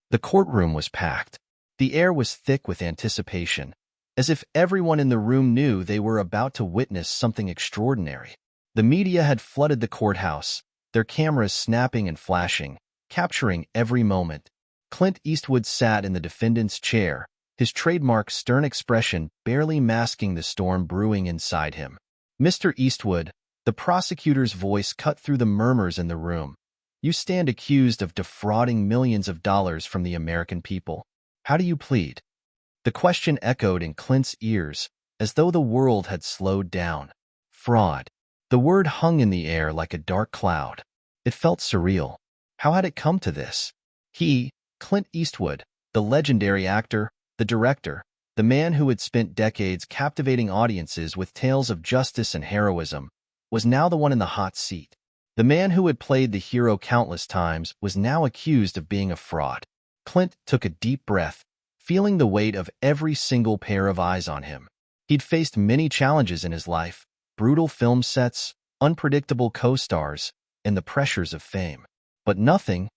The courtroom was packed. The air was thick with anticipation, as if everyone in the room knew they were about to witness something extraordinary. The media had flooded the courthouse, their cameras snapping and flashing, capturing every moment. Clint Eastwood sat in the defendant's chair, his trademark stern expression barely masking the storm brewing inside him. "Mr. Eastwood," the prosecutor's voice cut through the murmurs in the room, "you stand accused of defrauding millions of dollars from the American people. How do you plead?" The question echoed in Clint's ears, as though the world had slowed down. Fraud. The word hung in the air like a dark cloud. It felt surreal. How had it come to this? He, Clint Eastwood, the legendary actor, the director, the man who had spent decades captivating audiences with tales of justice and heroism, was now the one in the hot seat. The man who had played the hero countless times was now accused of being a fraud. Clint took a deep breath, feeling the weight of every single pair of eyes on him. He'd faced many challenges in his life: brutal film sets, unpredictable co-stars, and the pressures of fame. But nothing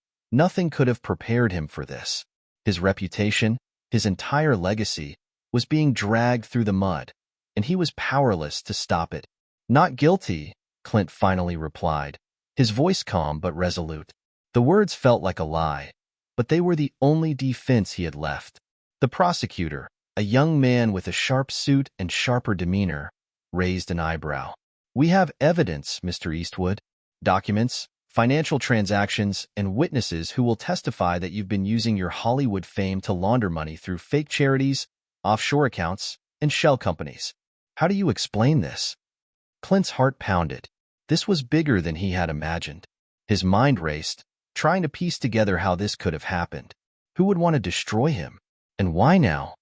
could have prepared him for this. His reputation, his entire legacy, was being dragged through the mud, and he was powerless to stop it. "Not guilty," Clint finally replied, his voice calm but resolute. The words felt like a lie, but they were the only defense he had left. The prosecutor, a young man with a sharp suit and sharper demeanor, raised an eyebrow. "We have evidence, Mr. Eastwood. Documents, financial transactions, and witnesses who will testify that you've been using your Hollywood fame to launder money through fake charities, offshore accounts, and shell companies. How do you explain this?" Clint's heart pounded. This was bigger than he had imagined. His mind raced, trying to piece together how this could have happened. Who would want to destroy him? And why now?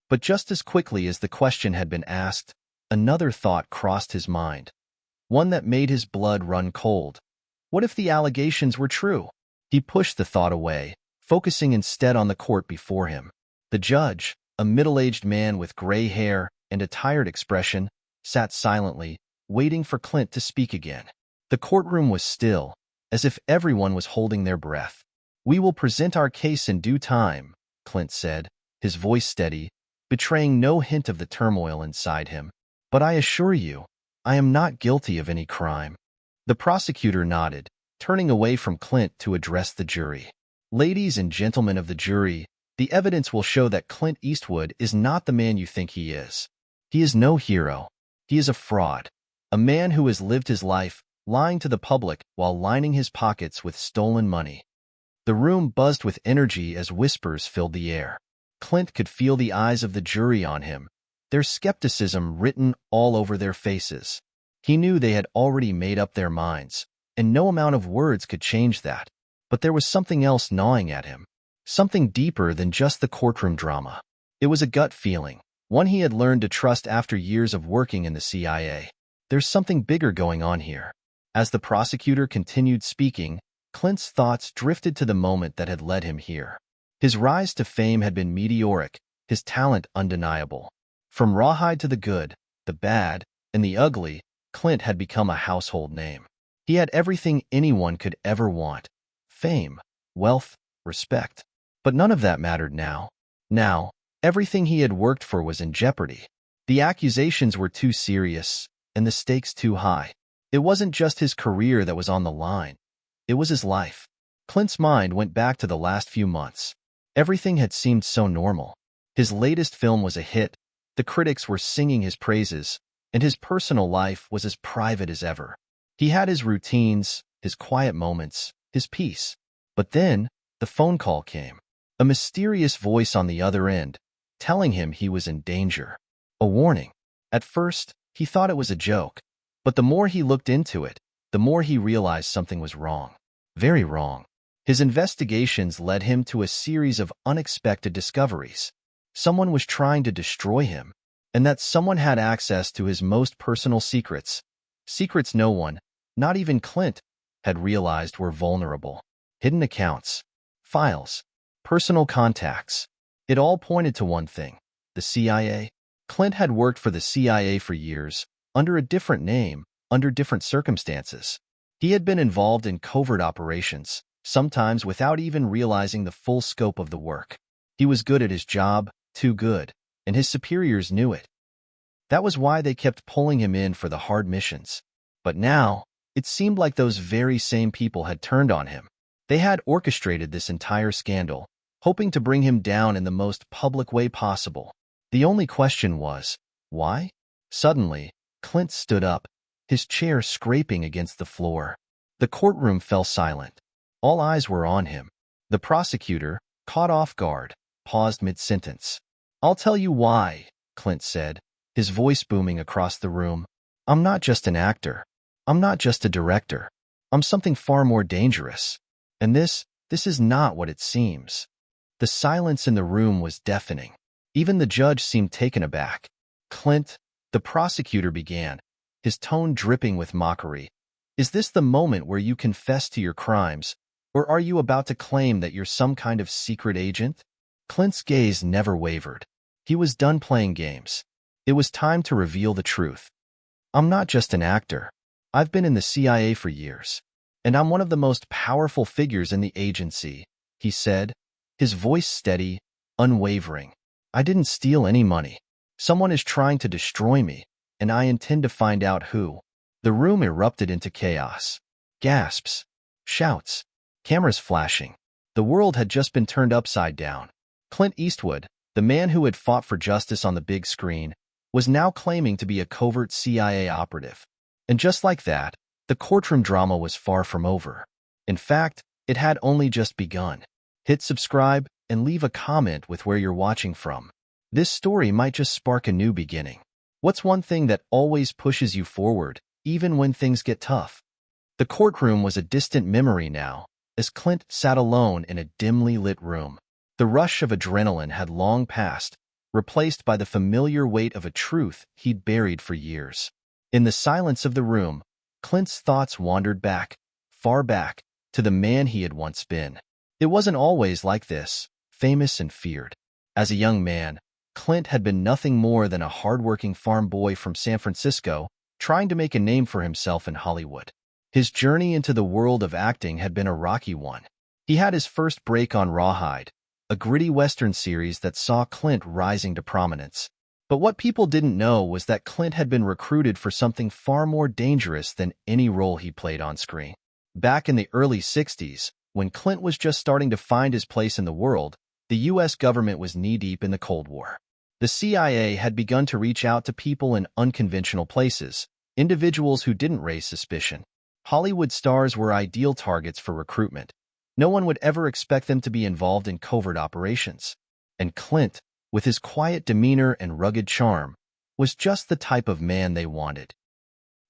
But just as quickly as the question had been asked, another thought crossed his mind, one that made his blood run cold. What if the allegations were true? He pushed the thought away, focusing instead on the court before him. The judge, a middle-aged man with gray hair and a tired expression, sat silently, waiting for Clint to speak again. The courtroom was still, as if everyone was holding their breath. "We will present our case in due time," Clint said, his voice steady, betraying no hint of the turmoil inside him. "But I assure you, I am not guilty of any crime." The prosecutor nodded, turning away from Clint to address the jury. "Ladies and gentlemen of the jury, the evidence will show that Clint Eastwood is not the man you think he is. He is no hero. He is a fraud, a man who has lived his life lying to the public while lining his pockets with stolen money." The room buzzed with energy as whispers filled the air. Clint could feel the eyes of the jury on him, their skepticism written all over their faces. He knew they had already made up their minds, and no amount of words could change that. But there was something else gnawing at him, something deeper than just the courtroom drama. It was a gut feeling, one he had learned to trust after years of working in the CIA. There's something bigger going on here. As the prosecutor continued speaking, Clint's thoughts drifted to the moment that had led him here. His rise to fame had been meteoric, his talent undeniable. From rawhide to the good, the bad, and the ugly, Clint had become a household name. He had everything anyone could ever want: fame, wealth, respect. But none of that mattered now. Now, everything he had worked for was in jeopardy. The accusations were too serious, and the stakes too high. It wasn't just his career that was on the line. It was his life. Clint's mind went back to the last few months. Everything had seemed so normal. His latest film was a hit, the critics were singing his praises, and his personal life was as private as ever. He had his routines, his quiet moments, his peace. But then, the phone call came. A mysterious voice on the other end, telling him he was in danger. A warning. At first, he thought it was a joke, but the more he looked into it, the more he realized something was wrong. Very wrong. His investigations led him to a series of unexpected discoveries. Someone was trying to destroy him, and that someone had access to his most personal secrets. Secrets no one, not even Clint, had realized were vulnerable. Hidden accounts, files, personal contacts. It all pointed to one thing: the CIA. Clint had worked for the CIA for years, under a different name, under different circumstances. He had been involved in covert operations, sometimes without even realizing the full scope of the work. He was good at his job, too good, and his superiors knew it. That was why they kept pulling him in for the hard missions. But now, it seemed like those very same people had turned on him. They had orchestrated this entire scandal, hoping to bring him down in the most public way possible. The only question was, why? Suddenly, Clint stood up, his chair scraping against the floor. The courtroom fell silent. All eyes were on him. The prosecutor, caught off guard, paused mid-sentence. "I'll tell you why," Clint said, his voice booming across the room. "I'm not just an actor. I'm not just a director. I'm something far more dangerous. And this is not what it seems." The silence in the room was deafening. Even the judge seemed taken aback. "Clint," the prosecutor began, his tone dripping with mockery, "is this the moment where you confess to your crimes, or are you about to claim that you're some kind of secret agent?" Clint's gaze never wavered. He was done playing games. It was time to reveal the truth. "I'm not just an actor. I've been in the CIA for years, and I'm one of the most powerful figures in the agency," he said, his voice steady, unwavering. "I didn't steal any money. Someone is trying to destroy me, and I intend to find out who." The room erupted into chaos. Gasps, shouts, cameras flashing. The world had just been turned upside down. Clint Eastwood, the man who had fought for justice on the big screen, was now claiming to be a covert CIA operative. And just like that, the courtroom drama was far from over. In fact, it had only just begun. Hit subscribe and leave a comment with where you're watching from. This story might just spark a new beginning. What's one thing that always pushes you forward, even when things get tough? The courtroom was a distant memory now, as Clint sat alone in a dimly lit room. The rush of adrenaline had long passed, replaced by the familiar weight of a truth he'd buried for years. In the silence of the room, Clint's thoughts wandered back, far back, to the man he had once been. It wasn't always like this, famous and feared. As a young man, Clint had been nothing more than a hard-working farm boy from San Francisco, trying to make a name for himself in Hollywood. His journey into the world of acting had been a rocky one. He had his first break on Rawhide, a gritty Western series that saw Clint rising to prominence. But what people didn't know was that Clint had been recruited for something far more dangerous than any role he played on screen. Back in the early 60s, when Clint was just starting to find his place in the world, the U.S. government was knee-deep in the Cold War. The CIA had begun to reach out to people in unconventional places, individuals who didn't raise suspicion. Hollywood stars were ideal targets for recruitment. No one would ever expect them to be involved in covert operations. And Clint, with his quiet demeanor and rugged charm, was just the type of man they wanted.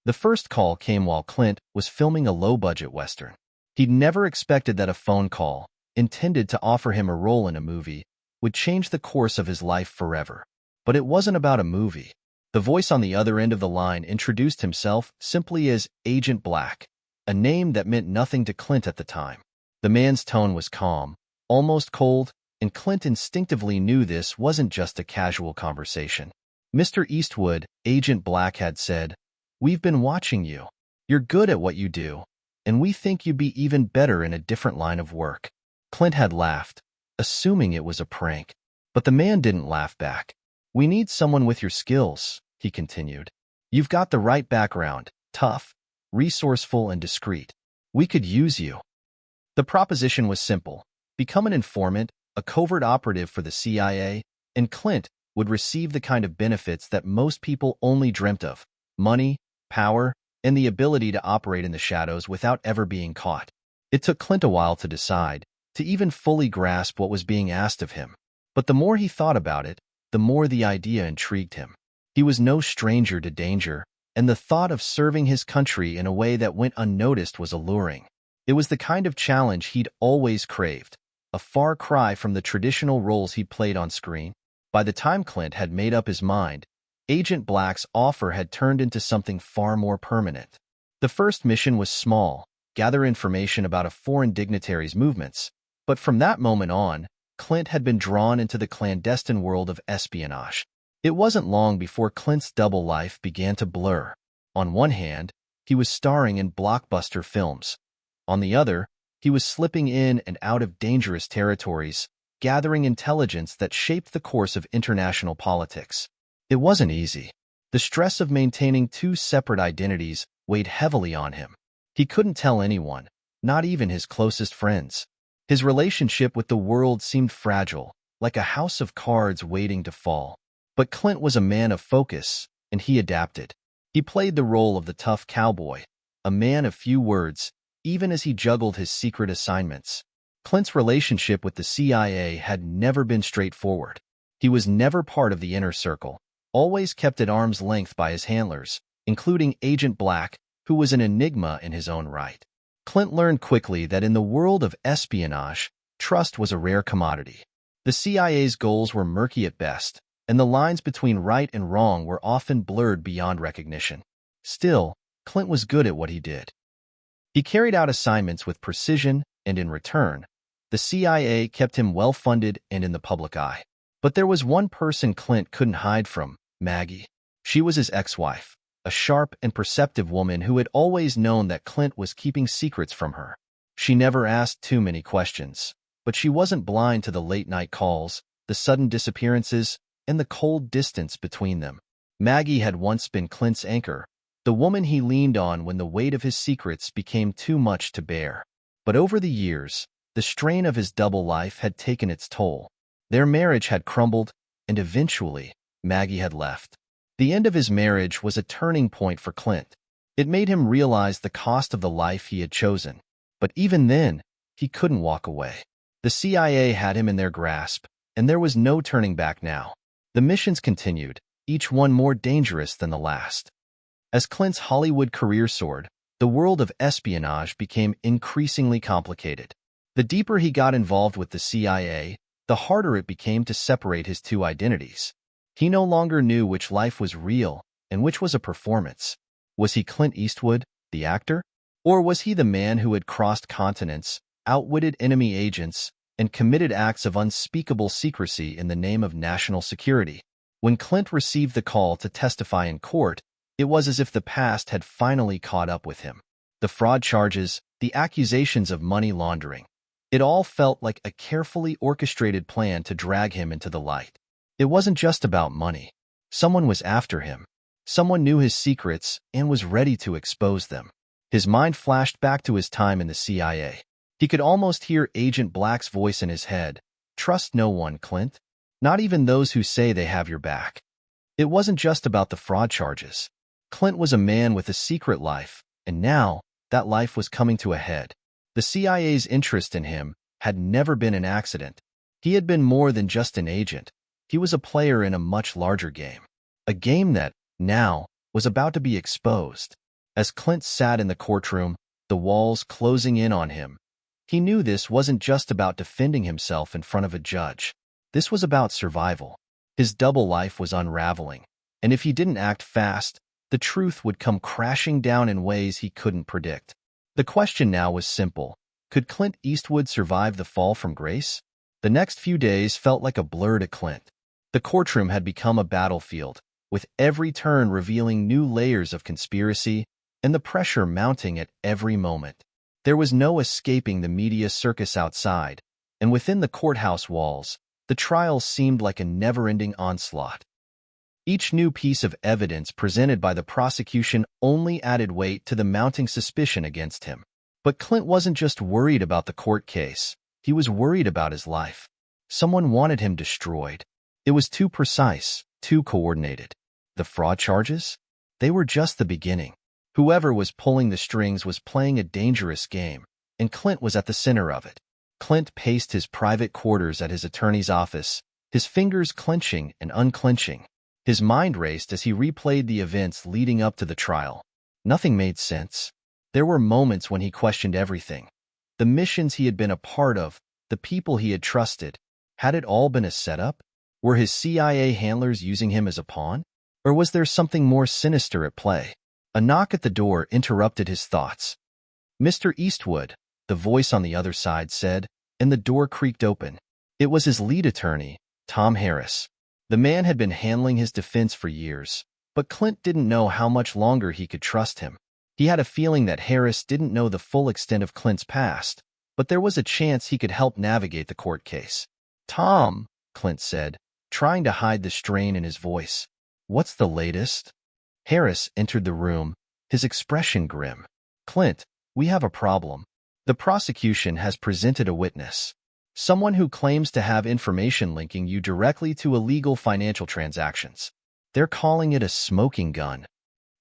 The first call came while Clint was filming a low-budget Western. He'd never expected that a phone call, intended to offer him a role in a movie, would change the course of his life forever. But it wasn't about a movie. The voice on the other end of the line introduced himself simply as Agent Black, a name that meant nothing to Clint at the time. The man's tone was calm, almost cold, and Clint instinctively knew this wasn't just a casual conversation. "Mr. Eastwood," Agent Black had said, "we've been watching you. You're good at what you do, and we think you'd be even better in a different line of work." Clint had laughed, assuming it was a prank. But the man didn't laugh back. "We need someone with your skills," he continued. "You've got the right background, tough, resourceful, and discreet. We could use you." The proposition was simple. Become an informant, a covert operative for the CIA, and Clint would receive the kind of benefits that most people only dreamt of: money, power, and the ability to operate in the shadows without ever being caught. It took Clint a while to decide, to even fully grasp what was being asked of him. But the more he thought about it, the more the idea intrigued him. He was no stranger to danger, and the thought of serving his country in a way that went unnoticed was alluring. It was the kind of challenge he'd always craved, a far cry from the traditional roles he'd played on screen. By the time Clint had made up his mind, Agent Black's offer had turned into something far more permanent. The first mission was small: gather information about a foreign dignitary's movements. But from that moment on, Clint had been drawn into the clandestine world of espionage. It wasn't long before Clint's double life began to blur. On one hand, he was starring in blockbuster films. On the other, He was slipping in and out of dangerous territories, gathering intelligence that shaped the course of international politics. It wasn't easy. The stress of maintaining two separate identities weighed heavily on him. He couldn't tell anyone, not even his closest friends. His relationship with the world seemed fragile, like a house of cards waiting to fall. But Clint was a man of focus, and he adapted. He played the role of the tough cowboy, a man of few words, even as he juggled his secret assignments. Clint's relationship with the CIA had never been straightforward. He was never part of the inner circle, always kept at arm's length by his handlers, including Agent Black, who was an enigma in his own right. Clint learned quickly that in the world of espionage, trust was a rare commodity. The CIA's goals were murky at best, and the lines between right and wrong were often blurred beyond recognition. Still, Clint was good at what he did. He carried out assignments with precision, and in return, the CIA kept him well-funded and in the public eye. But there was one person Clint couldn't hide from: Maggie. She was his ex-wife, a sharp and perceptive woman who had always known that Clint was keeping secrets from her. She never asked too many questions, but she wasn't blind to the late-night calls, the sudden disappearances, and the cold distance between them. Maggie had once been Clint's anchor, the woman he leaned on when the weight of his secrets became too much to bear. But over the years, the strain of his double life had taken its toll. Their marriage had crumbled, and eventually, Maggie had left. The end of his marriage was a turning point for Clint. It made him realize the cost of the life he had chosen. But even then, he couldn't walk away. The CIA had him in their grasp, and there was no turning back now. The missions continued, each one more dangerous than the last. As Clint's Hollywood career soared, the world of espionage became increasingly complicated. The deeper he got involved with the CIA, the harder it became to separate his two identities. He no longer knew which life was real and which was a performance. Was he Clint Eastwood, the actor? Or was he the man who had crossed continents, outwitted enemy agents, and committed acts of unspeakable secrecy in the name of national security? When Clint received the call to testify in court, it was as if the past had finally caught up with him. The fraud charges, the accusations of money laundering. It all felt like a carefully orchestrated plan to drag him into the light. It wasn't just about money. Someone was after him. Someone knew his secrets and was ready to expose them. His mind flashed back to his time in the CIA. He could almost hear Agent Black's voice in his head. Trust no one, Clint. Not even those who say they have your back. It wasn't just about the fraud charges. Clint was a man with a secret life, and now that life was coming to a head. The CIA's interest in him had never been an accident. He had been more than just an agent. He was a player in a much larger game. A game that, now, was about to be exposed. As Clint sat in the courtroom, the walls closing in on him, he knew this wasn't just about defending himself in front of a judge. This was about survival. His double life was unraveling, and if he didn't act fast, the truth would come crashing down in ways he couldn't predict. The question now was simple. Could Clint Eastwood survive the fall from grace? The next few days felt like a blur to Clint. The courtroom had become a battlefield, with every turn revealing new layers of conspiracy and the pressure mounting at every moment. There was no escaping the media circus outside, and within the courthouse walls, the trial seemed like a never-ending onslaught. Each new piece of evidence presented by the prosecution only added weight to the mounting suspicion against him. But Clint wasn't just worried about the court case. He was worried about his life. Someone wanted him destroyed. It was too precise, too coordinated. The fraud charges? They were just the beginning. Whoever was pulling the strings was playing a dangerous game, and Clint was at the center of it. Clint paced his private quarters at his attorney's office, his fingers clenching and unclenching. His mind raced as he replayed the events leading up to the trial. Nothing made sense. There were moments when he questioned everything. The missions he had been a part of, the people he had trusted. Had it all been a setup? Were his CIA handlers using him as a pawn? Or was there something more sinister at play? A knock at the door interrupted his thoughts. "Mr. Eastwood," the voice on the other side said, and the door creaked open. It was his lead attorney, Tom Harris. The man had been handling his defense for years, but Clint didn't know how much longer he could trust him. He had a feeling that Harris didn't know the full extent of Clint's past, but there was a chance he could help navigate the court case. "Tom," Clint said, trying to hide the strain in his voice. "What's the latest?" Harris entered the room, his expression grim. "Clint, we have a problem. The prosecution has presented a witness. Someone who claims to have information linking you directly to illegal financial transactions. They're calling it a smoking gun."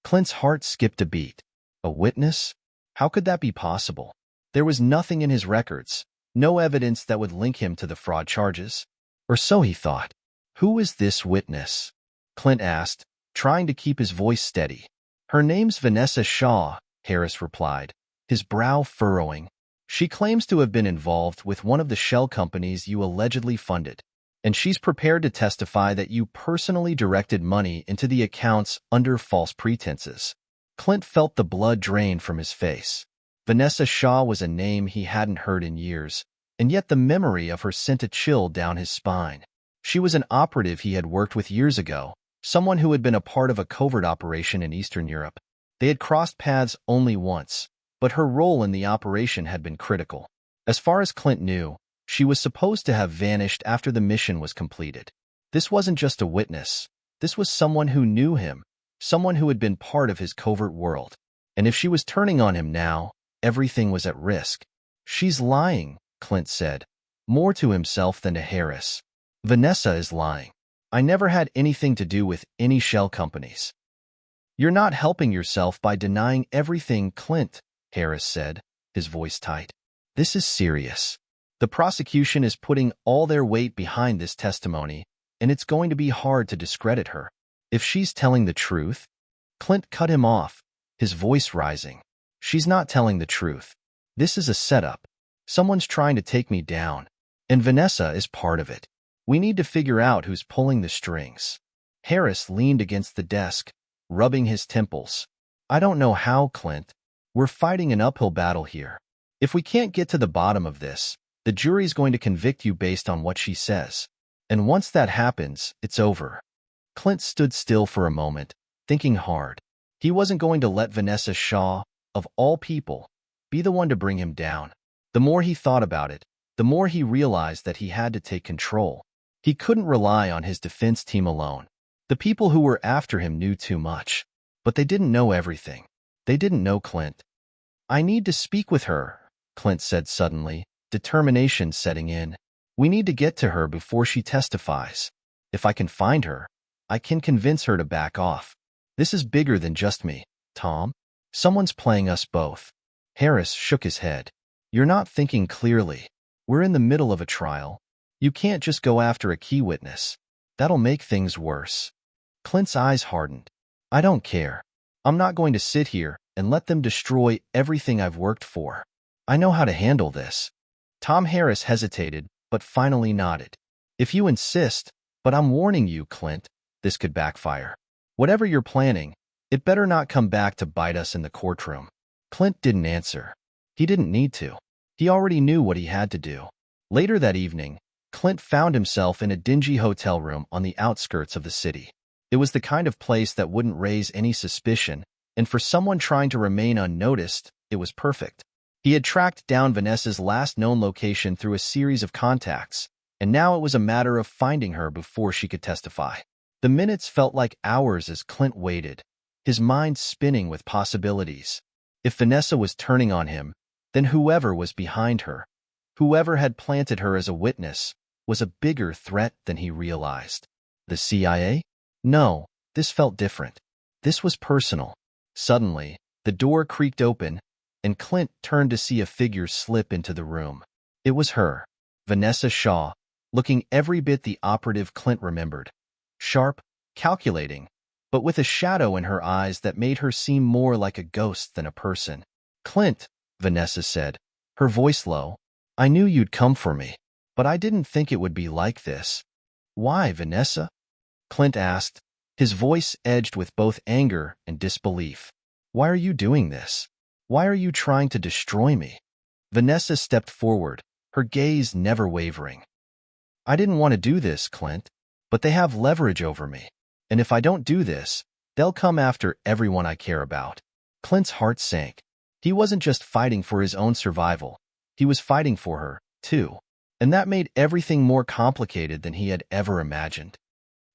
Clint's heart skipped a beat. A witness? How could that be possible? There was nothing in his records, no evidence that would link him to the fraud charges. Or so he thought. "Who is this witness?" Clint asked, trying to keep his voice steady. "Her name's Vanessa Shaw," Harris replied, his brow furrowing. "She claims to have been involved with one of the shell companies you allegedly funded, and she's prepared to testify that you personally directed money into the accounts under false pretenses." Clint felt the blood drain from his face. Vanessa Shaw was a name he hadn't heard in years, and yet the memory of her sent a chill down his spine. She was an operative he had worked with years ago, someone who had been a part of a covert operation in Eastern Europe. They had crossed paths only once, but her role in the operation had been critical. As far as Clint knew, she was supposed to have vanished after the mission was completed. This wasn't just a witness. This was someone who knew him, someone who had been part of his covert world. And if she was turning on him now, everything was at risk. "She's lying," Clint said, more to himself than to Harris. "Vanessa is lying. I never had anything to do with any shell companies." "You're not helping yourself by denying everything, Clint," Harris said, his voice tight. "This is serious. The prosecution is putting all their weight behind this testimony, and it's going to be hard to discredit her. If she's telling the truth—" Clint cut him off, his voice rising. "She's not telling the truth. This is a setup. Someone's trying to take me down, and Vanessa is part of it. We need to figure out who's pulling the strings." Harris leaned against the desk, rubbing his temples. "I don't know how, Clint. We're fighting an uphill battle here. If we can't get to the bottom of this, the jury's going to convict you based on what she says. And once that happens, it's over." Clint stood still for a moment, thinking hard. He wasn't going to let Vanessa Shaw, of all people, be the one to bring him down. The more he thought about it, the more he realized that he had to take control. He couldn't rely on his defense team alone. The people who were after him knew too much, but they didn't know everything. They didn't know Clint. "I need to speak with her," Clint said suddenly, determination setting in. "We need to get to her before she testifies. If I can find her, I can convince her to back off. This is bigger than just me, Tom. Someone's playing us both." Harris shook his head. "You're not thinking clearly. We're in the middle of a trial. You can't just go after a key witness. That'll make things worse." Clint's eyes hardened. "I don't care. I'm not going to sit here and let them destroy everything I've worked for. I know how to handle this." Tom Harris hesitated, but finally nodded. "If you insist, but I'm warning you, Clint, this could backfire. Whatever you're planning, it better not come back to bite us in the courtroom." Clint didn't answer. He didn't need to. He already knew what he had to do. Later that evening, Clint found himself in a dingy hotel room on the outskirts of the city. It was the kind of place that wouldn't raise any suspicion, and for someone trying to remain unnoticed, it was perfect. He had tracked down Vanessa's last known location through a series of contacts, and now it was a matter of finding her before she could testify. The minutes felt like hours as Clint waited, his mind spinning with possibilities. If Vanessa was turning on him, then whoever was behind her, whoever had planted her as a witness, was a bigger threat than he realized. The CIA? No, this felt different. This was personal. Suddenly, the door creaked open, and Clint turned to see a figure slip into the room. It was her, Vanessa Shaw, looking every bit the operative Clint remembered. Sharp, calculating, but with a shadow in her eyes that made her seem more like a ghost than a person. "Clint," Vanessa said, her voice low, "I knew you'd come for me, but I didn't think it would be like this." "Why, Vanessa?" Clint asked, his voice edged with both anger and disbelief. "Why are you doing this? Why are you trying to destroy me?" Vanessa stepped forward, her gaze never wavering. "I didn't want to do this, Clint, but they have leverage over me. And if I don't do this, they'll come after everyone I care about." Clint's heart sank. He wasn't just fighting for his own survival. He He was fighting for her, too. And that made everything more complicated than he had ever imagined.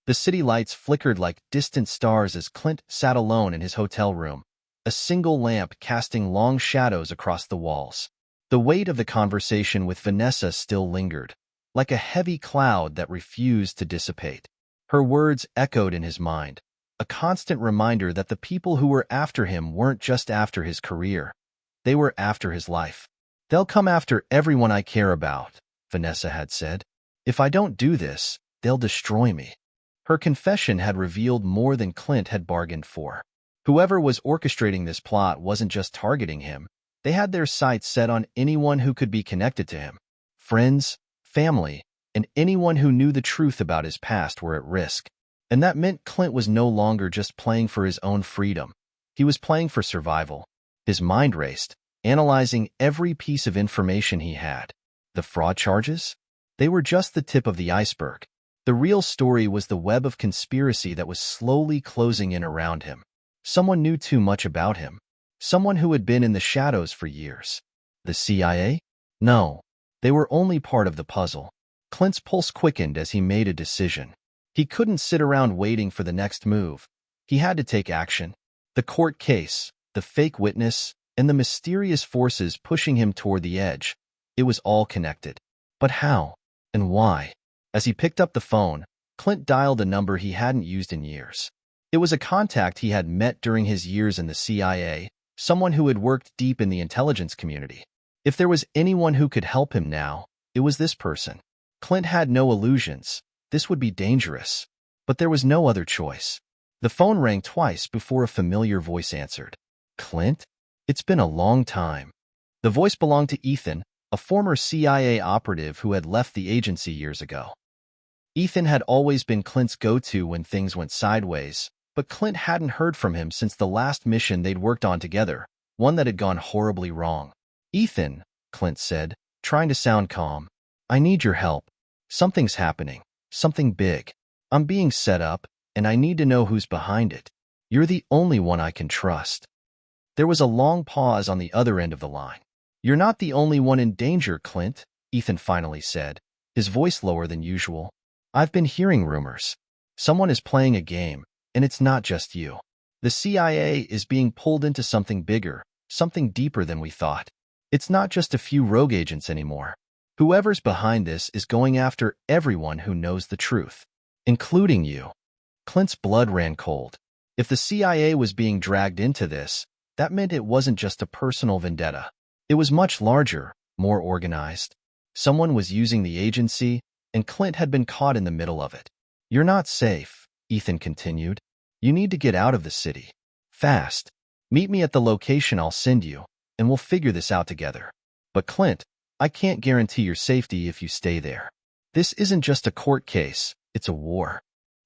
The city lights flickered like distant stars as Clint sat alone in his hotel room, a single lamp casting long shadows across the walls. The weight of the conversation with Vanessa still lingered, like a heavy cloud that refused to dissipate. Her words echoed in his mind, a constant reminder that the people who were after him weren't just after his career. They were after his life. "They'll come after everyone I care about," Vanessa had said. "If I don't do this, they'll destroy me." Her confession had revealed more than Clint had bargained for. Whoever was orchestrating this plot wasn't just targeting him. They had their sights set on anyone who could be connected to him. Friends, family, and anyone who knew the truth about his past were at risk. And that meant Clint was no longer just playing for his own freedom. He was playing for survival. His mind raced, analyzing every piece of information he had. The fraud charges? They were just the tip of the iceberg. The real story was the web of conspiracy that was slowly closing in around him. Someone knew too much about him. Someone who had been in the shadows for years. The CIA? No. They were only part of the puzzle. Clint's pulse quickened as he made a decision. He couldn't sit around waiting for the next move. He had to take action. The court case, the fake witness, and the mysterious forces pushing him toward the edge. It was all connected. But how? And why? As he picked up the phone, Clint dialed a number he hadn't used in years. It was a contact he had met during his years in the CIA, someone who had worked deep in the intelligence community. If there was anyone who could help him now, it was this person. Clint had no illusions. This would be dangerous. But there was no other choice. The phone rang twice before a familiar voice answered. "Clint? It's been a long time." The voice belonged to Ethan, a former CIA operative who had left the agency years ago. Ethan had always been Clint's go-to when things went sideways, but Clint hadn't heard from him since the last mission they'd worked on together, one that had gone horribly wrong. "Ethan," Clint said, trying to sound calm, "I need your help. Something's happening. Something big. I'm being set up, and I need to know who's behind it. You're the only one I can trust." There was a long pause on the other end of the line. "You're not the only one in danger, Clint," Ethan finally said, his voice lower than usual. "I've been hearing rumors. Someone is playing a game, and it's not just you. The CIA is being pulled into something bigger, something deeper than we thought. It's not just a few rogue agents anymore. Whoever's behind this is going after everyone who knows the truth, including you." Clint's blood ran cold. If the CIA was being dragged into this, that meant it wasn't just a personal vendetta. It was much larger, more organized. Someone was using the agency, and Clint had been caught in the middle of it. "You're not safe," Ethan continued. "You need to get out of the city. Fast. Meet me at the location I'll send you, and we'll figure this out together. But Clint, I can't guarantee your safety if you stay there. This isn't just a court case, it's a war."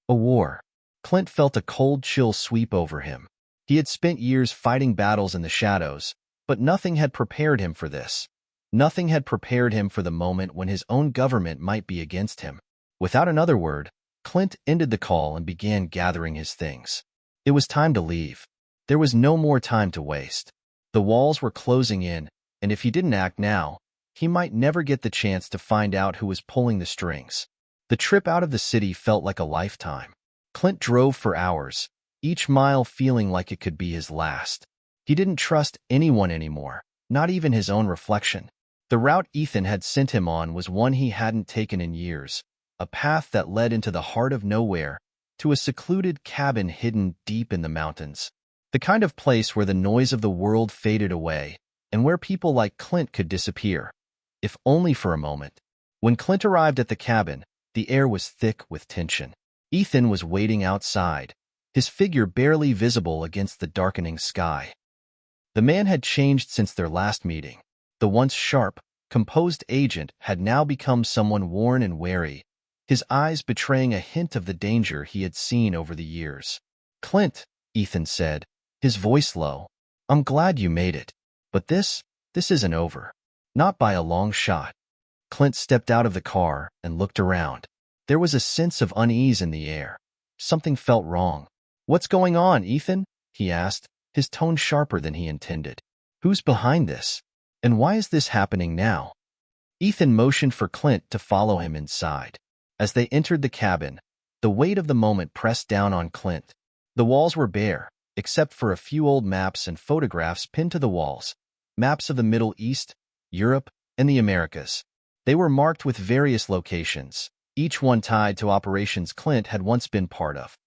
A war. Clint felt a cold chill sweep over him. He had spent years fighting battles in the shadows, but nothing had prepared him for this. Nothing had prepared him for the moment when his own government might be against him. Without another word, Clint ended the call and began gathering his things. It was time to leave. There was no more time to waste. The walls were closing in, and if he didn't act now, he might never get the chance to find out who was pulling the strings. The trip out of the city felt like a lifetime. Clint drove for hours, each mile feeling like it could be his last. He didn't trust anyone anymore, not even his own reflection. The route Ethan had sent him on was one he hadn't taken in years, a path that led into the heart of nowhere, to a secluded cabin hidden deep in the mountains. The kind of place where the noise of the world faded away, and where people like Clint could disappear, if only for a moment. When Clint arrived at the cabin, the air was thick with tension. Ethan was waiting outside, his figure barely visible against the darkening sky. The man had changed since their last meeting. The once sharp, composed agent had now become someone worn and wary, his eyes betraying a hint of the danger he had seen over the years. "Clint," Ethan said, his voice low, "I'm glad you made it. But this isn't over. Not by a long shot." Clint stepped out of the car and looked around. There was a sense of unease in the air. Something felt wrong. "What's going on, Ethan?" he asked, his tone sharper than he intended. "Who's behind this?" And why is this happening now? Ethan motioned for Clint to follow him inside. As they entered the cabin, the weight of the moment pressed down on Clint. The walls were bare, except for a few old maps and photographs pinned to the walls. Maps of the Middle East, Europe, and the Americas. They were marked with various locations, each one tied to operations Clint had once been part of.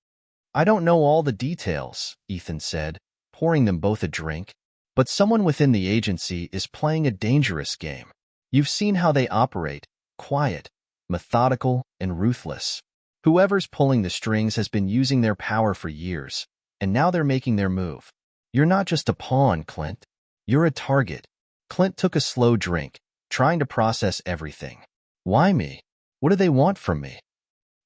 I don't know all the details, Ethan said, pouring them both a drink. But someone within the agency is playing a dangerous game. You've seen how they operate, quiet, methodical, and ruthless. Whoever's pulling the strings has been using their power for years, and now they're making their move. You're not just a pawn, Clint. You're a target. Clint took a slow drink, trying to process everything. Why me? What do they want from me?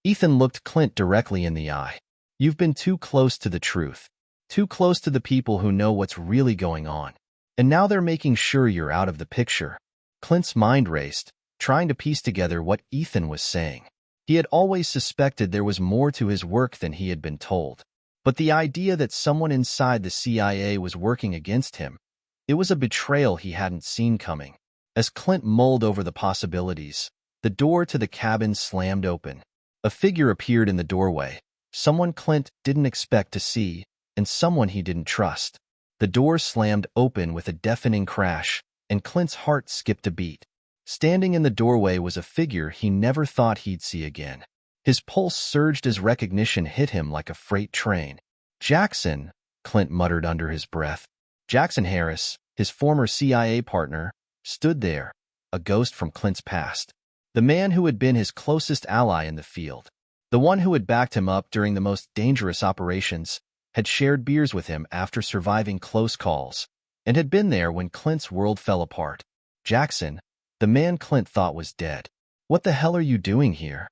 Ethan looked Clint directly in the eye. You've been too close to the truth. Too close to the people who know what's really going on. And now they're making sure you're out of the picture. Clint's mind raced, trying to piece together what Ethan was saying. He had always suspected there was more to his work than he had been told. But the idea that someone inside the CIA was working against him, it was a betrayal he hadn't seen coming. As Clint mulled over the possibilities, the door to the cabin slammed open. A figure appeared in the doorway, someone Clint didn't expect to see, and someone he didn't trust. The door slammed open with a deafening crash, and Clint's heart skipped a beat. Standing in the doorway was a figure he never thought he'd see again. His pulse surged as recognition hit him like a freight train. Jackson, Clint muttered under his breath. Jackson Harris, his former CIA partner, stood there, a ghost from Clint's past. The man who had been his closest ally in the field. The one who had backed him up during the most dangerous operations, had shared beers with him after surviving close calls, and had been there when Clint's world fell apart. Jackson, the man Clint thought was dead. What the hell are you doing here?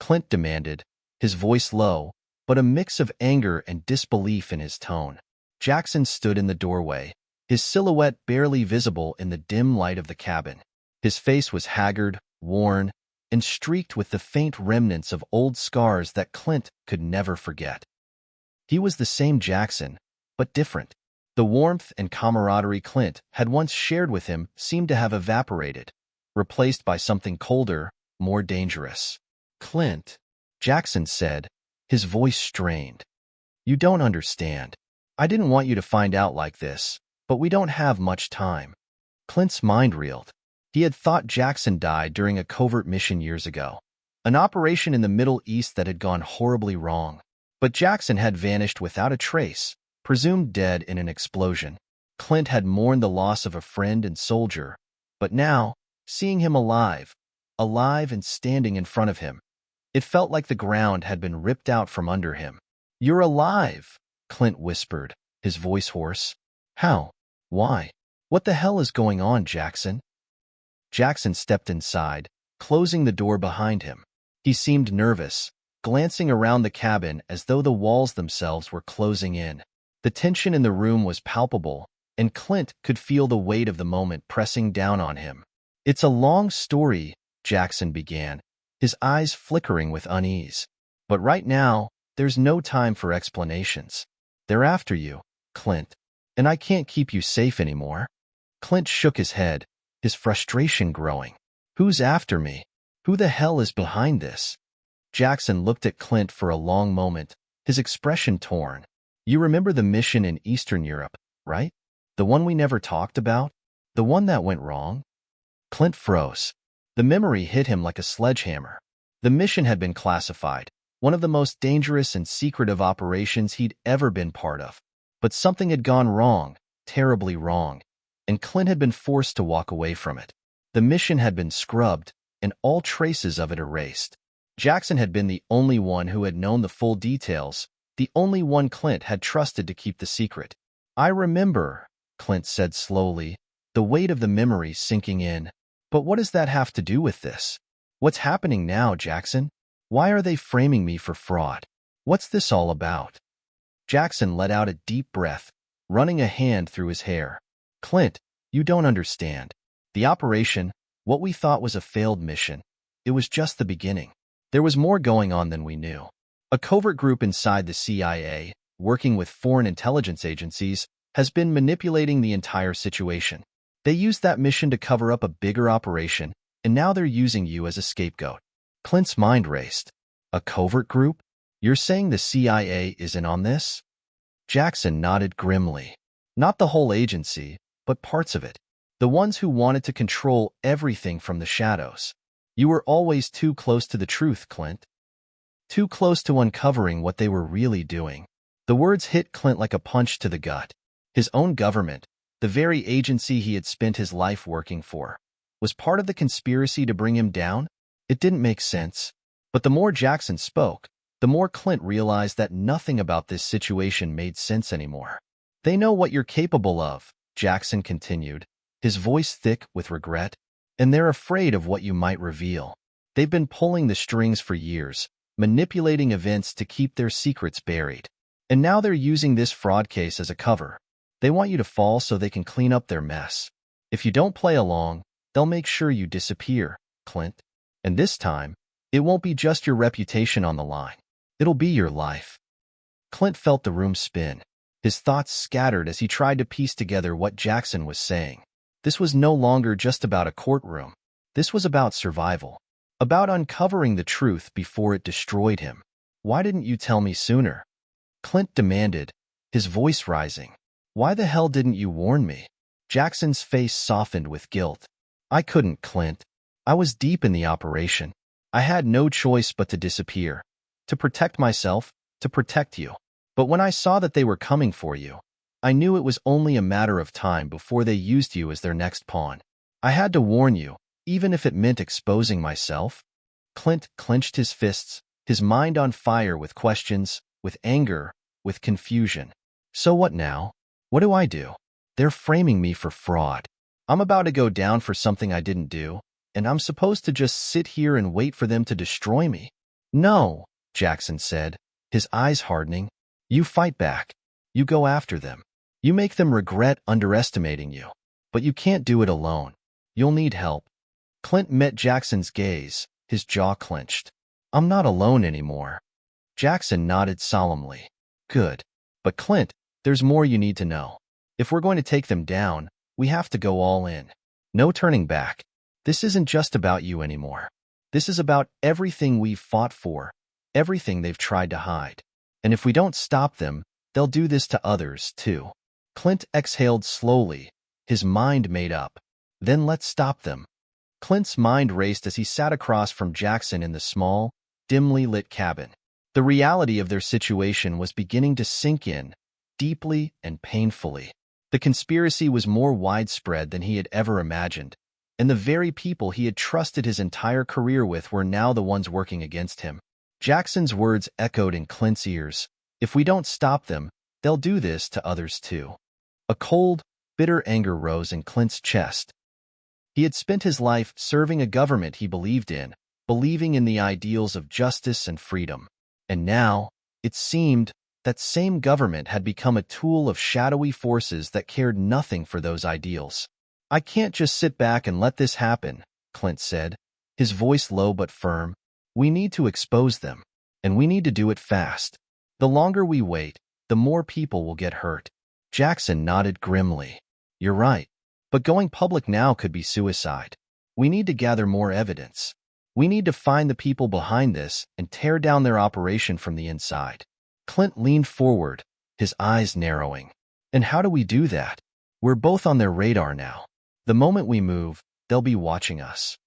Clint demanded, his voice low, but a mix of anger and disbelief in his tone. Jackson stood in the doorway, his silhouette barely visible in the dim light of the cabin. His face was haggard, worn, and streaked with the faint remnants of old scars that Clint could never forget. He was the same Jackson, but different. The warmth and camaraderie Clint had once shared with him seemed to have evaporated, replaced by something colder, more dangerous. Clint, Jackson said, his voice strained. You don't understand. I didn't want you to find out like this, but we don't have much time. Clint's mind reeled. He had thought Jackson died during a covert mission years ago, an operation in the Middle East that had gone horribly wrong. But Jackson had vanished without a trace, presumed dead in an explosion. Clint had mourned the loss of a friend and soldier, but now, seeing him alive and standing in front of him, it felt like the ground had been ripped out from under him. You're alive, Clint whispered, his voice hoarse. How? Why? What the hell is going on, Jackson? Jackson stepped inside, closing the door behind him. He seemed nervous, glancing around the cabin as though the walls themselves were closing in. The tension in the room was palpable, and Clint could feel the weight of the moment pressing down on him. It's a long story, Jackson began, his eyes flickering with unease. But right now, there's no time for explanations. They're after you, Clint, and I can't keep you safe anymore. Clint shook his head, his frustration growing. Who's after me? Who the hell is behind this? Jackson looked at Clint for a long moment, his expression torn. You remember the mission in Eastern Europe, right? The one we never talked about? The one that went wrong? Clint froze. The memory hit him like a sledgehammer. The mission had been classified, one of the most dangerous and secretive operations he'd ever been part of. But something had gone wrong, terribly wrong, and Clint had been forced to walk away from it. The mission had been scrubbed, and all traces of it erased. Jackson had been the only one who had known the full details, the only one Clint had trusted to keep the secret. I remember, Clint said slowly, the weight of the memory sinking in. But what does that have to do with this? What's happening now, Jackson? Why are they framing me for fraud? What's this all about? Jackson let out a deep breath, running a hand through his hair. Clint, you don't understand. The operation, what we thought was a failed mission, it was just the beginning. There was more going on than we knew. A covert group inside the CIA, working with foreign intelligence agencies, has been manipulating the entire situation. They used that mission to cover up a bigger operation, and now they're using you as a scapegoat. Clint's mind raced. A covert group? You're saying the CIA is in on this? Jackson nodded grimly. Not the whole agency, but parts of it. The ones who wanted to control everything from the shadows. You were always too close to the truth, Clint. Too close to uncovering what they were really doing. The words hit Clint like a punch to the gut. His own government, the very agency he had spent his life working for, was part of the conspiracy to bring him down? It didn't make sense. But the more Jackson spoke, the more Clint realized that nothing about this situation made sense anymore. They know what you're capable of, Jackson continued, his voice thick with regret, and they're afraid of what you might reveal. They've been pulling the strings for years, manipulating events to keep their secrets buried. And now they're using this fraud case as a cover. They want you to fall so they can clean up their mess. If you don't play along, they'll make sure you disappear, Clint. And this time, it won't be just your reputation on the line. It'll be your life. Clint felt the room spin. His thoughts scattered as he tried to piece together what Jackson was saying. This was no longer just about a courtroom. This was about survival. About uncovering the truth before it destroyed him. Why didn't you tell me sooner? Clint demanded, his voice rising. Why the hell didn't you warn me? Jackson's face softened with guilt. I couldn't, Clint. I was deep in the operation. I had no choice but to disappear. To protect myself, to protect you. But when I saw that they were coming for you, I knew it was only a matter of time before they used you as their next pawn. I had to warn you, even if it meant exposing myself. Clint clenched his fists, his mind on fire with questions, with anger, with confusion. So what now? What do I do? They're framing me for fraud. I'm about to go down for something I didn't do, and I'm supposed to just sit here and wait for them to destroy me. No, Jackson said, his eyes hardening. You fight back. You go after them. You make them regret underestimating you. But you can't do it alone. You'll need help. Clint met Jackson's gaze, his jaw clenched. I'm not alone anymore. Jackson nodded solemnly. Good. But Clint, there's more you need to know. If we're going to take them down, we have to go all in. No turning back. This isn't just about you anymore. This is about everything we've fought for, everything they've tried to hide. And if we don't stop them, they'll do this to others, too. Clint exhaled slowly, his mind made up. Then let's stop them. Clint's mind raced as he sat across from Jackson in the small, dimly lit cabin. The reality of their situation was beginning to sink in, deeply and painfully. The conspiracy was more widespread than he had ever imagined, and the very people he had trusted his entire career with were now the ones working against him. Jackson's words echoed in Clint's ears. If we don't stop them, they'll do this to others too. A cold, bitter anger rose in Clint's chest. He had spent his life serving a government he believed in, believing in the ideals of justice and freedom. And now, it seemed, that same government had become a tool of shadowy forces that cared nothing for those ideals. I can't just sit back and let this happen, Clint said, his voice low but firm. We need to expose them, and we need to do it fast. The longer we wait, the more people will get hurt. Jackson nodded grimly. You're right, but going public now could be suicide. We need to gather more evidence. We need to find the people behind this and tear down their operation from the inside. Clint leaned forward, his eyes narrowing. And how do we do that? We're both on their radar now. The moment we move, they'll be watching us.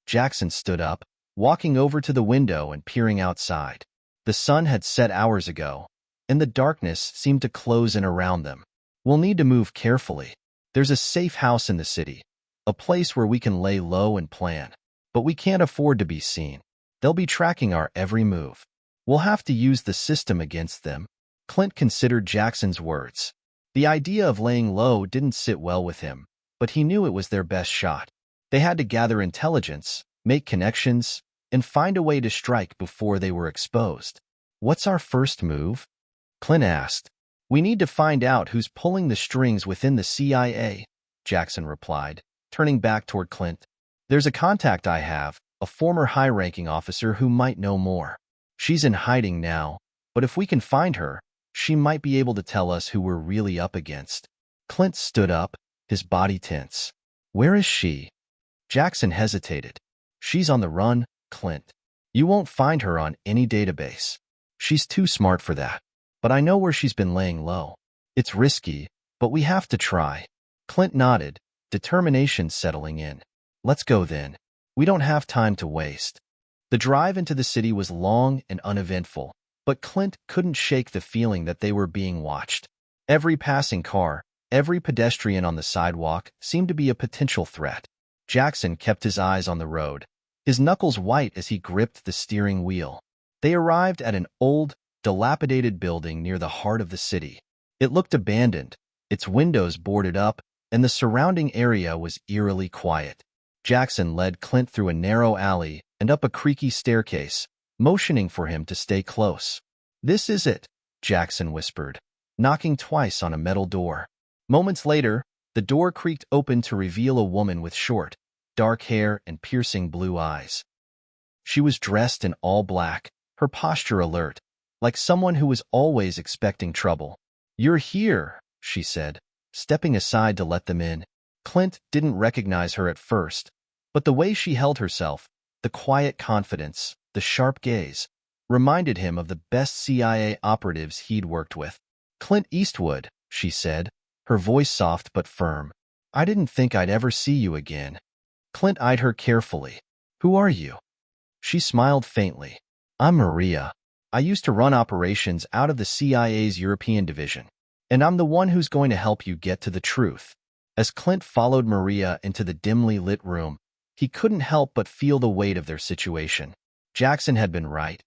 Jackson stood up, walking over to the window and peering outside. The sun had set hours ago, and the darkness seemed to close in around them. We'll need to move carefully. There's a safe house in the city, a place where we can lay low and plan. But we can't afford to be seen. They'll be tracking our every move. We'll have to use the system against them. Clint considered Jackson's words. The idea of laying low didn't sit well with him, but he knew it was their best shot. They had to gather intelligence, make connections, and find a way to strike before they were exposed. What's our first move? Clint asked. We need to find out who's pulling the strings within the CIA, Jackson replied, turning back toward Clint. There's a contact I have, a former high-ranking officer who might know more. She's in hiding now, but if we can find her, she might be able to tell us who we're really up against. Clint stood up, his body tense. Where is she? Jackson hesitated. She's on the run, Clint. You won't find her on any database. She's too smart for that. But I know where she's been laying low. It's risky, but we have to try. Clint nodded, determination settling in. Let's go then. We don't have time to waste. The drive into the city was long and uneventful, but Clint couldn't shake the feeling that they were being watched. Every passing car, every pedestrian on the sidewalk seemed to be a potential threat. Jackson kept his eyes on the road, his knuckles white as he gripped the steering wheel. They arrived at an old, dilapidated building near the heart of the city. It looked abandoned, its windows boarded up, and the surrounding area was eerily quiet. Jackson led Clint through a narrow alley and up a creaky staircase, motioning for him to stay close. "This is it," Jackson whispered, knocking twice on a metal door. Moments later, the door creaked open to reveal a woman with short, dark hair and piercing blue eyes. She was dressed in all black, her posture alert, like someone who was always expecting trouble. "You're here," she said, stepping aside to let them in. Clint didn't recognize her at first, but the way she held herself, the quiet confidence, the sharp gaze, reminded him of the best CIA operatives he'd worked with. "Clint Eastwood," she said, her voice soft but firm. "I didn't think I'd ever see you again." Clint eyed her carefully. "Who are you?" She smiled faintly. "I'm Maria. I used to run operations out of the CIA's European division, and I'm the one who's going to help you get to the truth." As Clint followed Maria into the dimly lit room, he couldn't help but feel the weight of their situation. Jackson had been right.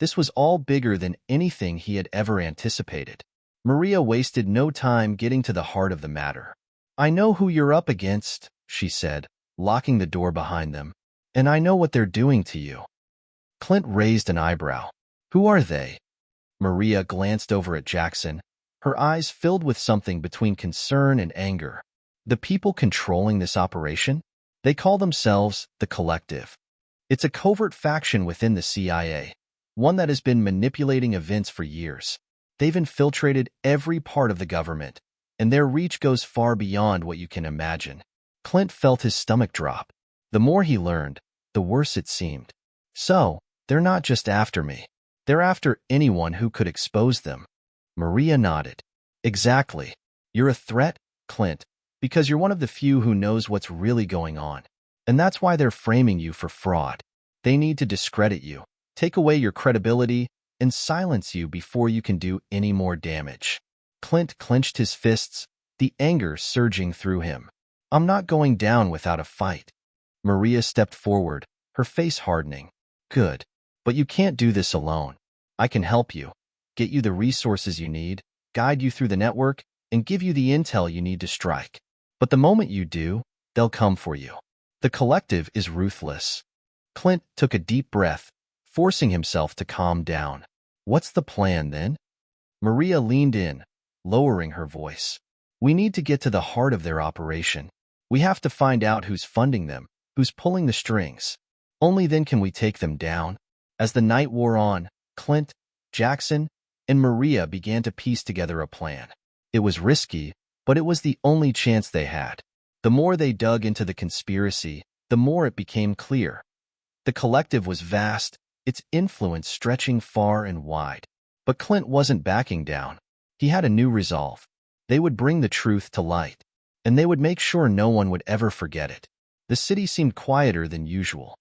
This was all bigger than anything he had ever anticipated. Maria wasted no time getting to the heart of the matter. "I know who you're up against," she said, locking the door behind them. "And I know what they're doing to you." Clint raised an eyebrow. "Who are they?" Maria glanced over at Jackson, her eyes filled with something between concern and anger. "The people controlling this operation? They call themselves the Collective. It's a covert faction within the CIA, one that has been manipulating events for years. They've infiltrated every part of the government, and their reach goes far beyond what you can imagine." Clint felt his stomach drop. The more he learned, the worse it seemed. "So, they're not just after me. They're after anyone who could expose them." Maria nodded. "Exactly. You're a threat, Clint, because you're one of the few who knows what's really going on. And that's why they're framing you for fraud. They need to discredit you, take away your credibility, and silence you before you can do any more damage." Clint clenched his fists, the anger surging through him. "I'm not going down without a fight." Maria stepped forward, her face hardening. "Good. But you can't do this alone. I can help you, get you the resources you need, guide you through the network, and give you the intel you need to strike. But the moment you do, they'll come for you. The Collective is ruthless." Clint took a deep breath, forcing himself to calm down. "What's the plan, then?" Maria leaned in, lowering her voice. "We need to get to the heart of their operation. We have to find out who's funding them, who's pulling the strings. Only then can we take them down." As the night wore on, Clint, Jackson, and Maria began to piece together a plan. It was risky, but it was the only chance they had. The more they dug into the conspiracy, the more it became clear. The Collective was vast, its influence stretching far and wide. But Clint wasn't backing down. He had a new resolve. They would bring the truth to light, and they would make sure no one would ever forget it. The city seemed quieter than usual.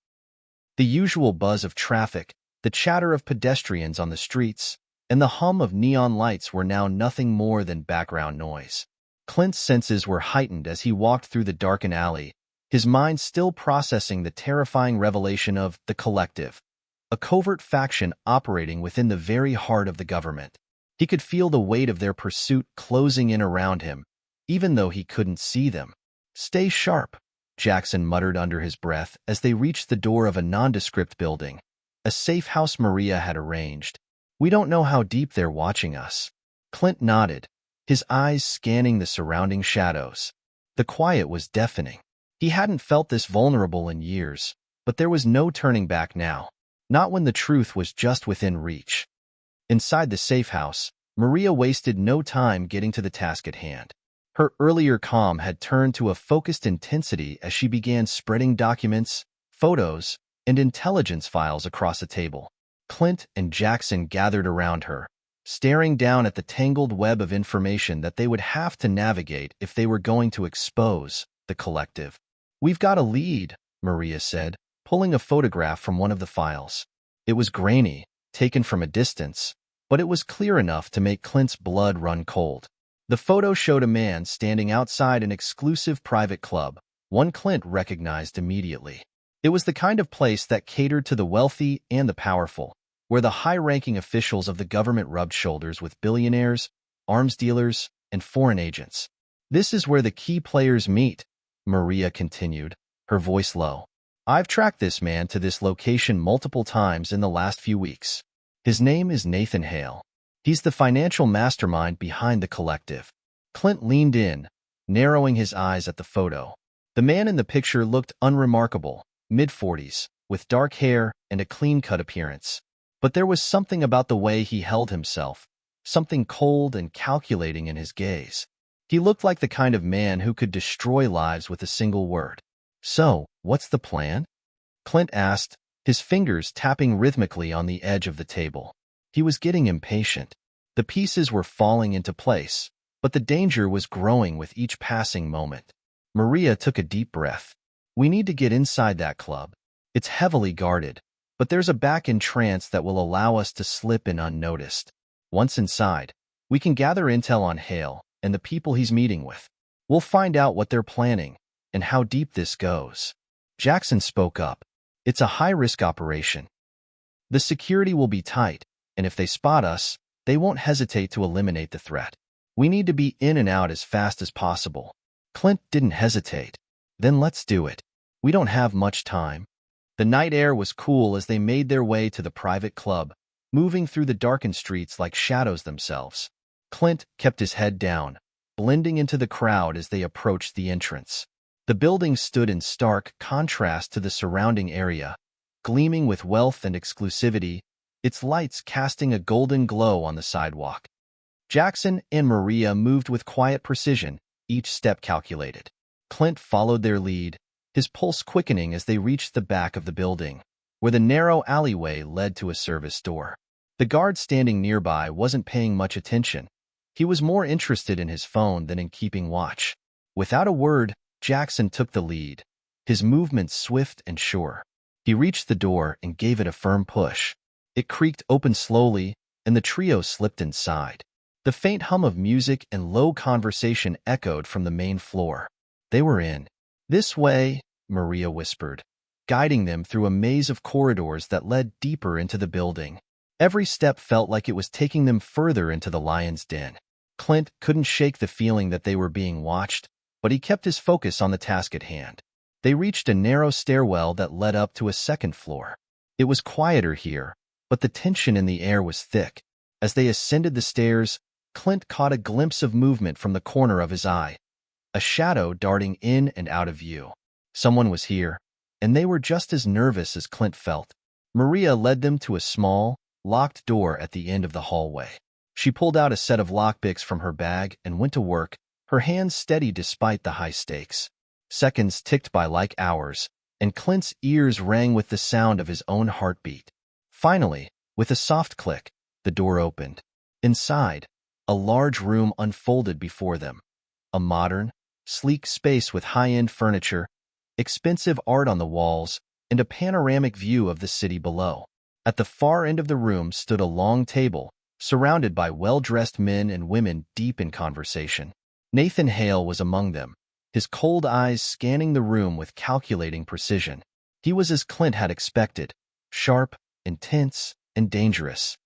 The usual buzz of traffic, the chatter of pedestrians on the streets, and the hum of neon lights were now nothing more than background noise. Clint's senses were heightened as he walked through the darkened alley, his mind still processing the terrifying revelation of the Collective, a covert faction operating within the very heart of the government. He could feel the weight of their pursuit closing in around him, even though he couldn't see them. "Stay sharp," Jackson muttered under his breath as they reached the door of a nondescript building, a safe house Maria had arranged. "We don't know how deep they're watching us." Clint nodded, his eyes scanning the surrounding shadows. The quiet was deafening. He hadn't felt this vulnerable in years, but there was no turning back now, not when the truth was just within reach. Inside the safe house, Maria wasted no time getting to the task at hand. Her earlier calm had turned to a focused intensity as she began spreading documents, photos, and intelligence files across a table. Clint and Jackson gathered around her, staring down at the tangled web of information that they would have to navigate if they were going to expose the collective. "We've got a lead," Maria said, pulling a photograph from one of the files. It was grainy, taken from a distance, but it was clear enough to make Clint's blood run cold. The photo showed a man standing outside an exclusive private club, one Clint recognized immediately. It was the kind of place that catered to the wealthy and the powerful, where the high-ranking officials of the government rubbed shoulders with billionaires, arms dealers, and foreign agents. "This is where the key players meet," Maria continued, her voice low. "I've tracked this man to this location multiple times in the last few weeks. His name is Nathan Hale. He's the financial mastermind behind the collective." Clint leaned in, narrowing his eyes at the photo. The man in the picture looked unremarkable, mid-40s, with dark hair and a clean-cut appearance. But there was something about the way he held himself, something cold and calculating in his gaze. He looked like the kind of man who could destroy lives with a single word. "So, what's the plan?" Clint asked, his fingers tapping rhythmically on the edge of the table. He was getting impatient. The pieces were falling into place, but the danger was growing with each passing moment. Maria took a deep breath. "We need to get inside that club. It's heavily guarded, but there's a back entrance that will allow us to slip in unnoticed. Once inside, we can gather intel on Hale and the people he's meeting with. We'll find out what they're planning and how deep this goes." Jackson spoke up. "It's a high-risk operation. The security will be tight, and if they spot us, they won't hesitate to eliminate the threat. We need to be in and out as fast as possible." Clint didn't hesitate. "Then let's do it. We don't have much time." The night air was cool as they made their way to the private club, moving through the darkened streets like shadows themselves. Clint kept his head down, blending into the crowd as they approached the entrance. The building stood in stark contrast to the surrounding area, gleaming with wealth and exclusivity, its lights casting a golden glow on the sidewalk. Jackson and Maria moved with quiet precision, each step calculated. Clint followed their lead, his pulse quickening as they reached the back of the building, where the narrow alleyway led to a service door. The guard standing nearby wasn't paying much attention. He was more interested in his phone than in keeping watch. Without a word, Jackson took the lead, his movements swift and sure. He reached the door and gave it a firm push. It creaked open slowly, and the trio slipped inside. The faint hum of music and low conversation echoed from the main floor. They were in. "This way," Maria whispered, guiding them through a maze of corridors that led deeper into the building. Every step felt like it was taking them further into the lion's den. Clint couldn't shake the feeling that they were being watched, but he kept his focus on the task at hand. They reached a narrow stairwell that led up to a second floor. It was quieter here, but the tension in the air was thick. As they ascended the stairs, Clint caught a glimpse of movement from the corner of his eye, a shadow darting in and out of view. Someone was here, and they were just as nervous as Clint felt. Maria led them to a small, locked door at the end of the hallway. She pulled out a set of lockpicks from her bag and went to work, her hands steady despite the high stakes. Seconds ticked by like hours, and Clint's ears rang with the sound of his own heartbeat. Finally, with a soft click, the door opened. Inside, a large room unfolded before them. A modern, sleek space with high-end furniture, expensive art on the walls, and a panoramic view of the city below. At the far end of the room stood a long table, surrounded by well-dressed men and women deep in conversation. Nathan Hale was among them, his cold eyes scanning the room with calculating precision. He was as Clint had expected, sharp, intense, and dangerous.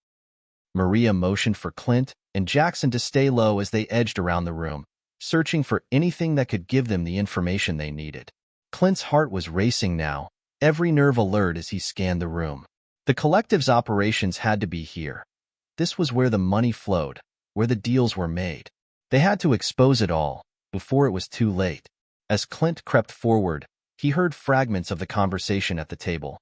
Maria motioned for Clint and Jackson to stay low as they edged around the room, searching for anything that could give them the information they needed. Clint's heart was racing now, every nerve alert as he scanned the room. The collective's operations had to be here. This was where the money flowed, where the deals were made. They had to expose it all, before it was too late. As Clint crept forward, he heard fragments of the conversation at the table.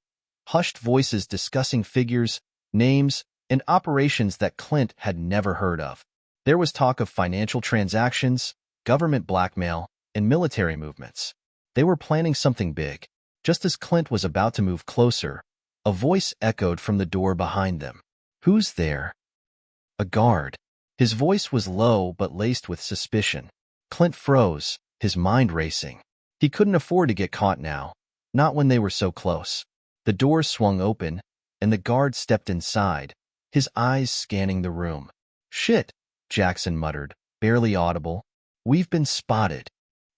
Hushed voices discussing figures, names, and operations that Clint had never heard of. There was talk of financial transactions, government blackmail, and military movements. They were planning something big. Just as Clint was about to move closer, a voice echoed from the door behind them. "Who's there?" A guard. His voice was low but laced with suspicion. Clint froze, his mind racing. He couldn't afford to get caught now, not when they were so close. The door swung open, and the guard stepped inside, his eyes scanning the room. "Shit," Jackson muttered, barely audible. "We've been spotted."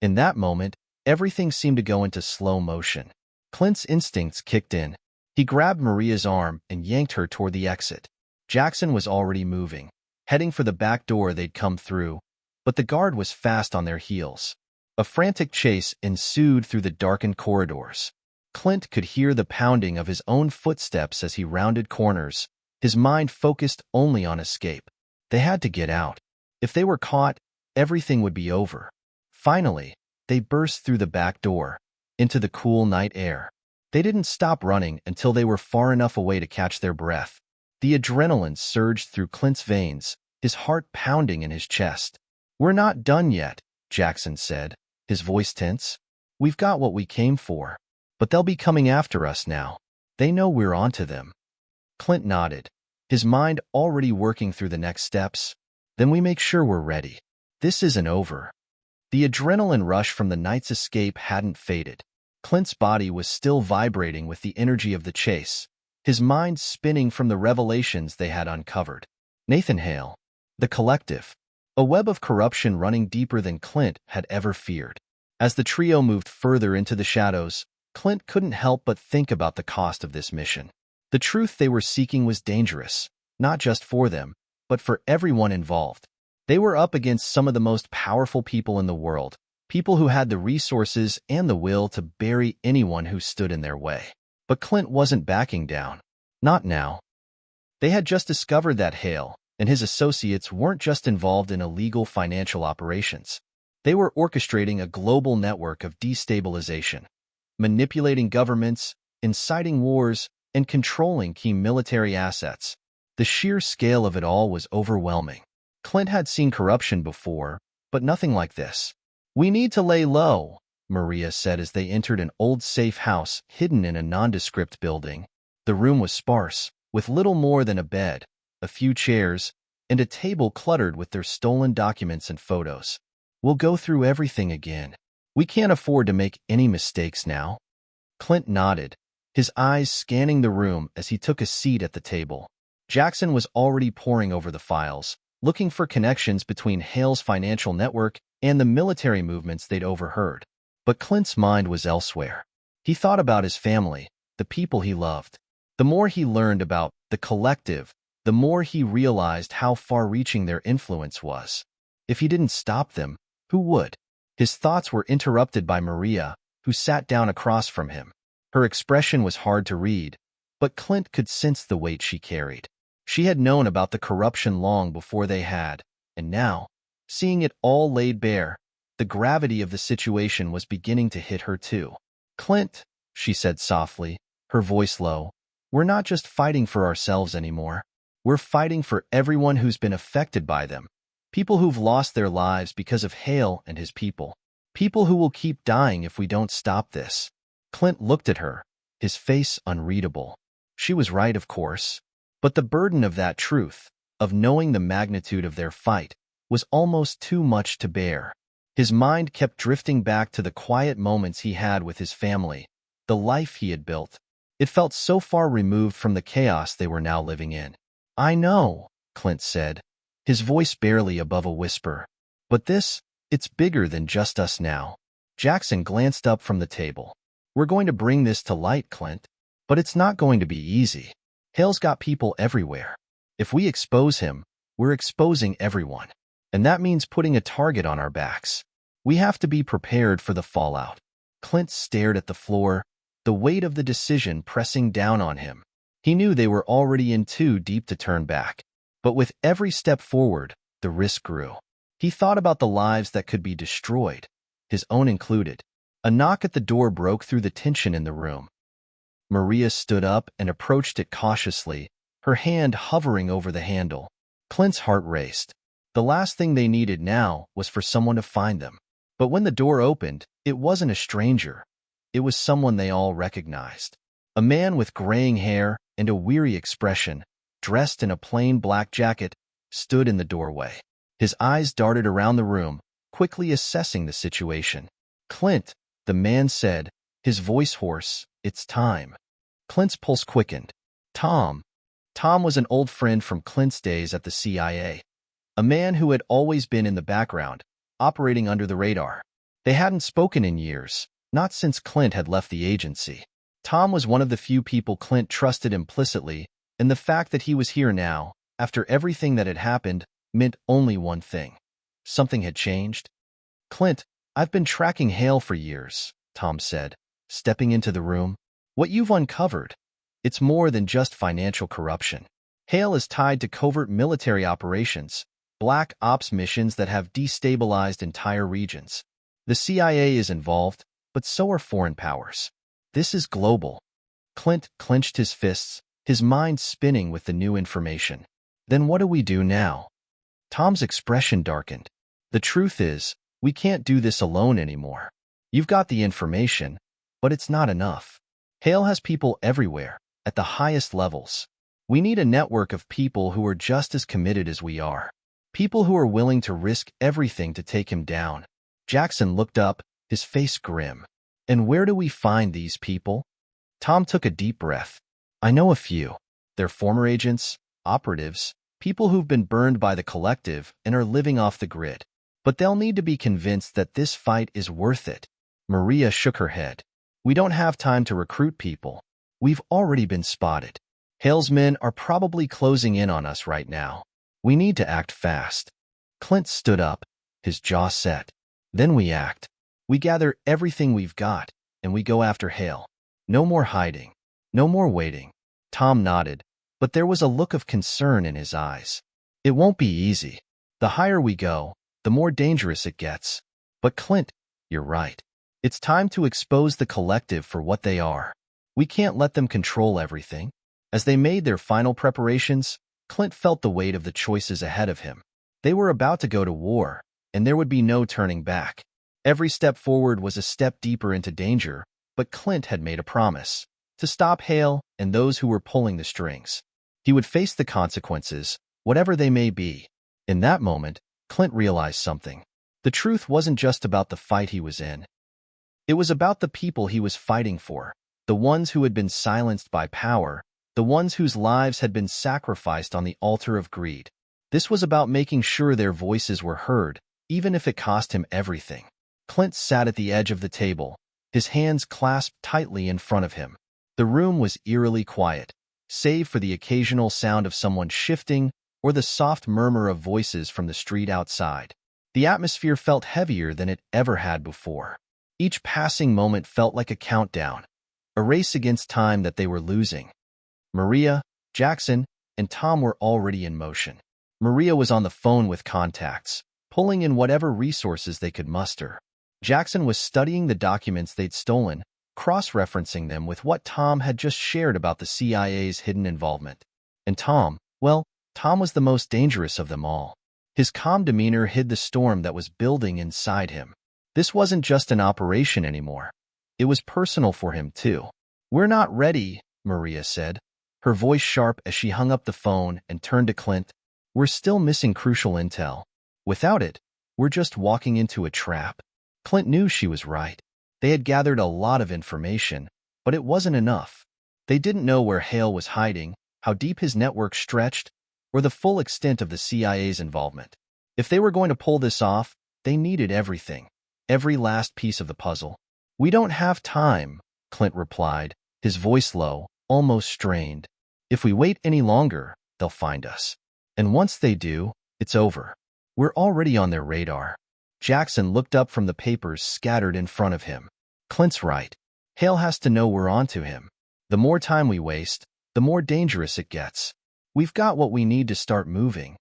In that moment, everything seemed to go into slow motion. Clint's instincts kicked in. He grabbed Maria's arm and yanked her toward the exit. Jackson was already moving, heading for the back door they'd come through, but the guard was fast on their heels. A frantic chase ensued through the darkened corridors. Clint could hear the pounding of his own footsteps as he rounded corners, his mind focused only on escape. They had to get out. If they were caught, everything would be over. Finally, they burst through the back door, into the cool night air. They didn't stop running until they were far enough away to catch their breath. The adrenaline surged through Clint's veins, his heart pounding in his chest. "We're not done yet," Jackson said, his voice tense. "We've got what we came for. But they'll be coming after us now. They know we're onto them." Clint nodded, his mind already working through the next steps. "Then we make sure we're ready. This isn't over." The adrenaline rush from the night's escape hadn't faded. Clint's body was still vibrating with the energy of the chase, his mind spinning from the revelations they had uncovered. Nathan Hale, the collective, a web of corruption running deeper than Clint had ever feared. As the trio moved further into the shadows, Clint couldn't help but think about the cost of this mission. The truth they were seeking was dangerous, not just for them, but for everyone involved. They were up against some of the most powerful people in the world, people who had the resources and the will to bury anyone who stood in their way. But Clint wasn't backing down. Not now. They had just discovered that Hale and his associates weren't just involved in illegal financial operations. They were orchestrating a global network of destabilization, manipulating governments, inciting wars, and controlling key military assets. The sheer scale of it all was overwhelming. Clint had seen corruption before, but nothing like this. "We need to lay low," Maria said as they entered an old safe house hidden in a nondescript building. The room was sparse, with little more than a bed, a few chairs, and a table cluttered with their stolen documents and photos. "We'll go through everything again. We can't afford to make any mistakes now." Clint nodded, his eyes scanning the room as he took a seat at the table. Jackson was already poring over the files, looking for connections between Hale's financial network and the military movements they'd overheard. But Clint's mind was elsewhere. He thought about his family, the people he loved. The more he learned about the collective, the more he realized how far-reaching their influence was. If he didn't stop them, who would? His thoughts were interrupted by Maria, who sat down across from him. Her expression was hard to read, but Clint could sense the weight she carried. She had known about the corruption long before they had, and now, seeing it all laid bare, the gravity of the situation was beginning to hit her too. "Clint," she said softly, her voice low, "we're not just fighting for ourselves anymore. We're fighting for everyone who's been affected by them. People who've lost their lives because of Hale and his people. People who will keep dying if we don't stop this." Clint looked at her, his face unreadable. She was right, of course. But the burden of that truth, of knowing the magnitude of their fight, was almost too much to bear. His mind kept drifting back to the quiet moments he had with his family, the life he had built. It felt so far removed from the chaos they were now living in. "I know," Clint said, his voice barely above a whisper. "But it's bigger than just us now." Jackson glanced up from the table. "We're going to bring this to light, Clint. But it's not going to be easy. Hale's got people everywhere. If we expose him, we're exposing everyone. And that means putting a target on our backs. We have to be prepared for the fallout." Clint stared at the floor, the weight of the decision pressing down on him. He knew they were already in too deep to turn back. But with every step forward, the risk grew. He thought about the lives that could be destroyed, his own included. A knock at the door broke through the tension in the room. Maria stood up and approached it cautiously, her hand hovering over the handle. Clint's heart raced. The last thing they needed now was for someone to find them. But when the door opened, it wasn't a stranger. It was someone they all recognized. A man with graying hair and a weary expression, dressed in a plain black jacket, stood in the doorway. His eyes darted around the room, quickly assessing the situation. "Clint," the man said, his voice hoarse, "it's time." Clint's pulse quickened. Tom. Tom was an old friend from Clint's days at the CIA. A man who had always been in the background, operating under the radar. They hadn't spoken in years, not since Clint had left the agency. Tom was one of the few people Clint trusted implicitly, and the fact that he was here now, after everything that had happened, meant only one thing. Something had changed. "Clint, I've been tracking Hale for years," Tom said, stepping into the room. "What you've uncovered, it's more than just financial corruption. Hale is tied to covert military operations, black ops missions that have destabilized entire regions. The CIA is involved, but so are foreign powers. This is global." Clint clenched his fists, his mind spinning with the new information. "Then what do we do now?" Tom's expression darkened. "The truth is, we can't do this alone anymore. You've got the information, but it's not enough. Hale has people everywhere, at the highest levels. We need a network of people who are just as committed as we are. People who are willing to risk everything to take him down." Jackson looked up, his face grim. "And where do we find these people?" Tom took a deep breath. "I know a few. They're former agents, operatives, people who've been burned by the collective and are living off the grid. But they'll need to be convinced that this fight is worth it." Maria shook her head. "We don't have time to recruit people. We've already been spotted. Hale's men are probably closing in on us right now. We need to act fast." Clint stood up, his jaw set. "Then we act. We gather everything we've got, and we go after Hale. No more hiding. No more waiting." Tom nodded, but there was a look of concern in his eyes. "It won't be easy. The higher we go, the more dangerous it gets. But Clint, you're right. It's time to expose the collective for what they are. We can't let them control everything." As they made their final preparations, Clint felt the weight of the choices ahead of him. They were about to go to war, and there would be no turning back. Every step forward was a step deeper into danger, but Clint had made a promise to stop Hale and those who were pulling the strings. He would face the consequences, whatever they may be. In that moment, Clint realized something. The truth wasn't just about the fight he was in. It was about the people he was fighting for, the ones who had been silenced by power, the ones whose lives had been sacrificed on the altar of greed. This was about making sure their voices were heard, even if it cost him everything. Clint sat at the edge of the table, his hands clasped tightly in front of him. The room was eerily quiet, save for the occasional sound of someone shifting or the soft murmur of voices from the street outside. The atmosphere felt heavier than it ever had before. Each passing moment felt like a countdown, a race against time that they were losing. Maria, Jackson, and Tom were already in motion. Maria was on the phone with contacts, pulling in whatever resources they could muster. Jackson was studying the documents they'd stolen, cross-referencing them with what Tom had just shared about the CIA's hidden involvement. And Tom, well, Tom was the most dangerous of them all. His calm demeanor hid the storm that was building inside him. This wasn't just an operation anymore. It was personal for him, too. "We're not ready," Maria said, her voice sharp as she hung up the phone and turned to Clint. "We're still missing crucial intel. Without it, we're just walking into a trap." Clint knew she was right. They had gathered a lot of information, but it wasn't enough. They didn't know where Hale was hiding, how deep his network stretched, or the full extent of the CIA's involvement. If they were going to pull this off, they needed everything, every last piece of the puzzle. "We don't have time," Clint replied, his voice low, almost strained. "If we wait any longer, they'll find us. And once they do, it's over. We're already on their radar." Jackson looked up from the papers scattered in front of him. "Clint's right. Hale has to know we're onto him. The more time we waste, the more dangerous it gets. We've got what we need to start moving."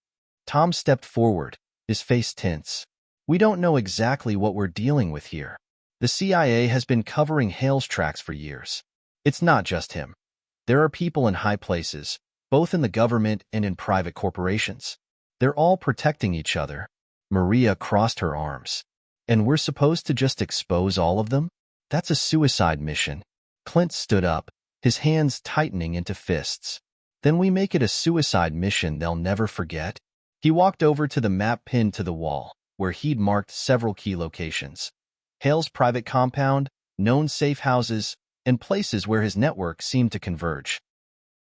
Tom stepped forward, his face tense. "We don't know exactly what we're dealing with here. The CIA has been covering Hale's tracks for years. It's not just him. There are people in high places, both in the government and in private corporations. They're all protecting each other. Maria crossed her arms. And we're supposed to just expose all of them? That's a suicide mission. Clint stood up, his hands tightening into fists. Then we make it a suicide mission they'll never forget. He walked over to the map pinned to the wall, where he'd marked several key locations. Hale's private compound, known safe houses, and places where his network seemed to converge.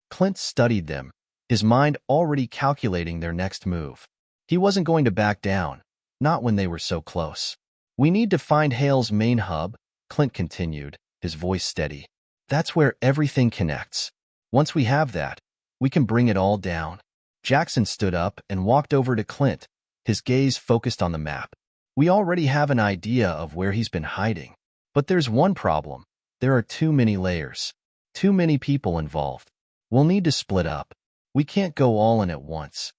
Clint studied them, his mind already calculating their next move. He wasn't going to back down, not when they were so close. We need to find Hale's main hub, Clint continued, his voice steady. That's where everything connects. Once we have that, we can bring it all down. Jackson stood up and walked over to Clint, his gaze focused on the map. We already have an idea of where he's been hiding. But there's one problem. There are too many layers. Too many people involved. We'll need to split up. We can't go all in at once.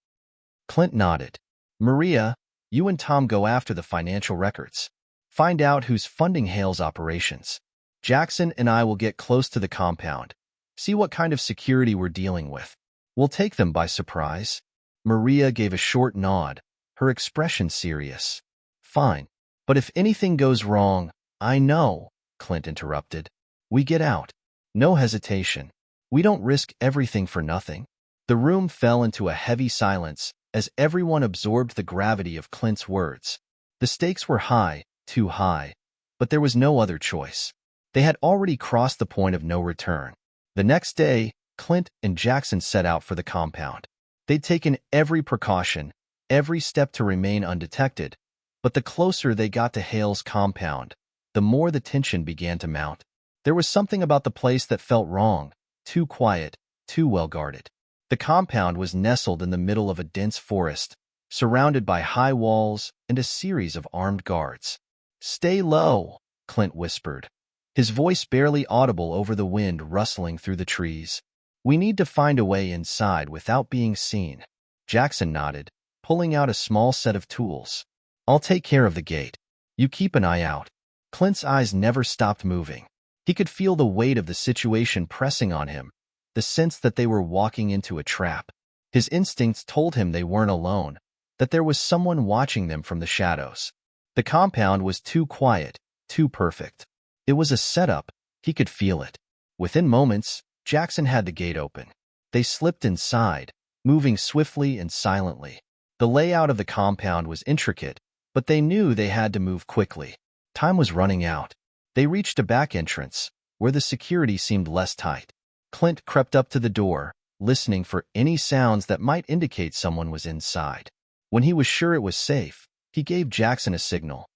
Clint nodded. Maria, you and Tom go after the financial records. Find out who's funding Hale's operations. Jackson and I will get close to the compound. See what kind of security we're dealing with. We'll take them by surprise. Maria gave a short nod, her expression serious. Fine. But if anything goes wrong, I know, Clint interrupted. We get out. No hesitation. We don't risk everything for nothing. The room fell into a heavy silence as everyone absorbed the gravity of Clint's words. The stakes were high, too high, but there was no other choice. They had already crossed the point of no return. The next day, Clint and Jackson set out for the compound. They'd taken every precaution, every step to remain undetected, but the closer they got to Hale's compound, the more the tension began to mount. There was something about the place that felt wrong, too quiet, too well guarded. The compound was nestled in the middle of a dense forest, surrounded by high walls and a series of armed guards. Stay low, Clint whispered, his voice barely audible over the wind rustling through the trees. We need to find a way inside without being seen. Jackson nodded, pulling out a small set of tools. I'll take care of the gate. You keep an eye out. Clint's eyes never stopped moving. He could feel the weight of the situation pressing on him, the sense that they were walking into a trap. His instincts told him they weren't alone, that there was someone watching them from the shadows. The compound was too quiet, too perfect. It was a setup. He could feel it. Within moments, Jackson had the gate open. They slipped inside, moving swiftly and silently. The layout of the compound was intricate, but they knew they had to move quickly. Time was running out. They reached a back entrance, where the security seemed less tight. Clint crept up to the door, listening for any sounds that might indicate someone was inside. When he was sure it was safe, he gave Jackson a signal.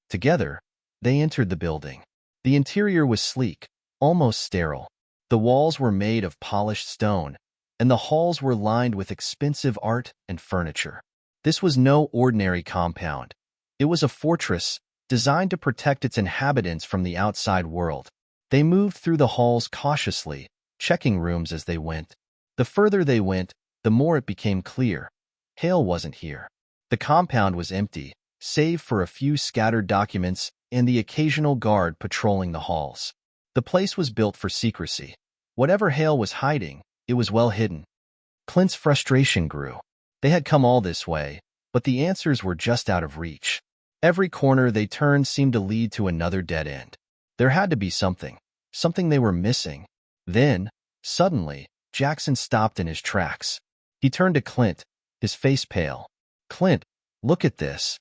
Together, they entered the building. The interior was sleek, almost sterile. The walls were made of polished stone, and the halls were lined with expensive art and furniture. This was no ordinary compound. It was a fortress designed to protect its inhabitants from the outside world. They moved through the halls cautiously, checking rooms as they went. The further they went, the more it became clear. Hale wasn't here. The compound was empty, save for a few scattered documents and the occasional guard patrolling the halls. The place was built for secrecy. Whatever Hale was hiding, it was well hidden. Clint's frustration grew. They had come all this way, but the answers were just out of reach. Every corner they turned seemed to lead to another dead end. There had to be something they were missing. Then, suddenly, Jackson stopped in his tracks. He turned to Clint, his face pale. Clint, look at this.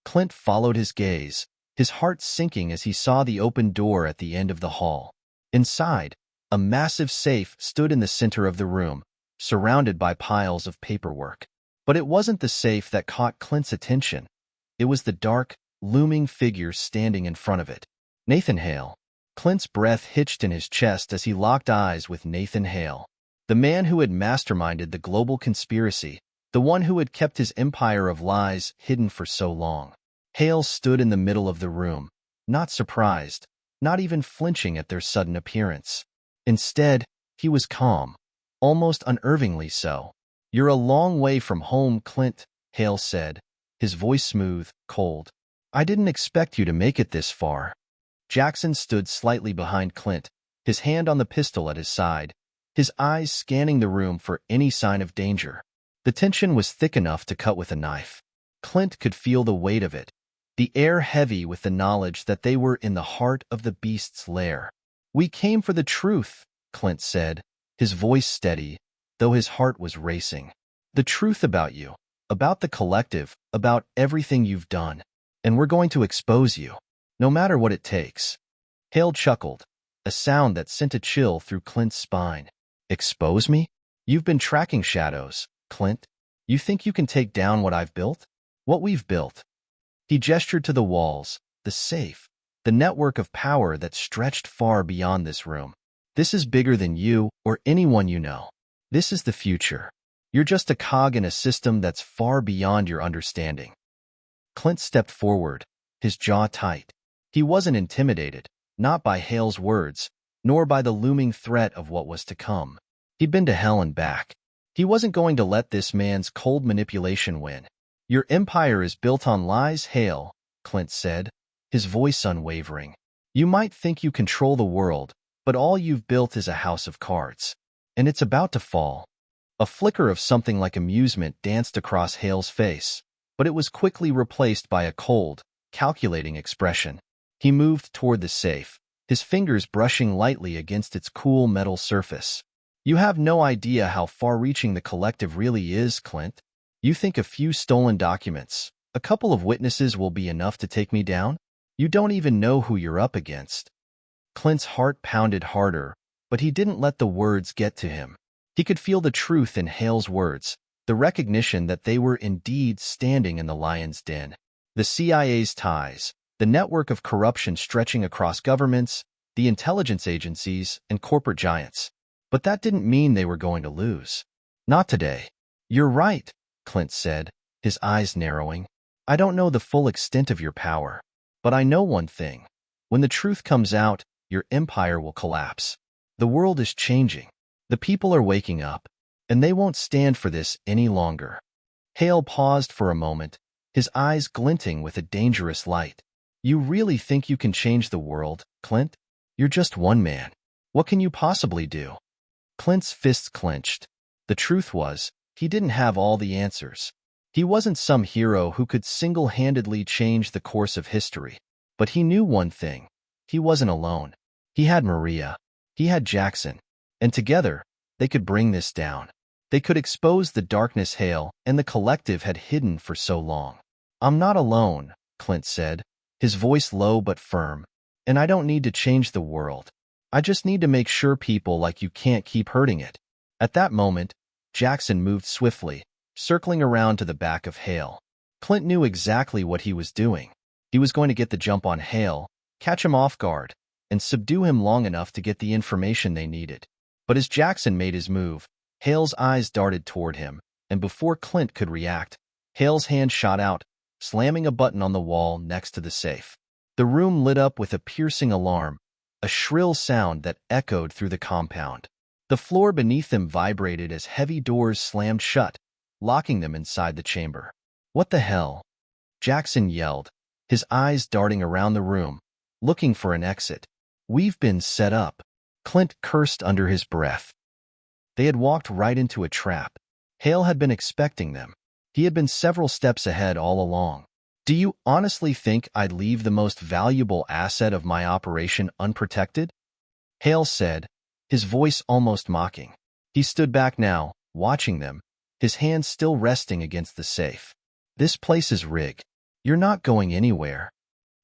Clint followed his gaze, his heart sinking as he saw the open door at the end of the hall. Inside, a massive safe stood in the center of the room, surrounded by piles of paperwork. But it wasn't the safe that caught Clint's attention. It was the dark, looming figure standing in front of it. Nathan Hale. Clint's breath hitched in his chest as he locked eyes with Nathan Hale, the man who had masterminded the global conspiracy, the one who had kept his empire of lies hidden for so long. Hale stood in the middle of the room, not surprised, not even flinching at their sudden appearance. Instead, he was calm, almost unnervingly so. You're a long way from home, Clint, Hale said, his voice smooth, cold. I didn't expect you to make it this far. Jackson stood slightly behind Clint, his hand on the pistol at his side, his eyes scanning the room for any sign of danger. The tension was thick enough to cut with a knife. Clint could feel the weight of it, the air heavy with the knowledge that they were in the heart of the beast's lair. "We came for the truth," Clint said, his voice steady, though his heart was racing. "The truth about you, about the collective, about everything you've done. And we're going to expose you, no matter what it takes." Hale chuckled, a sound that sent a chill through Clint's spine. "Expose me? You've been tracking shadows, Clint. You think you can take down what I've built? What we've built?" He gestured to the walls, the safe, the network of power that stretched far beyond this room. "This is bigger than you or anyone you know. This is the future. You're just a cog in a system that's far beyond your understanding." Clint stepped forward, his jaw tight. He wasn't intimidated, not by Hale's words, nor by the looming threat of what was to come. He'd been to hell and back. He wasn't going to let this man's cold manipulation win. "Your empire is built on lies, Hale," Clint said, his voice unwavering. "You might think you control the world, but all you've built is a house of cards. And it's about to fall." A flicker of something like amusement danced across Hale's face, but it was quickly replaced by a cold, calculating expression. He moved toward the safe, his fingers brushing lightly against its cool metal surface. "You have no idea how far-reaching the collective really is, Clint. You think a few stolen documents, a couple of witnesses will be enough to take me down? You don't even know who you're up against." Clint's heart pounded harder, but he didn't let the words get to him. He could feel the truth in Hale's words, the recognition that they were indeed standing in the lion's den. The CIA's ties, the network of corruption stretching across governments, the intelligence agencies, and corporate giants. But that didn't mean they were going to lose. Not today. "You're right," Clint said, his eyes narrowing. "I don't know the full extent of your power. But I know one thing. When the truth comes out, your empire will collapse. The world is changing. The people are waking up, and they won't stand for this any longer." Hale paused for a moment, his eyes glinting with a dangerous light. "You really think you can change the world, Clint? You're just one man. What can you possibly do?" Clint's fists clenched. The truth was, he didn't have all the answers. He wasn't some hero who could single-handedly change the course of history. But he knew one thing. He wasn't alone. He had Maria. He had Jackson. And together, they could bring this down. They could expose the darkness Hale and the collective had hidden for so long. "I'm not alone," Clint said, his voice low but firm. "And I don't need to change the world. I just need to make sure people like you can't keep hurting it." At that moment, Jackson moved swiftly, circling around to the back of Hale. Clint knew exactly what he was doing. He was going to get the jump on Hale, catch him off guard, and subdue him long enough to get the information they needed. But as Jackson made his move, Hale's eyes darted toward him, and before Clint could react, Hale's hand shot out, slamming a button on the wall next to the safe. The room lit up with a piercing alarm, a shrill sound that echoed through the compound. The floor beneath them vibrated as heavy doors slammed shut, locking them inside the chamber. "What the hell?" Jackson yelled, his eyes darting around the room, looking for an exit. "We've been set up," Clint cursed under his breath. They had walked right into a trap. Hale had been expecting them. He had been several steps ahead all along. "Do you honestly think I'd leave the most valuable asset of my operation unprotected?" Hale said, his voice almost mocking. He stood back now, watching them, his hands still resting against the safe. "This place is rigged. You're not going anywhere."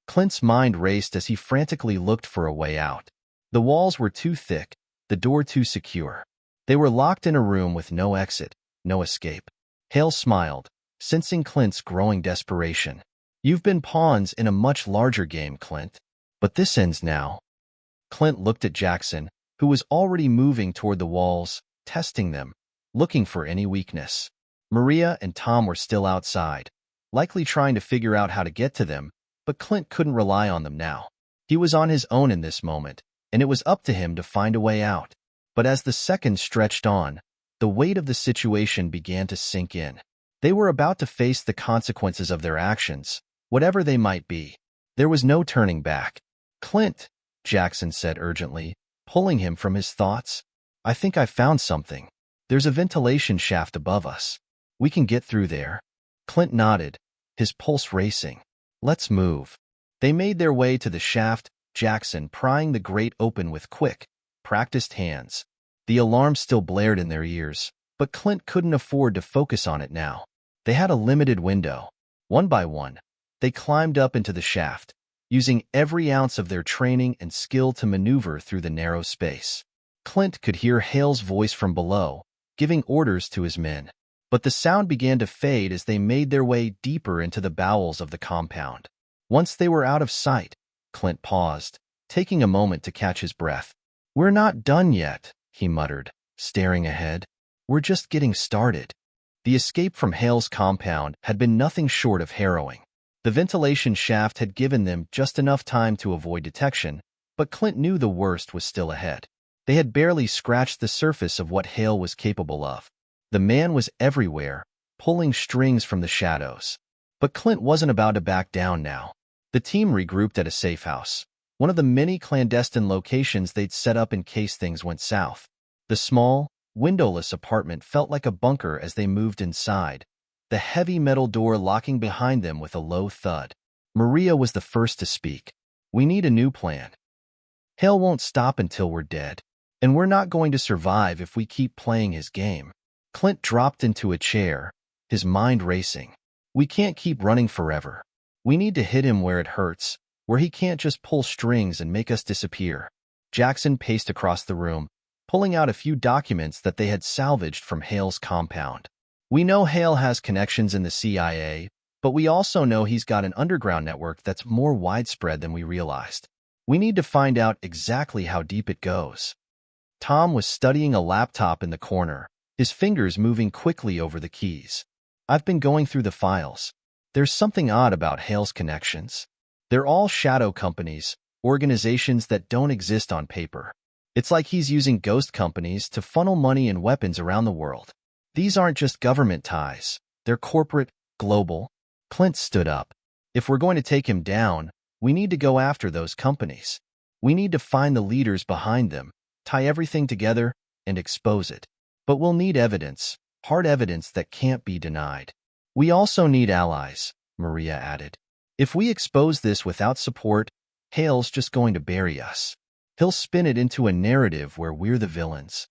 Clint's mind raced as he frantically looked for a way out. The walls were too thick, the door too secure. They were locked in a room with no exit, no escape. Hale smiled, sensing Clint's growing desperation. "You've been pawns in a much larger game, Clint. But this ends now." Clint looked at Jackson, who was already moving toward the walls, testing them, looking for any weakness. Maria and Tom were still outside, likely trying to figure out how to get to them, but Clint couldn't rely on them now. He was on his own in this moment, and it was up to him to find a way out. But as the seconds stretched on, the weight of the situation began to sink in. They were about to face the consequences of their actions, whatever they might be. There was no turning back. "Clint," Jackson said urgently, pulling him from his thoughts, "I think I found something. There's a ventilation shaft above us." We can get through there. Clint nodded, his pulse racing. Let's move. They made their way to the shaft, Jackson prying the grate open with quick, practiced hands. The alarm still blared in their ears, but Clint couldn't afford to focus on it now. They had a limited window. One by one, they climbed up into the shaft, using every ounce of their training and skill to maneuver through the narrow space. Clint could hear Hale's voice from below, giving orders to his men. But the sound began to fade as they made their way deeper into the bowels of the compound. Once they were out of sight, Clint paused, taking a moment to catch his breath. "We're not done yet," he muttered, staring ahead. "We're just getting started." The escape from Hale's compound had been nothing short of harrowing. The ventilation shaft had given them just enough time to avoid detection, but Clint knew the worst was still ahead. They had barely scratched the surface of what Hale was capable of. The man was everywhere, pulling strings from the shadows. But Clint wasn't about to back down now. The team regrouped at a safe house, one of the many clandestine locations they'd set up in case things went south. The small, windowless apartment felt like a bunker as they moved inside, the heavy metal door locking behind them with a low thud. Maria was the first to speak. "We need a new plan. Hale won't stop until we're dead, and we're not going to survive if we keep playing his game." Clint dropped into a chair, his mind racing. "We can't keep running forever. We need to hit him where it hurts, where he can't just pull strings and make us disappear." Jackson paced across the room, pulling out a few documents that they had salvaged from Hale's compound. "We know Hale has connections in the CIA, but we also know he's got an underground network that's more widespread than we realized. We need to find out exactly how deep it goes." Tom was studying a laptop in the corner, his fingers moving quickly over the keys. "I've been going through the files. There's something odd about Hale's connections. They're all shadow companies, organizations that don't exist on paper. It's like he's using ghost companies to funnel money and weapons around the world. These aren't just government ties. They're corporate, global." Clint stood up. "If we're going to take him down, we need to go after those companies. We need to find the leaders behind them, tie everything together, and expose it. But we'll need evidence, hard evidence that can't be denied. We also need allies," Maria added. "If we expose this without support, Hale's just going to bury us. He'll spin it into a narrative where we're the villains."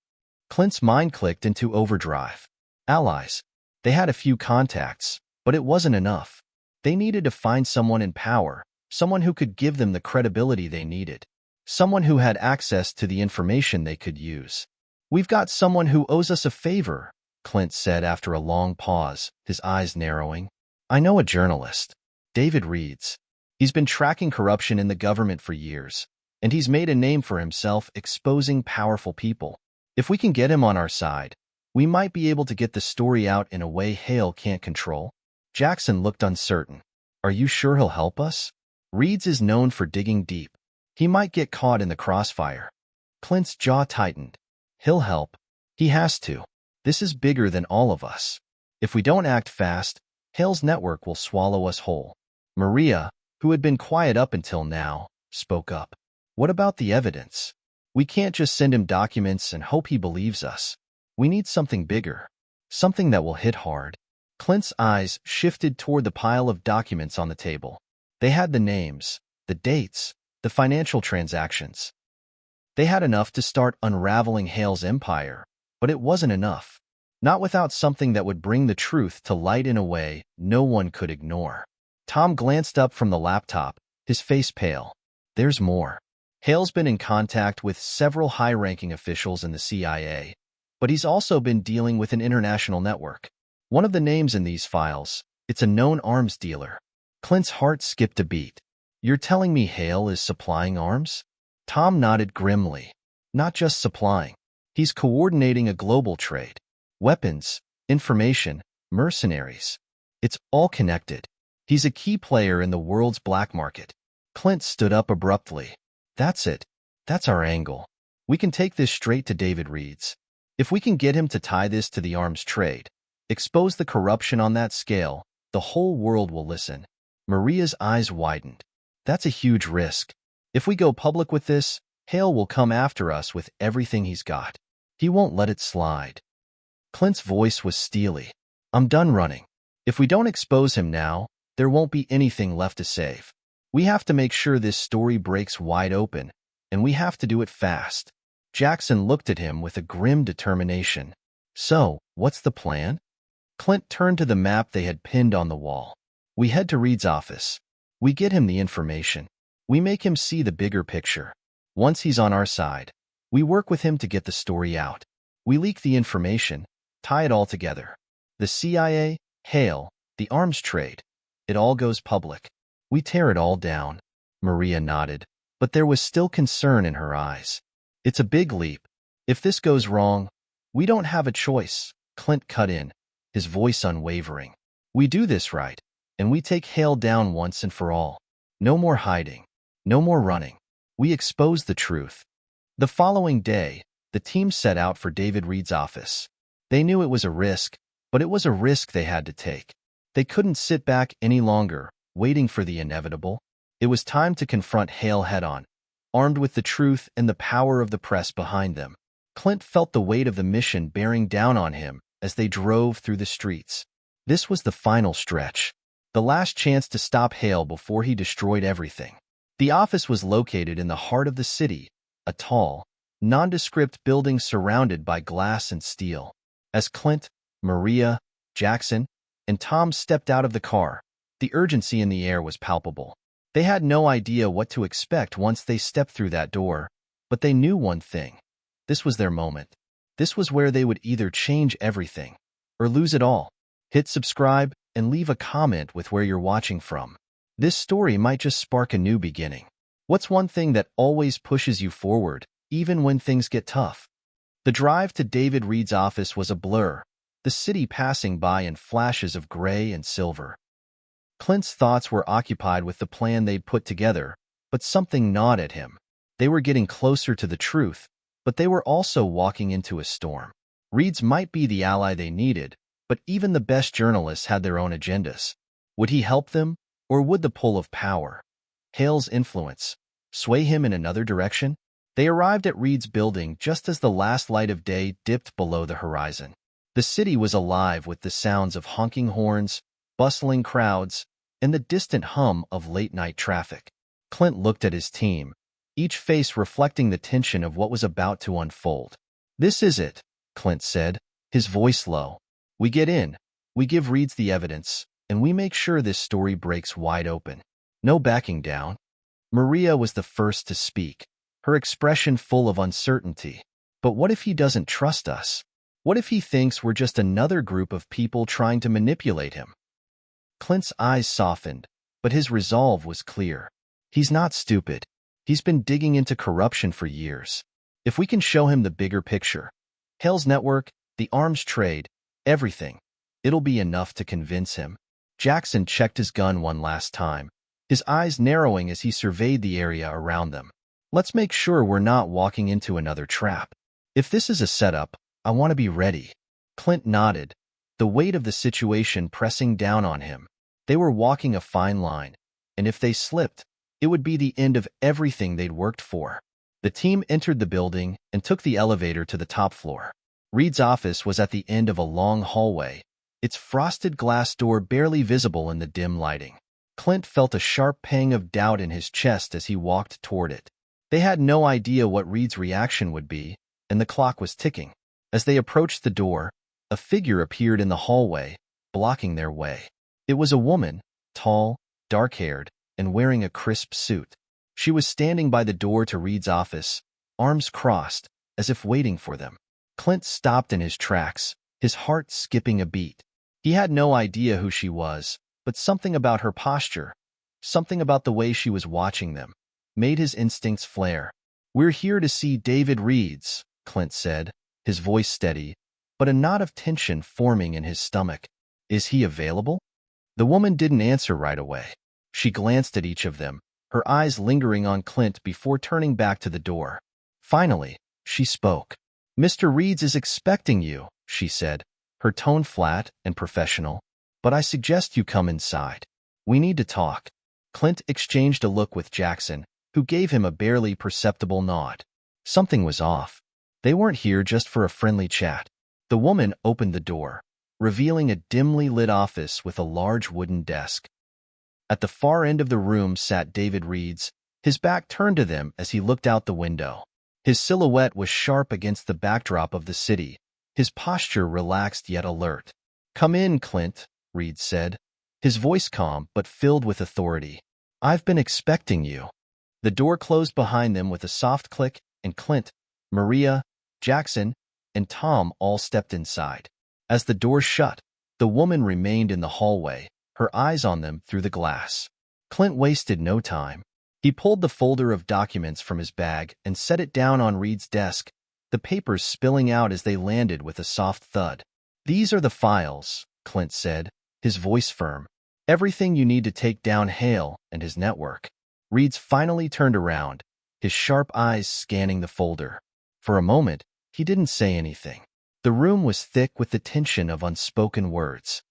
Clint's mind clicked into overdrive. Allies. They had a few contacts, but it wasn't enough. They needed to find someone in power, someone who could give them the credibility they needed, someone who had access to the information they could use. "We've got someone who owes us a favor," Clint said after a long pause, his eyes narrowing. "I know a journalist, David Reeds. He's been tracking corruption in the government for years, and he's made a name for himself exposing powerful people. If we can get him on our side, we might be able to get the story out in a way Hale can't control." Jackson looked uncertain. "Are you sure he'll help us? Reeds is known for digging deep. He might get caught in the crossfire." Clint's jaw tightened. "He'll help. He has to. This is bigger than all of us. If we don't act fast, Hale's network will swallow us whole." Maria, who had been quiet up until now, spoke up. "What about the evidence? We can't just send him documents and hope he believes us. We need something bigger, something that will hit hard." Clint's eyes shifted toward the pile of documents on the table. They had the names, the dates, the financial transactions. They had enough to start unraveling Hale's empire, but it wasn't enough. Not without something that would bring the truth to light in a way no one could ignore. Tom glanced up from the laptop, his face pale. "There's more. Hale's been in contact with several high-ranking officials in the CIA, but he's also been dealing with an international network. One of the names in these files, it's a known arms dealer." Clint's heart skipped a beat. "You're telling me Hale is supplying arms?" Tom nodded grimly. "Not just supplying. He's coordinating a global trade. Weapons, information, mercenaries. It's all connected. He's a key player in the world's black market." Clint stood up abruptly. "That's it. That's our angle. We can take this straight to David Reeds. If we can get him to tie this to the arms trade, expose the corruption on that scale, the whole world will listen." Maria's eyes widened. "That's a huge risk. If we go public with this, Hale will come after us with everything he's got. He won't let it slide." Clint's voice was steely. I'm done running. If we don't expose him now, there won't be anything left to save. We have to make sure this story breaks wide open, and we have to do it fast." Jackson looked at him with a grim determination. "So, what's the plan?" Clint turned to the map they had pinned on the wall. "We head to Reed's office. We get him the information. We make him see the bigger picture. Once he's on our side, we work with him to get the story out. We leak the information, tie it all together. The CIA, Hale, the arms trade. It all goes public. We tear it all down." Maria nodded, but there was still concern in her eyes. "It's a big leap. If this goes wrong, we don't have a choice," Clint cut in, his voice unwavering. "We do this right, and we take Hale down once and for all. No more hiding. No more running. We expose the truth." The following day, the team set out for David Reed's office. They knew it was a risk, but it was a risk they had to take. They couldn't sit back any longer, waiting for the inevitable. It was time to confront Hale head-on, armed with the truth and the power of the press behind them. Clint felt the weight of the mission bearing down on him as they drove through the streets. This was the final stretch, the last chance to stop Hale before he destroyed everything. The office was located in the heart of the city, a tall, nondescript building surrounded by glass and steel. As Clint, Maria, Jackson, and Tom stepped out of the car, the urgency in the air was palpable. They had no idea what to expect once they stepped through that door, but they knew one thing. This was their moment. This was where they would either change everything or lose it all. Hit subscribe and leave a comment with where you're watching from. This story might just spark a new beginning. What's one thing that always pushes you forward, even when things get tough? The drive to David Reed's office was a blur, the city passing by in flashes of gray and silver. Clint's thoughts were occupied with the plan they'd put together, but something gnawed at him. They were getting closer to the truth, but they were also walking into a storm. Reed's might be the ally they needed, but even the best journalists had their own agendas. Would he help them, or would the pull of power, Hale's influence, sway him in another direction? They arrived at Reed's building just as the last light of day dipped below the horizon. The city was alive with the sounds of honking horns, bustling crowds, and the distant hum of late-night traffic. Clint looked at his team, each face reflecting the tension of what was about to unfold. "This is it," Clint said, his voice low. "We get in, we give Reed's the evidence, and we make sure this story breaks wide open. No backing down." Maria was the first to speak, her expression full of uncertainty. "But what if he doesn't trust us? What if he thinks we're just another group of people trying to manipulate him?" Clint's eyes softened, but his resolve was clear. He's not stupid. He's been digging into corruption for years. If we can show him the bigger picture, Hale's network, the arms trade, everything, it'll be enough to convince him. Jackson checked his gun one last time, his eyes narrowing as he surveyed the area around them. "Let's make sure we're not walking into another trap. If this is a setup, I want to be ready." Clint nodded, the weight of the situation pressing down on him. They were walking a fine line, and if they slipped, it would be the end of everything they'd worked for. The team entered the building and took the elevator to the top floor. Reed's office was at the end of a long hallway, its frosted glass door barely visible in the dim lighting. Clint felt a sharp pang of doubt in his chest as he walked toward it. They had no idea what Reed's reaction would be, and the clock was ticking. As they approached the door, a figure appeared in the hallway, blocking their way. It was a woman, tall, dark-haired, and wearing a crisp suit. She was standing by the door to Reed's office, arms crossed, as if waiting for them. Clint stopped in his tracks, his heart skipping a beat. He had no idea who she was, but something about her posture, something about the way she was watching them, made his instincts flare. "We're here to see David Reed's," Clint said, his voice steady, but a knot of tension forming in his stomach. "Is he available?" The woman didn't answer right away. She glanced at each of them, her eyes lingering on Clint before turning back to the door. Finally, she spoke. "Mr. Reed's is expecting you," she said, her tone flat and professional. "But I suggest you come inside. We need to talk." Clint exchanged a look with Jackson, who gave him a barely perceptible nod. Something was off. They weren't here just for a friendly chat. The woman opened the door, revealing a dimly lit office with a large wooden desk. At the far end of the room sat David Reeds, his back turned to them as he looked out the window. His silhouette was sharp against the backdrop of the city, his posture relaxed yet alert. "Come in, Clint," Reeds said, his voice calm but filled with authority. "I've been expecting you." The door closed behind them with a soft click, and Clint, Maria, Jackson, and Tom all stepped inside. As the door shut, the woman remained in the hallway, her eyes on them through the glass. Clint wasted no time. He pulled the folder of documents from his bag and set it down on Reed's desk, the papers spilling out as they landed with a soft thud. "These are the files," Clint said, his voice firm. "Everything you need to take down Hale and his network." Reeds finally turned around, his sharp eyes scanning the folder. For a moment, he didn't say anything. The room was thick with the tension of unspoken words.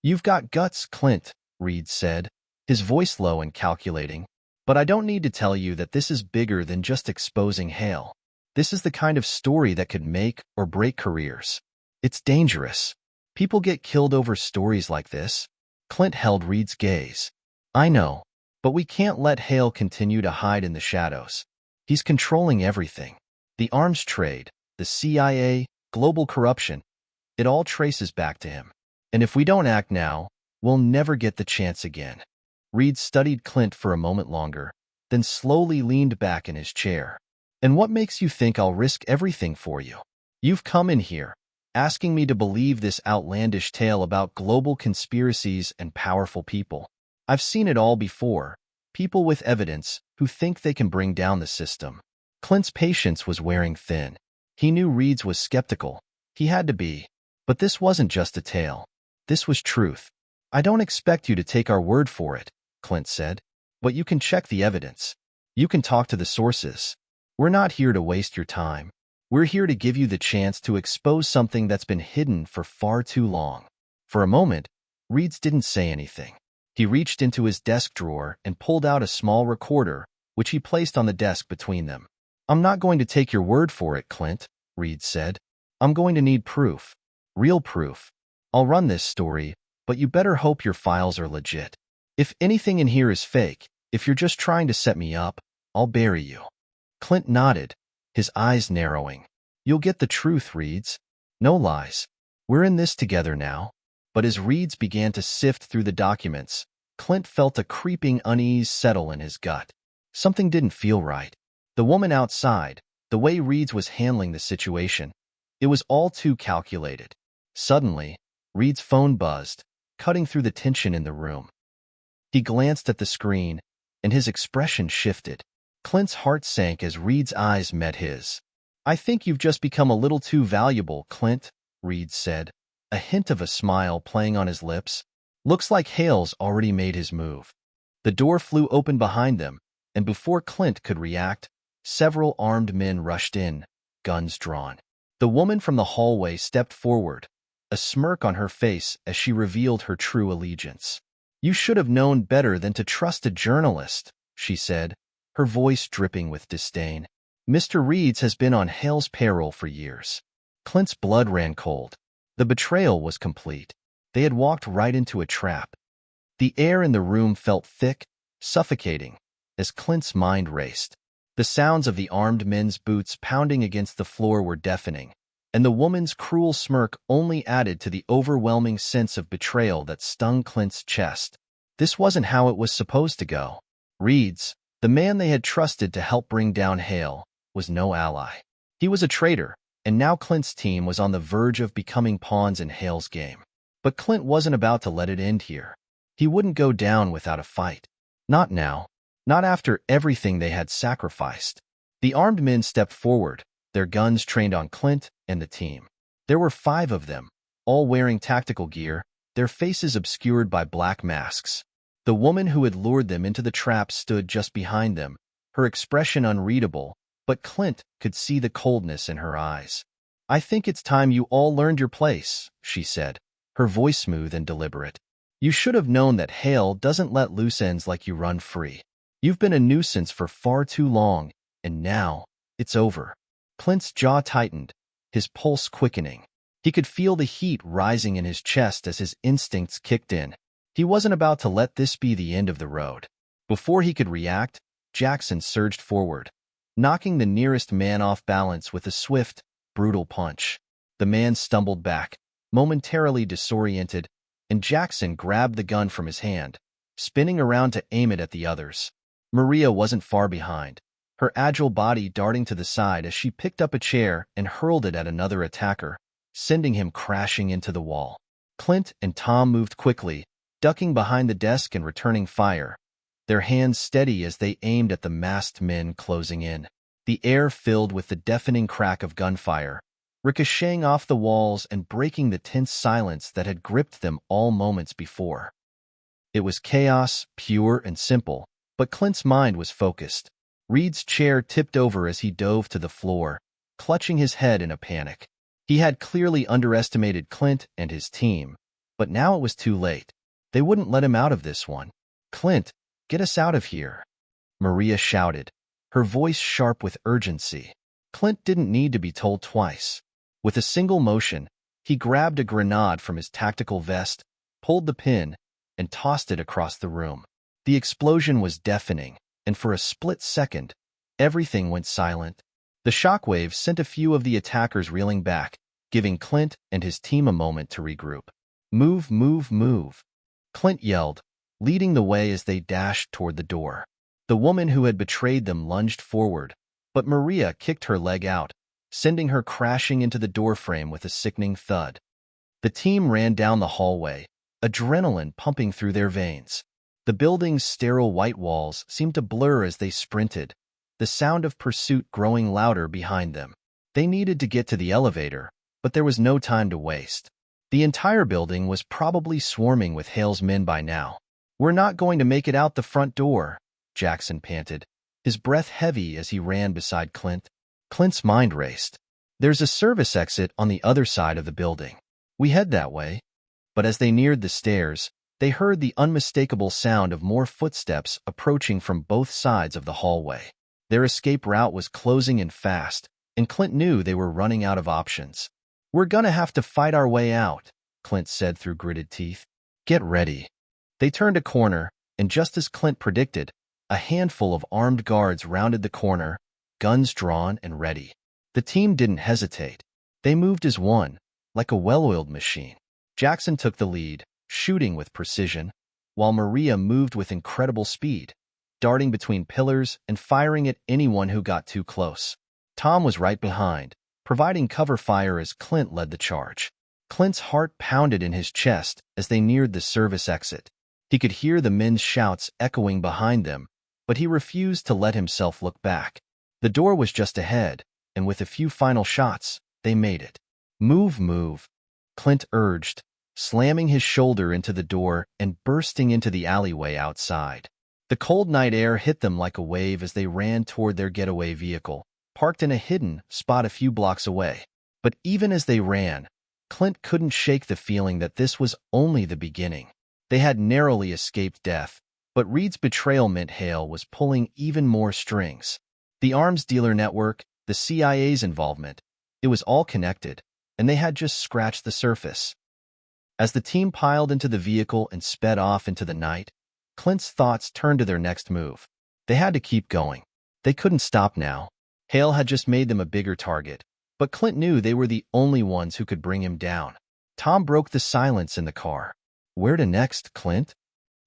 "You've got guts, Clint," Reeds said, his voice low and calculating. "But I don't need to tell you that this is bigger than just exposing Hale. This is the kind of story that could make or break careers. It's dangerous. People get killed over stories like this." Clint held Reed's gaze. "I know, but we can't let Hale continue to hide in the shadows. He's controlling everything. The arms trade, the CIA, global corruption. It all traces back to him. And if we don't act now, we'll never get the chance again." Reed studied Clint for a moment longer, then slowly leaned back in his chair. "And what makes you think I'll risk everything for you? You've come in here, asking me to believe this outlandish tale about global conspiracies and powerful people. I've seen it all before, people with evidence who think they can bring down the system." Clint's patience was wearing thin. He knew Reeds was skeptical. He had to be. But this wasn't just a tale. This was truth. "I don't expect you to take our word for it," Clint said. "But you can check the evidence. You can talk to the sources. We're not here to waste your time. We're here to give you the chance to expose something that's been hidden for far too long." For a moment, Reeds didn't say anything. He reached into his desk drawer and pulled out a small recorder, which he placed on the desk between them. "I'm not going to take your word for it, Clint," Reeds said. "I'm going to need proof. Real proof. I'll run this story, but you better hope your files are legit. If anything in here is fake, if you're just trying to set me up, I'll bury you." Clint nodded, his eyes narrowing. "You'll get the truth, Reeds. No lies. We're in this together now." But as Reeds began to sift through the documents, Clint felt a creeping unease settle in his gut. Something didn't feel right. The woman outside, the way Reeds was handling the situation, it was all too calculated. Suddenly, Reed's phone buzzed, cutting through the tension in the room. He glanced at the screen, and his expression shifted. Clint's heart sank as Reed's eyes met his. "I think you've just become a little too valuable, Clint," Reeds said, a hint of a smile playing on his lips. "Looks like Hale's already made his move." The door flew open behind them, and before Clint could react, several armed men rushed in, guns drawn. The woman from the hallway stepped forward, a smirk on her face as she revealed her true allegiance. "You should have known better than to trust a journalist," she said, her voice dripping with disdain. "Mr. Reeds has been on Hale's payroll for years." Clint's blood ran cold. The betrayal was complete. They had walked right into a trap. The air in the room felt thick, suffocating, as Clint's mind raced. The sounds of the armed men's boots pounding against the floor were deafening, and the woman's cruel smirk only added to the overwhelming sense of betrayal that stung Clint's chest. This wasn't how it was supposed to go. Reeds, the man they had trusted to help bring down Hale, was no ally. He was a traitor, and now Clint's team was on the verge of becoming pawns in Hale's game. But Clint wasn't about to let it end here. He wouldn't go down without a fight. Not now. Not after everything they had sacrificed. The armed men stepped forward, their guns trained on Clint and the team. There were 5 of them, all wearing tactical gear, their faces obscured by black masks. The woman who had lured them into the trap stood just behind them, her expression unreadable, but Clint could see the coldness in her eyes. "I think it's time you all learned your place," she said, her voice smooth and deliberate. "You should have known that Hale doesn't let loose ends like you run free. You've been a nuisance for far too long, and now it's over." Clint's jaw tightened, his pulse quickening. He could feel the heat rising in his chest as his instincts kicked in. He wasn't about to let this be the end of the road. Before he could react, Jackson surged forward, knocking the nearest man off balance with a swift, brutal punch. The man stumbled back, momentarily disoriented, and Jackson grabbed the gun from his hand, spinning around to aim it at the others. Maria wasn't far behind, her agile body darting to the side as she picked up a chair and hurled it at another attacker, sending him crashing into the wall. Clint and Tom moved quickly, ducking behind the desk and returning fire, their hands steady as they aimed at the masked men closing in. The air filled with the deafening crack of gunfire, ricocheting off the walls and breaking the tense silence that had gripped them all moments before. It was chaos, pure and simple, but Clint's mind was focused. Reed's chair tipped over as he dove to the floor, clutching his head in a panic. He had clearly underestimated Clint and his team, but now it was too late. They wouldn't let him out of this one. "Clint, get us out of here," Maria shouted, her voice sharp with urgency. Clint didn't need to be told twice. With a single motion, he grabbed a grenade from his tactical vest, pulled the pin, and tossed it across the room. The explosion was deafening, and for a split second, everything went silent. The shockwave sent a few of the attackers reeling back, giving Clint and his team a moment to regroup. "Move, move, move," Clint yelled, leading the way as they dashed toward the door. The woman who had betrayed them lunged forward, but Maria kicked her leg out, sending her crashing into the doorframe with a sickening thud. The team ran down the hallway, adrenaline pumping through their veins. The building's sterile white walls seemed to blur as they sprinted, the sound of pursuit growing louder behind them. They needed to get to the elevator, but there was no time to waste. The entire building was probably swarming with Hale's men by now. "We're not going to make it out the front door," Jackson panted, his breath heavy as he ran beside Clint. Clint's mind raced. "There's a service exit on the other side of the building. We head that way." But as they neared the stairs, they heard the unmistakable sound of more footsteps approaching from both sides of the hallway. Their escape route was closing in fast, and Clint knew they were running out of options. "We're gonna have to fight our way out," Clint said through gritted teeth. "Get ready." They turned a corner, and just as Clint predicted, a handful of armed guards rounded the corner, guns drawn and ready. The team didn't hesitate. They moved as one, like a well-oiled machine. Jackson took the lead, shooting with precision, while Maria moved with incredible speed, darting between pillars and firing at anyone who got too close. Tom was right behind, providing cover fire as Clint led the charge. Clint's heart pounded in his chest as they neared the service exit. He could hear the men's shouts echoing behind them, but he refused to let himself look back. The door was just ahead, and with a few final shots, they made it. "Move, move," Clint urged, slamming his shoulder into the door and bursting into the alleyway outside. The cold night air hit them like a wave as they ran toward their getaway vehicle, parked in a hidden spot a few blocks away. But even as they ran, Clint couldn't shake the feeling that this was only the beginning. They had narrowly escaped death, but Reed's betrayal meant Hale was pulling even more strings. The arms dealer network, the CIA's involvement, it was all connected, and they had just scratched the surface. As the team piled into the vehicle and sped off into the night, Clint's thoughts turned to their next move. They had to keep going. They couldn't stop now. Hale had just made them a bigger target, but Clint knew they were the only ones who could bring him down. Tom broke the silence in the car. "Where to next, Clint?"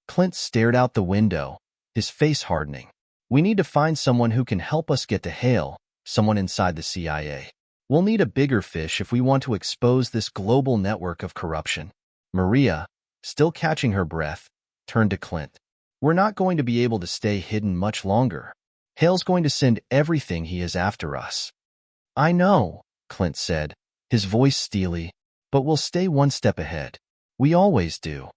Clint stared out the window, his face hardening. "We need to find someone who can help us get to Hale, someone inside the CIA. We'll need a bigger fish if we want to expose this global network of corruption." Maria, still catching her breath, turned to Clint. "We're not going to be able to stay hidden much longer. Hale's going to send everything he is after us." "I know," Clint said, his voice steely, "but we'll stay one step ahead. We always do."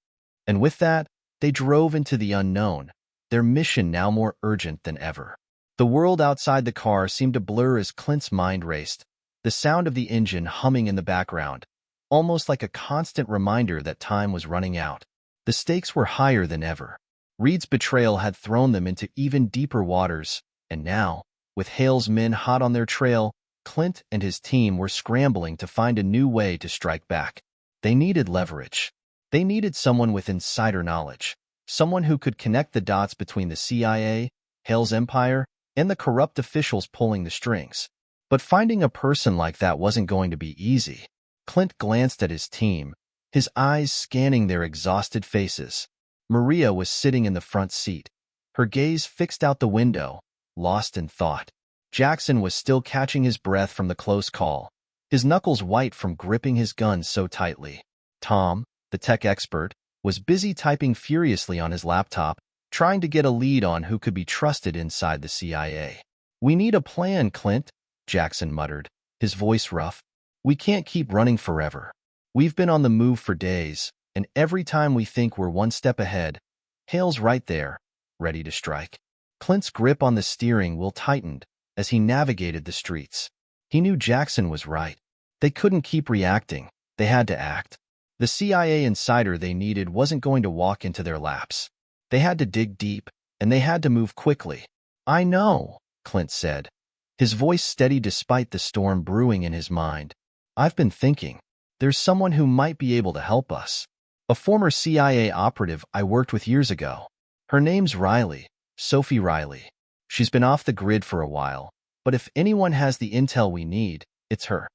And with that, they drove into the unknown, their mission now more urgent than ever. The world outside the car seemed to blur as Clint's mind raced, the sound of the engine humming in the background, almost like a constant reminder that time was running out. The stakes were higher than ever. Reed's betrayal had thrown them into even deeper waters, and now, with Hale's men hot on their trail, Clint and his team were scrambling to find a new way to strike back. They needed leverage. They needed someone with insider knowledge, someone who could connect the dots between the CIA, Hale's empire, and the corrupt officials pulling the strings. But finding a person like that wasn't going to be easy. Clint glanced at his team, his eyes scanning their exhausted faces. Maria was sitting in the front seat, her gaze fixed out the window, lost in thought. Jackson was still catching his breath from the close call, his knuckles white from gripping his gun so tightly. Tom, the tech expert, was busy typing furiously on his laptop, trying to get a lead on who could be trusted inside the CIA. "We need a plan, Clint," Jackson muttered, his voice rough. "We can't keep running forever. We've been on the move for days, and every time we think we're one step ahead, Hale's right there, ready to strike." Clint's grip on the steering wheel tightened as he navigated the streets. He knew Jackson was right. They couldn't keep reacting. They had to act. The CIA insider they needed wasn't going to walk into their laps. They had to dig deep, and they had to move quickly. "I know," Clint said, his voice steady despite the storm brewing in his mind. "I've been thinking. There's someone who might be able to help us. A former CIA operative I worked with years ago. Her name's Riley, Sophie Riley. She's been off the grid for a while, but if anyone has the intel we need, it's her."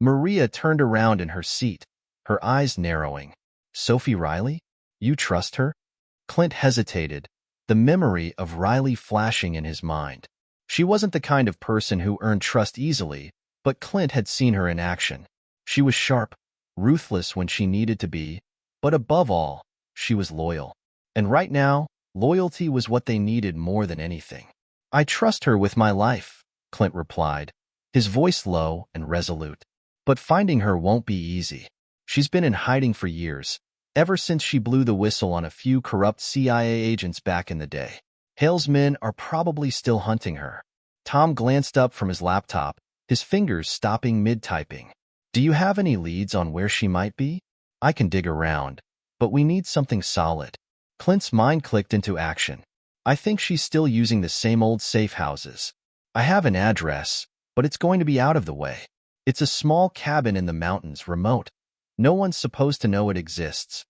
Maria turned around in her seat, her eyes narrowing. "Sophie Riley? You trust her?" Clint hesitated, the memory of Riley flashing in his mind. She wasn't the kind of person who earned trust easily, but Clint had seen her in action. She was sharp, ruthless when she needed to be, but above all, she was loyal. And right now, loyalty was what they needed more than anything. "I trust her with my life," Clint replied, his voice low and resolute. "But finding her won't be easy. She's been in hiding for years, ever since she blew the whistle on a few corrupt CIA agents back in the day. Hale's men are probably still hunting her." Tom glanced up from his laptop, his fingers stopping mid-typing. "Do you have any leads on where she might be? I can dig around, but we need something solid." Clint's mind clicked into action. "I think she's still using the same old safe houses. I have an address, but it's going to be out of the way. It's a small cabin in the mountains, remote. No one's supposed to know it exists."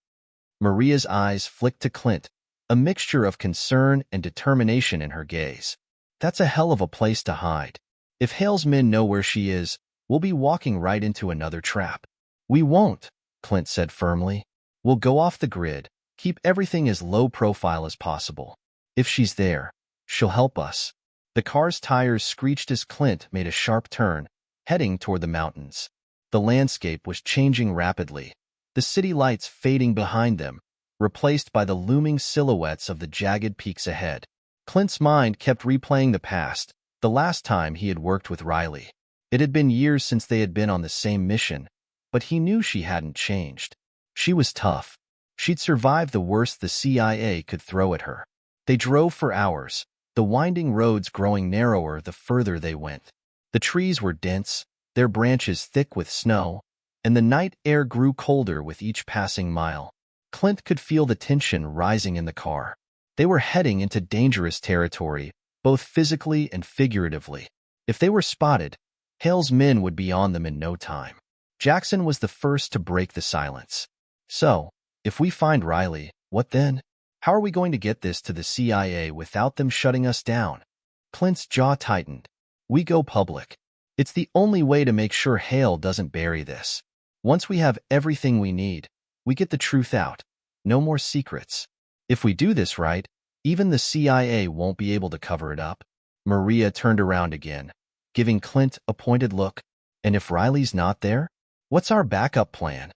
Maria's eyes flicked to Clint, a mixture of concern and determination in her gaze. "That's a hell of a place to hide. If Hale's men know where she is, we'll be walking right into another trap." "We won't," Clint said firmly. "We'll go off the grid, keep everything as low profile as possible. If she's there, she'll help us." The car's tires screeched as Clint made a sharp turn, heading toward the mountains. The landscape was changing rapidly, the city lights fading behind them, replaced by the looming silhouettes of the jagged peaks ahead. Clint's mind kept replaying the past, the last time he had worked with Riley. It had been years since they had been on the same mission, but he knew she hadn't changed. She was tough. She'd survived the worst the CIA could throw at her. They drove for hours, the winding roads growing narrower the further they went. The trees were dense, their branches thick with snow, and the night air grew colder with each passing mile. Clint could feel the tension rising in the car. They were heading into dangerous territory, both physically and figuratively. If they were spotted, Hale's men would be on them in no time. Jackson was the first to break the silence. "So, if we find Riley, what then? How are we going to get this to the CIA without them shutting us down?" Clint's jaw tightened. "We go public. It's the only way to make sure Hale doesn't bury this. Once we have everything we need, we get the truth out. No more secrets. If we do this right, even the CIA won't be able to cover it up." Maria turned around again, giving Clint a pointed look. "And if Riley's not there, what's our backup plan?"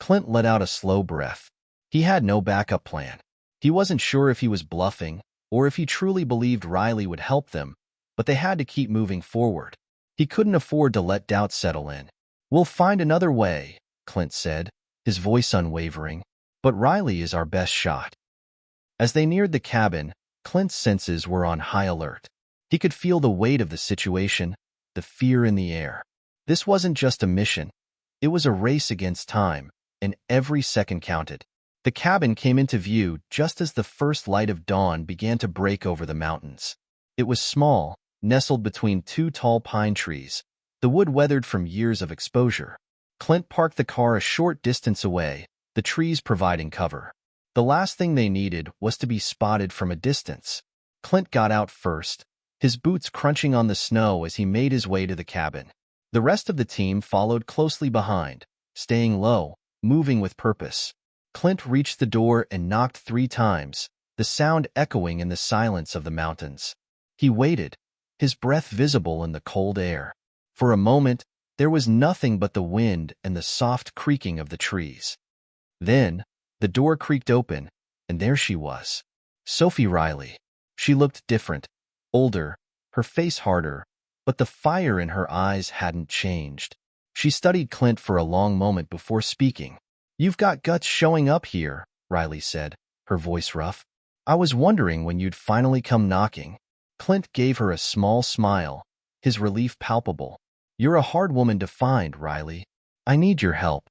Clint let out a slow breath. He had no backup plan. He wasn't sure if he was bluffing or if he truly believed Riley would help them, but they had to keep moving forward. He couldn't afford to let doubt settle in. "We'll find another way," Clint said, his voice unwavering. "But Riley is our best shot." As they neared the cabin, Clint's senses were on high alert. He could feel the weight of the situation, the fear in the air. This wasn't just a mission. It was a race against time, and every second counted. The cabin came into view just as the first light of dawn began to break over the mountains. It was small, nestled between two tall pine trees, the wood weathered from years of exposure. Clint parked the car a short distance away, the trees providing cover. The last thing they needed was to be spotted from a distance. Clint got out first, his boots crunching on the snow as he made his way to the cabin. The rest of the team followed closely behind, staying low, moving with purpose. Clint reached the door and knocked 3 times, the sound echoing in the silence of the mountains. He waited, his breath visible in the cold air. For a moment, there was nothing but the wind and the soft creaking of the trees. Then, the door creaked open, and there she was. Sophie Riley. She looked different, older, her face harder, but the fire in her eyes hadn't changed. She studied Clint for a long moment before speaking. "You've got guts showing up here," Riley said, her voice rough. "I was wondering when you'd finally come knocking." Clint gave her a small smile, his relief palpable. "You're a hard woman to find, Riley. I need your help."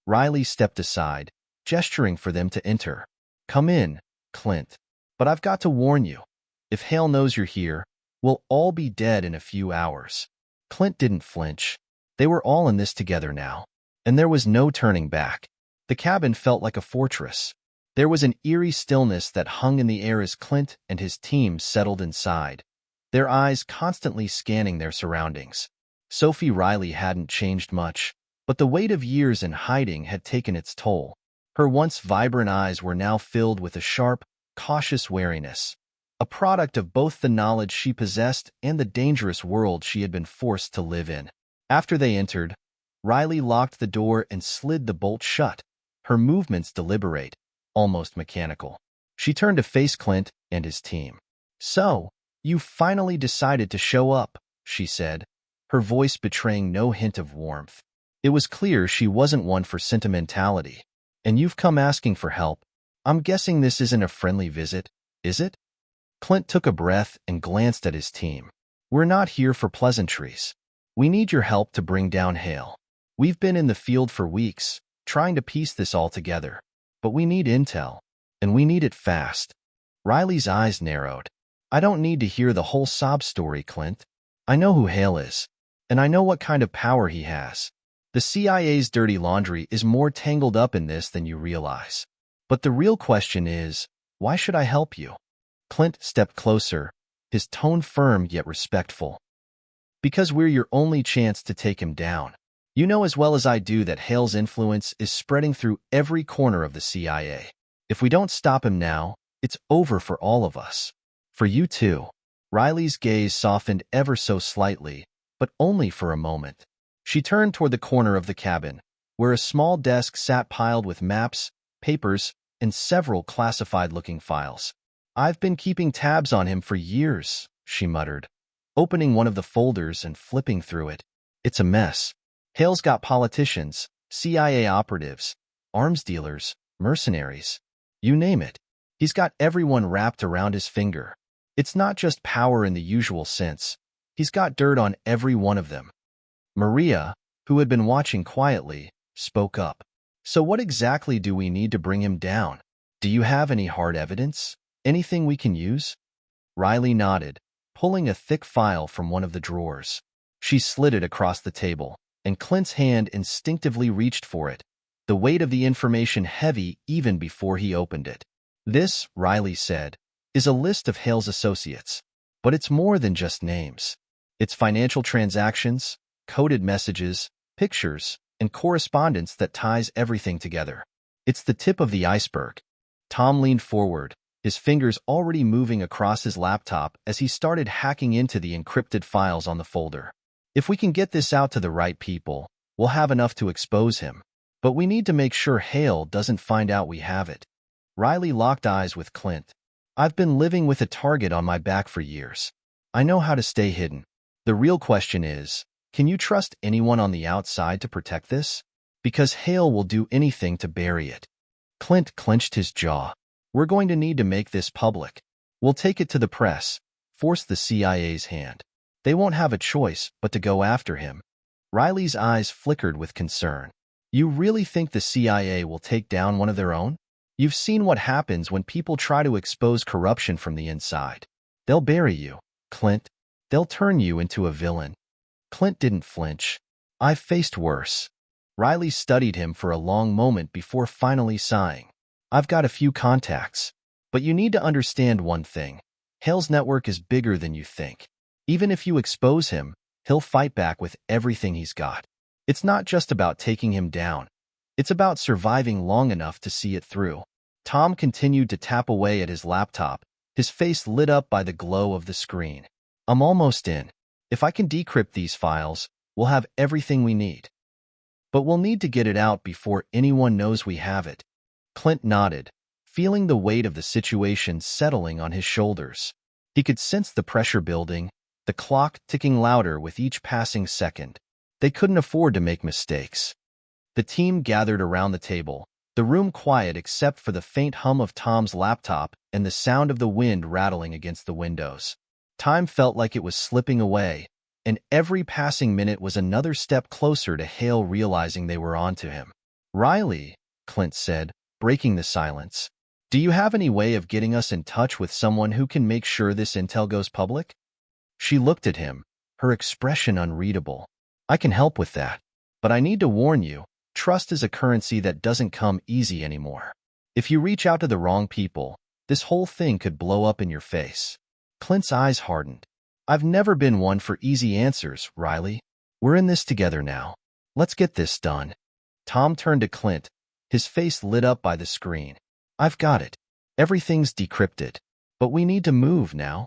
Riley stepped aside, gesturing for them to enter. "Come in, Clint. But I've got to warn you. If Hale knows you're here, we'll all be dead in a few hours." Clint didn't flinch. They were all in this together now, and there was no turning back. The cabin felt like a fortress. There was an eerie stillness that hung in the air as Clint and his team settled inside, their eyes constantly scanning their surroundings. Sophie Riley hadn't changed much, but the weight of years in hiding had taken its toll. Her once vibrant eyes were now filled with a sharp, cautious wariness, a product of both the knowledge she possessed and the dangerous world she had been forced to live in. After they entered, Riley locked the door and slid the bolt shut, her movements deliberate, almost mechanical. She turned to face Clint and his team. "So, you finally decided to show up," she said, her voice betraying no hint of warmth. It was clear she wasn't one for sentimentality. "And you've come asking for help. I'm guessing this isn't a friendly visit, is it?" Clint took a breath and glanced at his team. "We're not here for pleasantries. We need your help to bring down Hale. We've been in the field for weeks, trying to piece this all together. But we need intel, and we need it fast." Riley's eyes narrowed. "I don't need to hear the whole sob story, Clint. I know who Hale is, and I know what kind of power he has. The CIA's dirty laundry is more tangled up in this than you realize. But the real question is, why should I help you?" Clint stepped closer, his tone firm yet respectful. "Because we're your only chance to take him down. You know as well as I do that Hale's influence is spreading through every corner of the CIA. If we don't stop him now, it's over for all of us. For you too." Riley's gaze softened ever so slightly, but only for a moment. She turned toward the corner of the cabin, where a small desk sat piled with maps, papers, and several classified-looking files. "I've been keeping tabs on him for years," she muttered, opening one of the folders and flipping through it. "It's a mess. Hale's got politicians, CIA operatives, arms dealers, mercenaries. You name it. He's got everyone wrapped around his finger. It's not just power in the usual sense. He's got dirt on every one of them." Maria, who had been watching quietly, spoke up. "So what exactly do we need to bring him down? Do you have any hard evidence? Anything we can use?" Riley nodded, pulling a thick file from one of the drawers. She slid it across the table, and Clint's hand instinctively reached for it, the weight of the information heavy even before he opened it. "This," Riley said, "is a list of Hale's associates. But it's more than just names. It's financial transactions, coded messages, pictures, and correspondence that ties everything together. It's the tip of the iceberg." Tom leaned forward, his fingers already moving across his laptop as he started hacking into the encrypted files on the folder. "If we can get this out to the right people, we'll have enough to expose him. But we need to make sure Hale doesn't find out we have it." Riley locked eyes with Clint. "I've been living with a target on my back for years. I know how to stay hidden. The real question is, can you trust anyone on the outside to protect this? Because Hale will do anything to bury it." Clint clenched his jaw. "We're going to need to make this public. We'll take it to the press, force the CIA's hand. They won't have a choice but to go after him." Riley's eyes flickered with concern. "You really think the CIA will take down one of their own? You've seen what happens when people try to expose corruption from the inside. They'll bury you, Clint. They'll turn you into a villain." Clint didn't flinch. "I've faced worse." Riley studied him for a long moment before finally sighing. "I've got a few contacts. But you need to understand one thing. Hale's network is bigger than you think. Even if you expose him, he'll fight back with everything he's got. It's not just about taking him down. It's about surviving long enough to see it through." Tom continued to tap away at his laptop, his face lit up by the glow of the screen. "I'm almost in. If I can decrypt these files, we'll have everything we need. But we'll need to get it out before anyone knows we have it." Clint nodded, feeling the weight of the situation settling on his shoulders. He could sense the pressure building, the clock ticking louder with each passing second. They couldn't afford to make mistakes. The team gathered around the table, the room quiet except for the faint hum of Tom's laptop and the sound of the wind rattling against the windows. Time felt like it was slipping away, and every passing minute was another step closer to Hale realizing they were onto him. "Riley," Clint said, breaking the silence, "do you have any way of getting us in touch with someone who can make sure this intel goes public?" She looked at him, her expression unreadable. "I can help with that. But I need to warn you, trust is a currency that doesn't come easy anymore. If you reach out to the wrong people, this whole thing could blow up in your face." Clint's eyes hardened. "I've never been one for easy answers, Riley. We're in this together now. Let's get this done." Tom turned to Clint, his face lit up by the screen. "I've got it. Everything's decrypted. But we need to move now."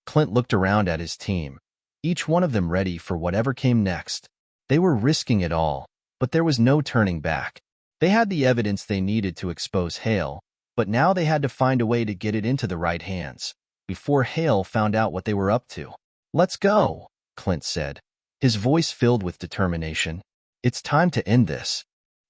Clint looked around at his team, each one of them ready for whatever came next. They were risking it all, but there was no turning back. They had the evidence they needed to expose Hale, but now they had to find a way to get it into the right hands, before Hale found out what they were up to. "Let's go," Clint said, his voice filled with determination. "It's time to end this."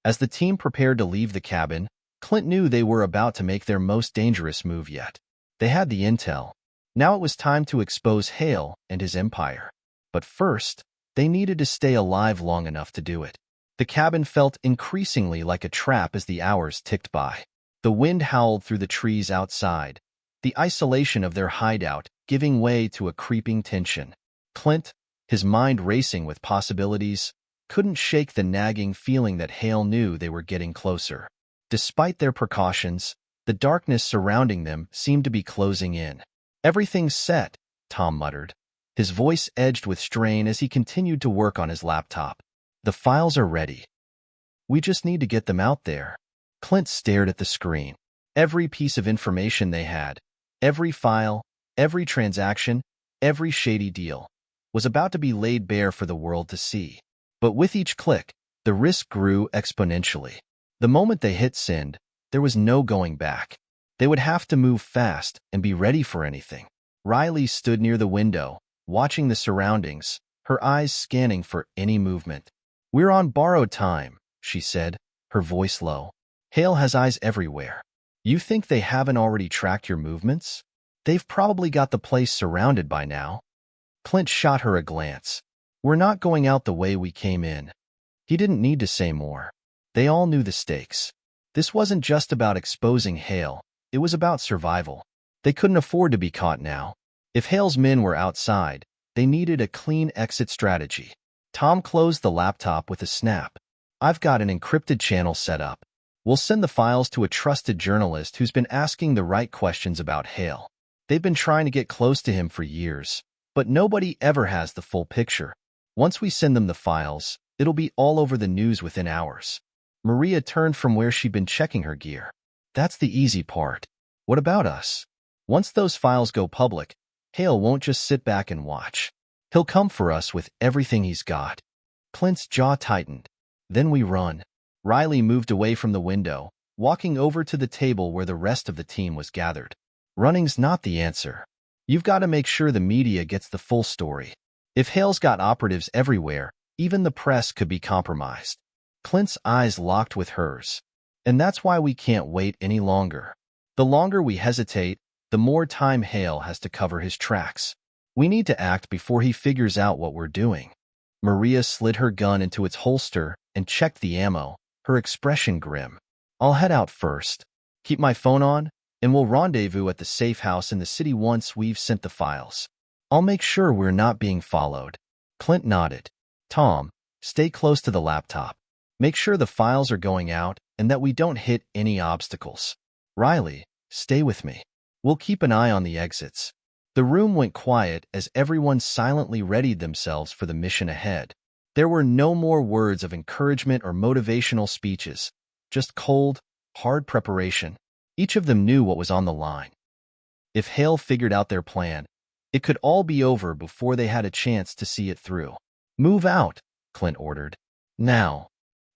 As the team prepared to leave the cabin, Clint knew they were about to make their most dangerous move yet. They had the intel. Now it was time to expose Hale and his empire. But first, they needed to stay alive long enough to do it. The cabin felt increasingly like a trap as the hours ticked by. The wind howled through the trees outside, the isolation of their hideout giving way to a creeping tension. Clint, his mind racing with possibilities, couldn't shake the nagging feeling that Hale knew they were getting closer. Despite their precautions, the darkness surrounding them seemed to be closing in. "Everything's set," Tom muttered, his voice edged with strain as he continued to work on his laptop. "The files are ready. We just need to get them out there." Clint stared at the screen. Every piece of information they had, every file, every transaction, every shady deal, was about to be laid bare for the world to see. But with each click, the risk grew exponentially. The moment they hit send, there was no going back. They would have to move fast and be ready for anything. Riley stood near the window, watching the surroundings, her eyes scanning for any movement. "We're on borrowed time," she said, her voice low. "Hale has eyes everywhere. You think they haven't already tracked your movements? They've probably got the place surrounded by now." Clint shot her a glance. "We're not going out the way we came in." He didn't need to say more. They all knew the stakes. This wasn't just about exposing Hale, it was about survival. They couldn't afford to be caught now. If Hale's men were outside, they needed a clean exit strategy. Tom closed the laptop with a snap. "I've got an encrypted channel set up. We'll send the files to a trusted journalist who's been asking the right questions about Hale. They've been trying to get close to him for years, but nobody ever has the full picture. Once we send them the files, it'll be all over the news within hours." Maria turned from where she'd been checking her gear. "That's the easy part. What about us? Once those files go public, Hale won't just sit back and watch. He'll come for us with everything he's got." Clint's jaw tightened. "Then we run." Riley moved away from the window, walking over to the table where the rest of the team was gathered. "Running's not the answer. You've got to make sure the media gets the full story. If Hale's got operatives everywhere, even the press could be compromised." Clint's eyes locked with hers. "And that's why we can't wait any longer. The longer we hesitate, the more time Hale has to cover his tracks. We need to act before he figures out what we're doing." Maria slid her gun into its holster and checked the ammo, her expression grim. "I'll head out first. Keep my phone on, and we'll rendezvous at the safe house in the city once we've sent the files. I'll make sure we're not being followed." Clint nodded. Tom, stay close to the laptop. Make sure the files are going out and that we don't hit any obstacles. Riley, stay with me. We'll keep an eye on the exits. The room went quiet as everyone silently readied themselves for the mission ahead. There were no more words of encouragement or motivational speeches, just cold, hard preparation. Each of them knew what was on the line. If Hale figured out their plan, it could all be over before they had a chance to see it through. Move out, Clint ordered. Now.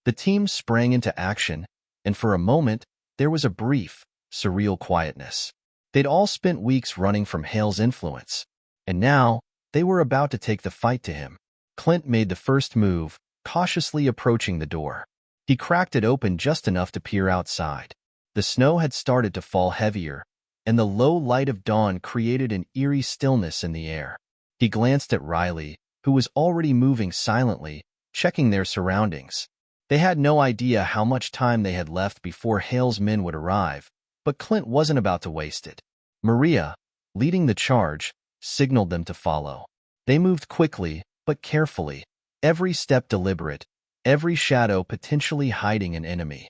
The team sprang into action, and for a moment, there was a brief, surreal quietness. They'd all spent weeks running from Hale's influence, and now they were about to take the fight to him. Clint made the first move, cautiously approaching the door. He cracked it open just enough to peer outside. The snow had started to fall heavier, and the low light of dawn created an eerie stillness in the air. He glanced at Riley, who was already moving silently, checking their surroundings. They had no idea how much time they had left before Hale's men would arrive, but Clint wasn't about to waste it. Maria, leading the charge, signaled them to follow. They moved quickly, but carefully, every step deliberate, every shadow potentially hiding an enemy.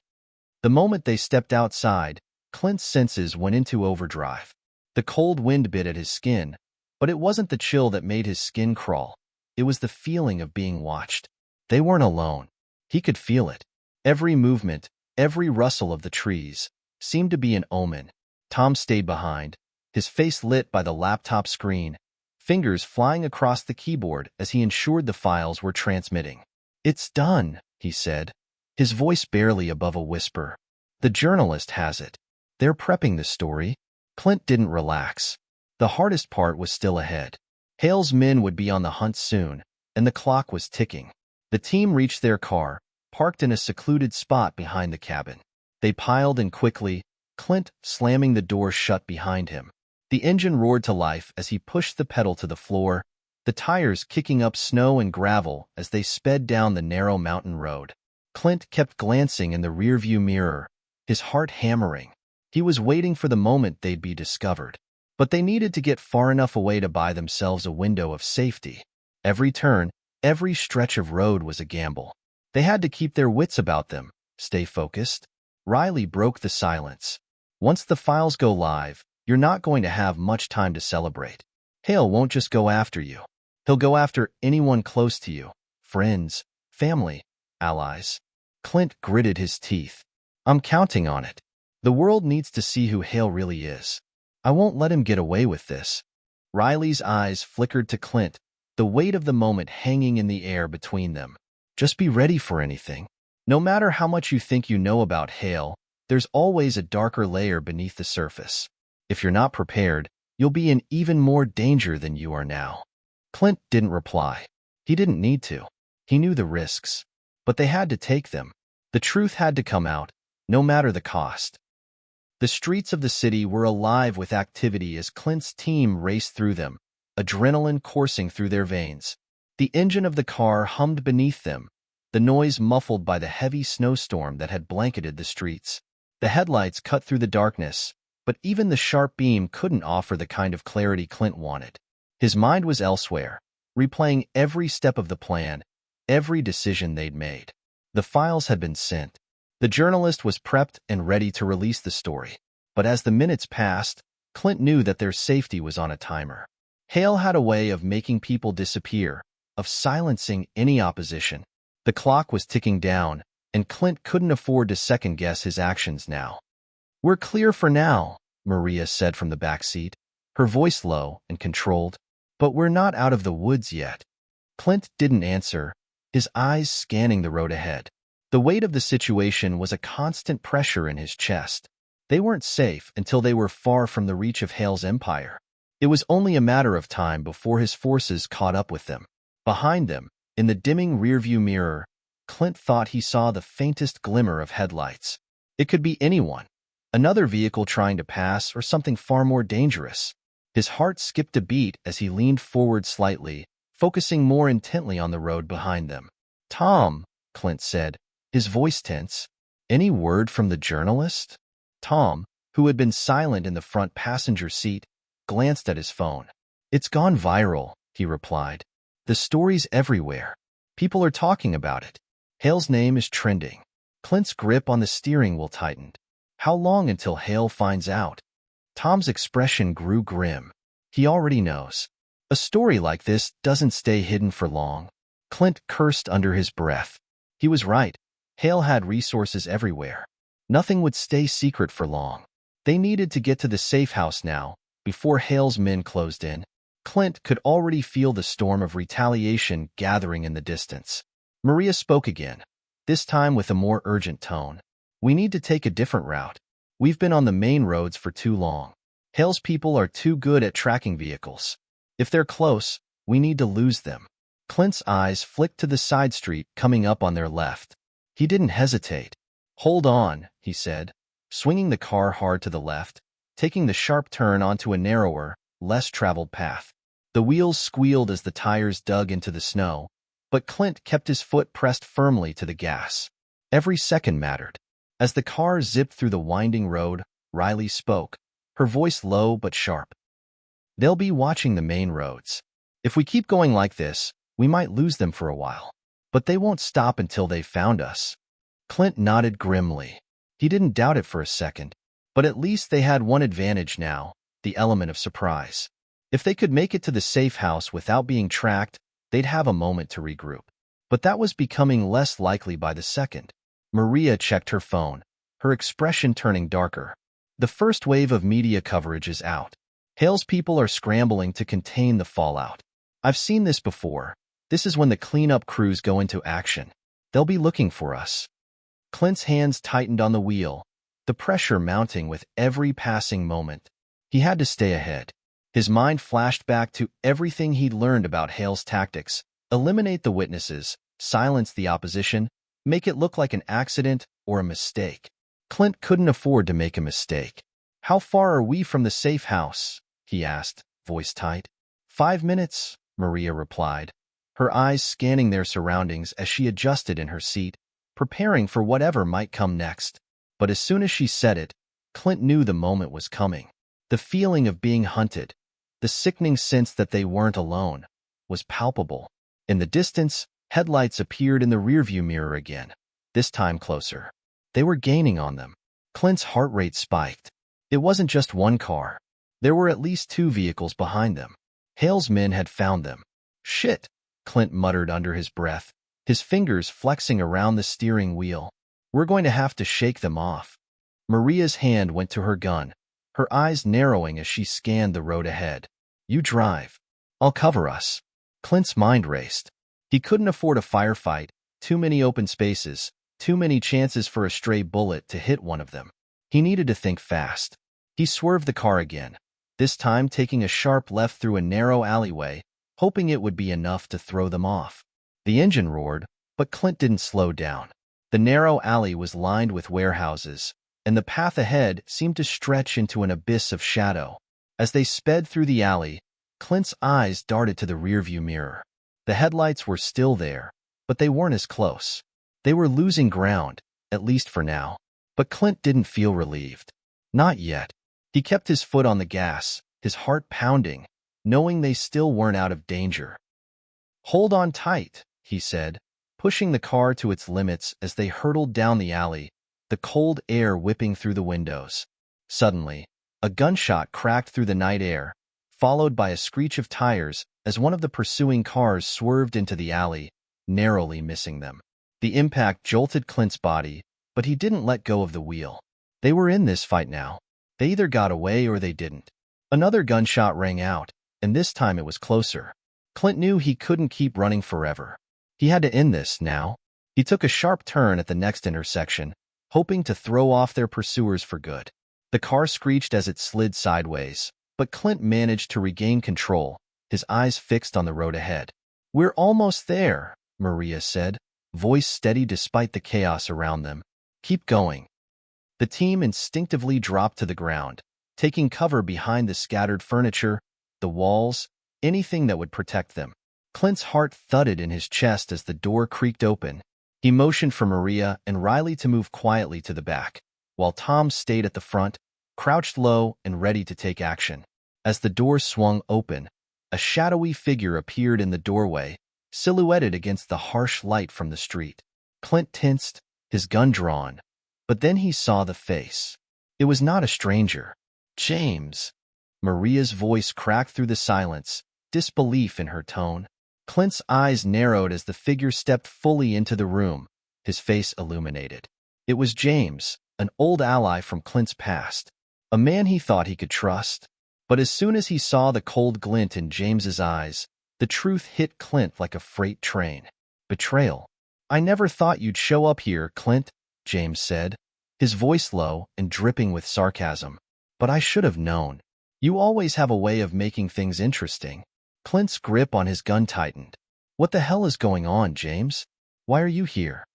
The moment they stepped outside, Clint's senses went into overdrive. The cold wind bit at his skin, but it wasn't the chill that made his skin crawl. It was the feeling of being watched. They weren't alone. He could feel it. Every movement, every rustle of the trees, seemed to be an omen. Tom stayed behind, his face lit by the laptop screen, fingers flying across the keyboard as he ensured the files were transmitting. It's done, he said, his voice barely above a whisper. The journalist has it. They're prepping the story. Clint didn't relax. The hardest part was still ahead. Hale's men would be on the hunt soon, and the clock was ticking. The team reached their car, parked in a secluded spot behind the cabin. They piled in quickly, Clint slamming the door shut behind him. The engine roared to life as he pushed the pedal to the floor, the tires kicking up snow and gravel as they sped down the narrow mountain road. Clint kept glancing in the rearview mirror, his heart hammering. He was waiting for the moment they'd be discovered. But they needed to get far enough away to buy themselves a window of safety. Every turn, every stretch of road was a gamble. They had to keep their wits about them, stay focused. Riley broke the silence. Once the files go live, you're not going to have much time to celebrate. Hale won't just go after you. He'll go after anyone close to you, friends, family, allies. Clint gritted his teeth. I'm counting on it. The world needs to see who Hale really is. I won't let him get away with this. Riley's eyes flickered to Clint, the weight of the moment hanging in the air between them. Just be ready for anything. No matter how much you think you know about Hale, there's always a darker layer beneath the surface. If you're not prepared, you'll be in even more danger than you are now. Clint didn't reply. He didn't need to. He knew the risks. But they had to take them. The truth had to come out, no matter the cost. The streets of the city were alive with activity as Clint's team raced through them, adrenaline coursing through their veins. The engine of the car hummed beneath them, the noise muffled by the heavy snowstorm that had blanketed the streets. The headlights cut through the darkness, but even the sharp beam couldn't offer the kind of clarity Clint wanted. His mind was elsewhere, replaying every step of the plan, every decision they'd made. The files had been sent. The journalist was prepped and ready to release the story. But as the minutes passed, Clint knew that their safety was on a timer. Hale had a way of making people disappear, of silencing any opposition. The clock was ticking down, and Clint couldn't afford to second-guess his actions now. We're clear for now, Maria said from the back seat, her voice low and controlled. But we're not out of the woods yet. Clint didn't answer, his eyes scanning the road ahead. The weight of the situation was a constant pressure in his chest. They weren't safe until they were far from the reach of Hale's empire. It was only a matter of time before his forces caught up with them. Behind them, in the dimming rearview mirror, Clint thought he saw the faintest glimmer of headlights. It could be anyone, another vehicle trying to pass or something far more dangerous. His heart skipped a beat as he leaned forward slightly, focusing more intently on the road behind them. Tom, Clint said, his voice tense. Any word from the journalist? Tom, who had been silent in the front passenger seat, glanced at his phone. It's gone viral, he replied. The story's everywhere. People are talking about it. Hale's name is trending. Clint's grip on the steering wheel tightened. How long until Hale finds out? Tom's expression grew grim. He already knows. A story like this doesn't stay hidden for long. Clint cursed under his breath. He was right. Hale had resources everywhere. Nothing would stay secret for long. They needed to get to the safe house now, before Hale's men closed in. Clint could already feel the storm of retaliation gathering in the distance. Maria spoke again, this time with a more urgent tone. We need to take a different route. We've been on the main roads for too long. Hale's people are too good at tracking vehicles. If they're close, we need to lose them. Clint's eyes flicked to the side street coming up on their left. He didn't hesitate. Hold on, he said, swinging the car hard to the left, taking the sharp turn onto a narrower, less traveled path. The wheels squealed as the tires dug into the snow, but Clint kept his foot pressed firmly to the gas. Every second mattered. As the car zipped through the winding road, Riley spoke, her voice low but sharp. They'll be watching the main roads. If we keep going like this, we might lose them for a while. But they won't stop until they've found us. Clint nodded grimly. He didn't doubt it for a second. But at least they had one advantage now, the element of surprise. If they could make it to the safe house without being tracked, they'd have a moment to regroup. But that was becoming less likely by the second. Maria checked her phone, her expression turning darker. The first wave of media coverage is out. Hale's people are scrambling to contain the fallout. I've seen this before. This is when the cleanup crews go into action. They'll be looking for us. Clint's hands tightened on the wheel, the pressure mounting with every passing moment. He had to stay ahead. His mind flashed back to everything he'd learned about Hale's tactics. Eliminate the witnesses, silence the opposition, make it look like an accident or a mistake. Clint couldn't afford to make a mistake. How far are we from the safe house? He asked, voice tight. 5 minutes, Maria replied, her eyes scanning their surroundings as she adjusted in her seat, preparing for whatever might come next. But as soon as she said it, Clint knew the moment was coming. The feeling of being hunted, the sickening sense that they weren't alone, was palpable. In the distance, headlights appeared in the rearview mirror again, this time closer. They were gaining on them. Clint's heart rate spiked. It wasn't just one car. There were at least 2 vehicles behind them. Hale's men had found them. Shit, Clint muttered under his breath, his fingers flexing around the steering wheel. We're going to have to shake them off. Maria's hand went to her gun, her eyes narrowing as she scanned the road ahead. You drive. I'll cover us. Clint's mind raced. He couldn't afford a firefight, too many open spaces, too many chances for a stray bullet to hit one of them. He needed to think fast. He swerved the car again, this time taking a sharp left through a narrow alleyway, hoping it would be enough to throw them off. The engine roared, but Clint didn't slow down. The narrow alley was lined with warehouses, and the path ahead seemed to stretch into an abyss of shadow. As they sped through the alley, Clint's eyes darted to the rearview mirror. The headlights were still there, but they weren't as close. They were losing ground, at least for now. But Clint didn't feel relieved. Not yet. He kept his foot on the gas, his heart pounding, knowing they still weren't out of danger. Hold on tight, he said, pushing the car to its limits as they hurtled down the alley, the cold air whipping through the windows. Suddenly, a gunshot cracked through the night air, followed by a screech of tires as one of the pursuing cars swerved into the alley, narrowly missing them. The impact jolted Clint's body, but he didn't let go of the wheel. They were in this fight now. They either got away or they didn't. Another gunshot rang out, and this time it was closer. Clint knew he couldn't keep running forever. He had to end this now. He took a sharp turn at the next intersection, hoping to throw off their pursuers for good. The car screeched as it slid sideways, but Clint managed to regain control, his eyes fixed on the road ahead. We're almost there, Maria said, voice steady despite the chaos around them. Keep going. The team instinctively dropped to the ground, taking cover behind the scattered furniture, the walls, anything that would protect them. Clint's heart thudded in his chest as the door creaked open. He motioned for Maria and Riley to move quietly to the back, while Tom stayed at the front, crouched low and ready to take action. As the door swung open, A shadowy figure appeared in the doorway, silhouetted against the harsh light from the street. Clint tensed, his gun drawn, but then he saw the face. It was not a stranger. James. Maria's voice cracked through the silence, disbelief in her tone. Clint's eyes narrowed as the figure stepped fully into the room, his face illuminated. It was James, an old ally from Clint's past, a man he thought he could trust. But as soon as he saw the cold glint in James's eyes, the truth hit Clint like a freight train. Betrayal. "I never thought you'd show up here, Clint," James said, his voice low and dripping with sarcasm. "But I should have known. You always have a way of making things interesting." Clint's grip on his gun tightened. "What the hell is going on, James? Why are you here?"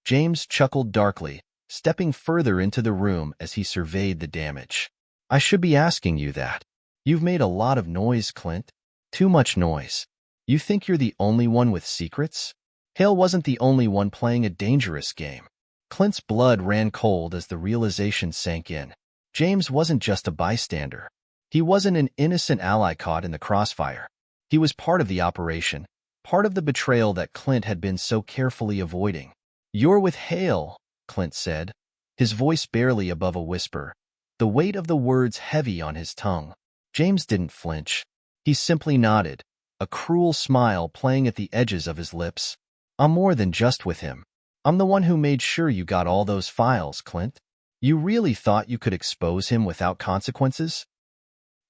James chuckled darkly, stepping further into the room as he surveyed the damage. "I should be asking you that. You've made a lot of noise, Clint. Too much noise. You think you're the only one with secrets?" Hale wasn't the only one playing a dangerous game. Clint's blood ran cold as the realization sank in. James wasn't just a bystander. He wasn't an innocent ally caught in the crossfire. He was part of the operation, part of the betrayal that Clint had been so carefully avoiding. "You're with Hale," Clint said, his voice barely above a whisper, the weight of the words heavy on his tongue. James didn't flinch. He simply nodded, a cruel smile playing at the edges of his lips. "I'm more than just with him. I'm the one who made sure you got all those files, Clint. You really thought you could expose him without consequences?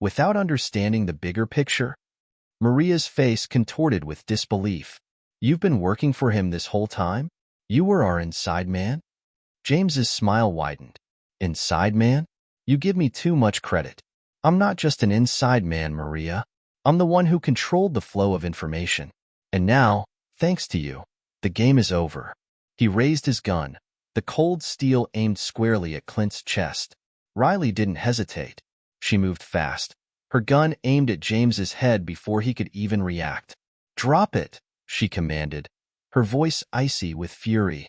Without understanding the bigger picture?" Maria's face contorted with disbelief. "You've been working for him this whole time? You were our inside man?" James's smile widened. "Inside man? You give me too much credit. I'm not just an inside man, Maria. I'm the one who controlled the flow of information. And now, thanks to you, the game is over." He raised his gun, the cold steel aimed squarely at Clint's chest. Riley didn't hesitate. She moved fast, her gun aimed at James's head before he could even react. "Drop it," she commanded, her voice icy with fury.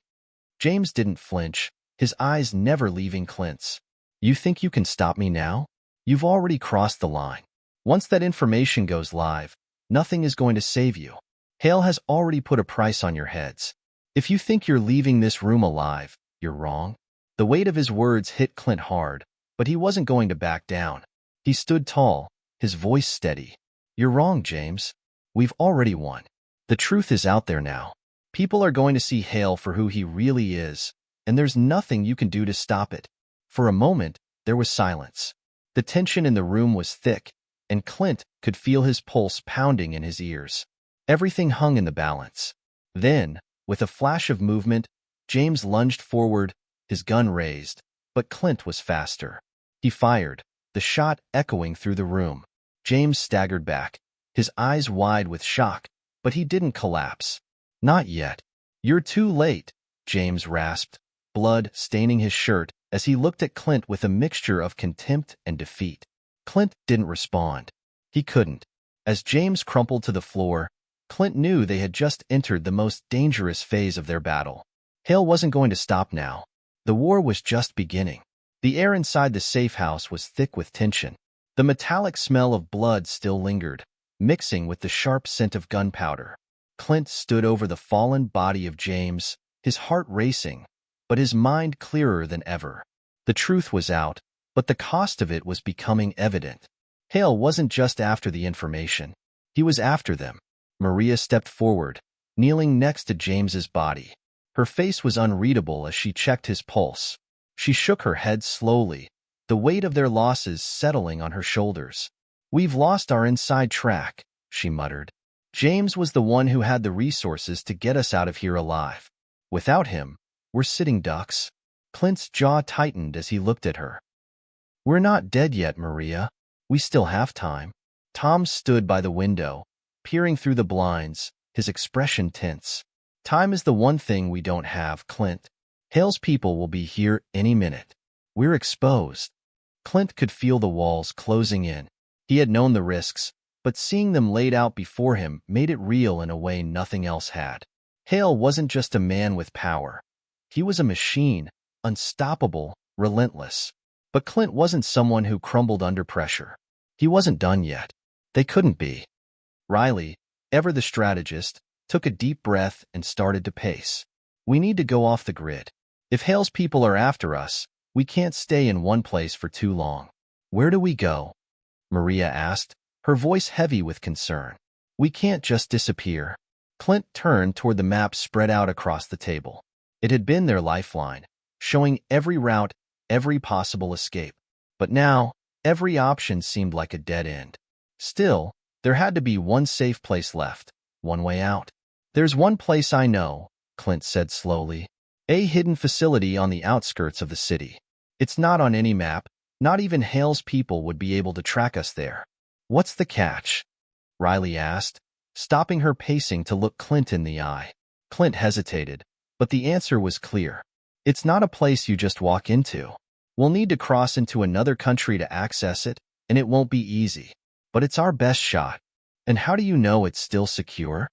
James didn't flinch, his eyes never leaving Clint's. "You think you can stop me now? You've already crossed the line. Once that information goes live, nothing is going to save you. Hale has already put a price on your heads. If you think you're leaving this room alive, you're wrong." The weight of his words hit Clint hard, but he wasn't going to back down. He stood tall, his voice steady. "You're wrong, James. We've already won. The truth is out there now. People are going to see Hale for who he really is, and there's nothing you can do to stop it." For a moment, there was silence. The tension in the room was thick, and Clint could feel his pulse pounding in his ears. Everything hung in the balance. Then, with a flash of movement, James lunged forward, his gun raised, but Clint was faster. He fired, the shot echoing through the room. James staggered back, his eyes wide with shock, but he didn't collapse. "Not yet. You're too late," James rasped, blood staining his shirt as he looked at Clint with a mixture of contempt and defeat. Clint didn't respond. He couldn't. As James crumpled to the floor, Clint knew they had just entered the most dangerous phase of their battle. Hale wasn't going to stop now. The war was just beginning. The air inside the safe house was thick with tension. The metallic smell of blood still lingered, mixing with the sharp scent of gunpowder. Clint stood over the fallen body of James, his heart racing, but his mind clearer than ever. The truth was out, but the cost of it was becoming evident. Hale wasn't just after the information. He was after them. Maria stepped forward, kneeling next to James's body. Her face was unreadable as she checked his pulse. She shook her head slowly, the weight of their losses settling on her shoulders. "We've lost our inside track," she muttered. "James was the one who had the resources to get us out of here alive. Without him, we're sitting ducks." Clint's jaw tightened as he looked at her. "We're not dead yet, Maria. We still have time." Tom stood by the window, peering through the blinds, his expression tense. "Time is the one thing we don't have, Clint. Hale's people will be here any minute. We're exposed." Clint could feel the walls closing in. He had known the risks, but seeing them laid out before him made it real in a way nothing else had. Hale wasn't just a man with power. He was a machine, unstoppable, relentless. But Clint wasn't someone who crumbled under pressure. He wasn't done yet. They couldn't be. Riley, ever the strategist, took a deep breath and started to pace. We need to go off the grid. If Hale's people are after us, we can't stay in one place for too long. Where do we go? Maria asked, her voice heavy with concern. We can't just disappear. Clint turned toward the map spread out across the table. It had been their lifeline, showing every route, every possible escape. But now, every option seemed like a dead end. Still, there had to be one safe place left, one way out. There's one place I know, Clint said slowly. A hidden facility on the outskirts of the city. It's not on any map. Not even Hale's people would be able to track us there. What's the catch? Riley asked, stopping her pacing to look Clint in the eye. Clint hesitated, but the answer was clear. It's not a place you just walk into. We'll need to cross into another country to access it, and it won't be easy. But it's our best shot. And how do you know it's still secure?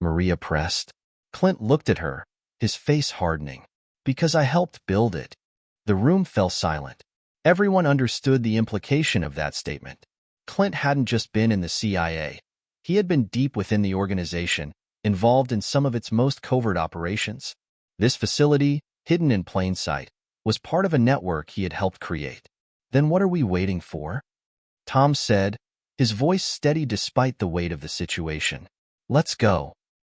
Maria pressed. Clint looked at her, his face hardening. Because I helped build it. The room fell silent. Everyone understood the implication of that statement. Clint hadn't just been in the CIA. He had been deep within the organization, involved in some of its most covert operations. This facility, hidden in plain sight, was part of a network he had helped create. Then what are we waiting for? Tom said, his voice steady despite the weight of the situation. Let's go.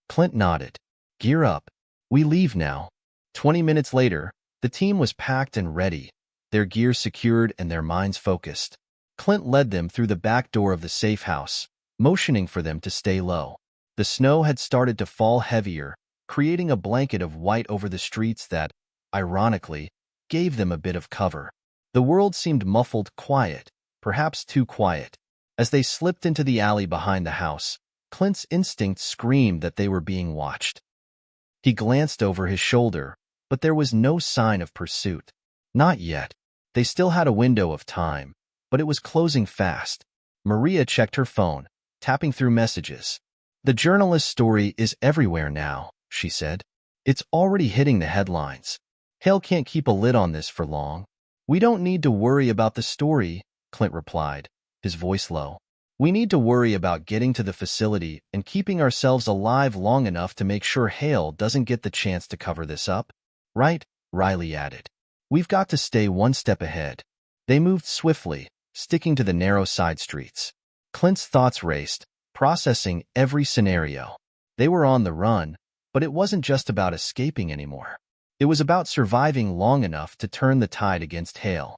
Clint nodded. Gear up. We leave now. 20 minutes later, the team was packed and ready, their gear secured and their minds focused. Clint led them through the back door of the safe house, motioning for them to stay low. The snow had started to fall heavier, creating a blanket of white over the streets that, ironically, gave them a bit of cover. The world seemed muffled, quiet, perhaps too quiet. As they slipped into the alley behind the house, Clint's instinct screamed that they were being watched. He glanced over his shoulder, but there was no sign of pursuit. Not yet. They still had a window of time, but it was closing fast. Maria checked her phone, tapping through messages. The journalist's story is everywhere now, she said. It's already hitting the headlines. Hale can't keep a lid on this for long. We don't need to worry about the story, Clint replied, his voice low. We need to worry about getting to the facility and keeping ourselves alive long enough to make sure Hale doesn't get the chance to cover this up. Right? Riley added. We've got to stay one step ahead. They moved swiftly, sticking to the narrow side streets. Clint's thoughts raced, processing every scenario. They were on the run, but it wasn't just about escaping anymore. It was about surviving long enough to turn the tide against Hale.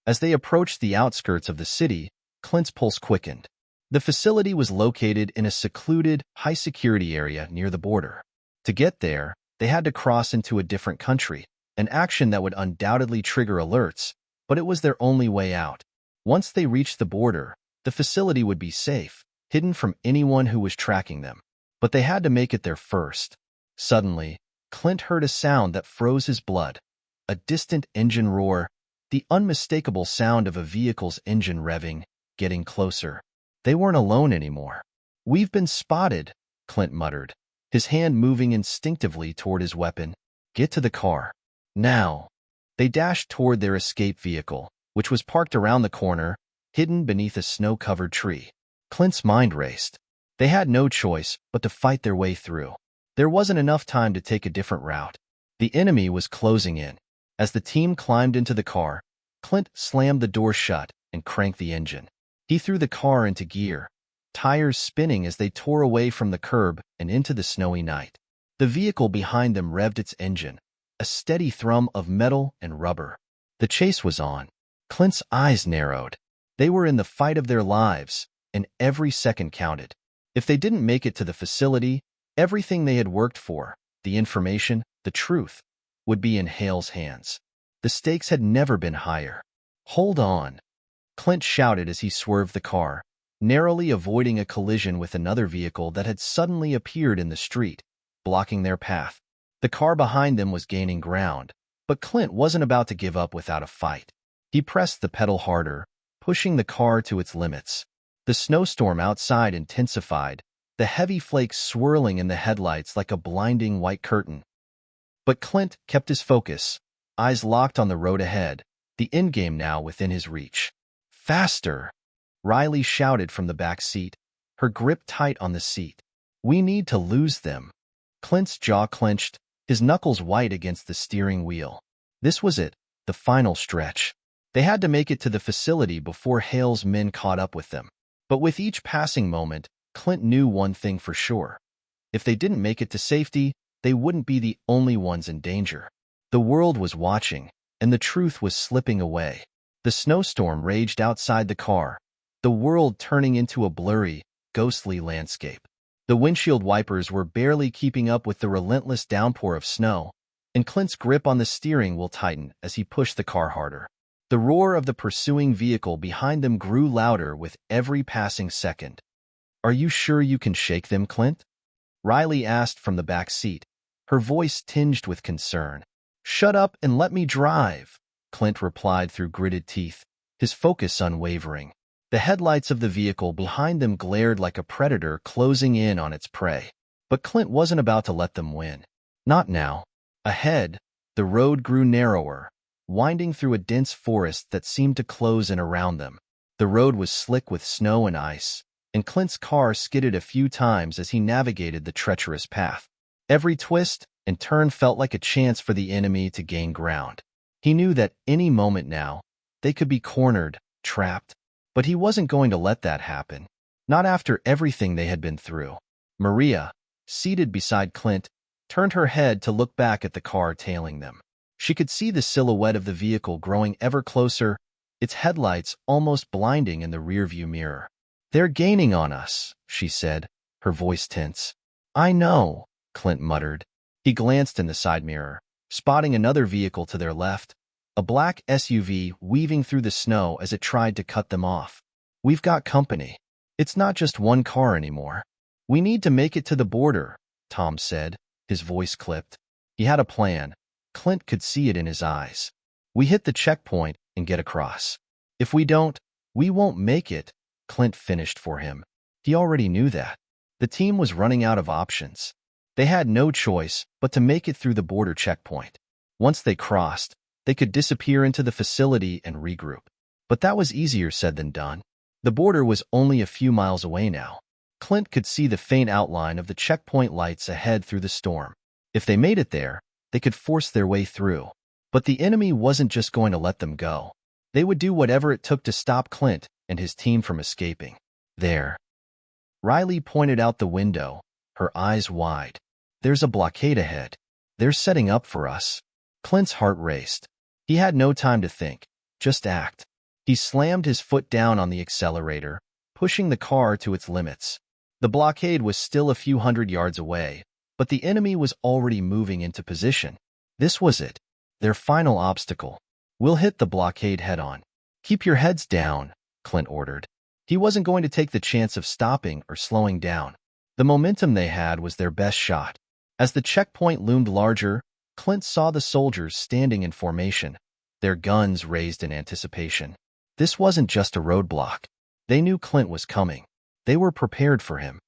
As they approached the outskirts of the city, Clint's pulse quickened. The facility was located in a secluded, high-security area near the border. To get there, they had to cross into a different country, an action that would undoubtedly trigger alerts, but it was their only way out. Once they reached the border, the facility would be safe, hidden from anyone who was tracking them. But they had to make it there first. Suddenly, Clint heard a sound that froze his blood. A distant engine roar, the unmistakable sound of a vehicle's engine revving, getting closer. They weren't alone anymore. We've been spotted, Clint muttered, his hand moving instinctively toward his weapon. Get to the car. Now. They dashed toward their escape vehicle, which was parked around the corner, hidden beneath a snow-covered tree. Clint's mind raced. They had no choice but to fight their way through. There wasn't enough time to take a different route. The enemy was closing in. As the team climbed into the car, Clint slammed the door shut and cranked the engine. He threw the car into gear, tires spinning as they tore away from the curb and into the snowy night. The vehicle behind them revved its engine, a steady thrum of metal and rubber. The chase was on. Clint's eyes narrowed. They were in the fight of their lives, and every second counted. If they didn't make it to the facility, everything they had worked for, the information, the truth, would be in Hale's hands. The stakes had never been higher. Hold on, Clint shouted as he swerved the car, narrowly avoiding a collision with another vehicle that had suddenly appeared in the street, blocking their path. The car behind them was gaining ground, but Clint wasn't about to give up without a fight. He pressed the pedal harder, pushing the car to its limits. The snowstorm outside intensified, the heavy flakes swirling in the headlights like a blinding white curtain. But Clint kept his focus, eyes locked on the road ahead, the endgame now within his reach. Faster! Riley shouted from the back seat, her grip tight on the seat. We need to lose them. Clint's jaw clenched, his knuckles white against the steering wheel. This was it, the final stretch. They had to make it to the facility before Hale's men caught up with them. But with each passing moment, Clint knew one thing for sure. If they didn't make it to safety, they wouldn't be the only ones in danger. The world was watching, and the truth was slipping away. The snowstorm raged outside the car, the world turning into a blurry, ghostly landscape. The windshield wipers were barely keeping up with the relentless downpour of snow, and Clint's grip on the steering wheel tightened as he pushed the car harder. The roar of the pursuing vehicle behind them grew louder with every passing second. "Are you sure you can shake them, Clint?" Riley asked from the back seat, her voice tinged with concern. "Shut up and let me drive," Clint replied through gritted teeth, his focus unwavering. The headlights of the vehicle behind them glared like a predator closing in on its prey. But Clint wasn't about to let them win. Not now. Ahead, the road grew narrower, winding through a dense forest that seemed to close in around them. The road was slick with snow and ice, and Clint's car skidded a few times as he navigated the treacherous path. Every twist and turn felt like a chance for the enemy to gain ground. He knew that any moment now, they could be cornered, trapped. But he wasn't going to let that happen. Not after everything they had been through. Maria, seated beside Clint, turned her head to look back at the car tailing them. She could see the silhouette of the vehicle growing ever closer, its headlights almost blinding in the rearview mirror. "They're gaining on us," she said, her voice tense. "I know," Clint muttered. He glanced in the side mirror, spotting another vehicle to their left, a black SUV weaving through the snow as it tried to cut them off. "We've got company. It's not just one car anymore. We need to make it to the border," Tom said, his voice clipped. He had a plan. Clint could see it in his eyes. "We hit the checkpoint and get across. If we don't, we won't make it," Clint finished for him. He already knew that. The team was running out of options. They had no choice but to make it through the border checkpoint. Once they crossed, they could disappear into the facility and regroup. But that was easier said than done. The border was only a few miles away now. Clint could see the faint outline of the checkpoint lights ahead through the storm. If they made it there, they could force their way through. But the enemy wasn't just going to let them go. They would do whatever it took to stop Clint and his team from escaping. "There." Riley pointed out the window, her eyes wide. "There's a blockade ahead. They're setting up for us." Clint's heart raced. He had no time to think, just act. He slammed his foot down on the accelerator, pushing the car to its limits. The blockade was still a few hundred yards away, but the enemy was already moving into position. This was it, their final obstacle. "We'll hit the blockade head-on. Keep your heads down," Clint ordered. He wasn't going to take the chance of stopping or slowing down. The momentum they had was their best shot. As the checkpoint loomed larger, Clint saw the soldiers standing in formation, their guns raised in anticipation. This wasn't just a roadblock. They knew Clint was coming. They were prepared for him.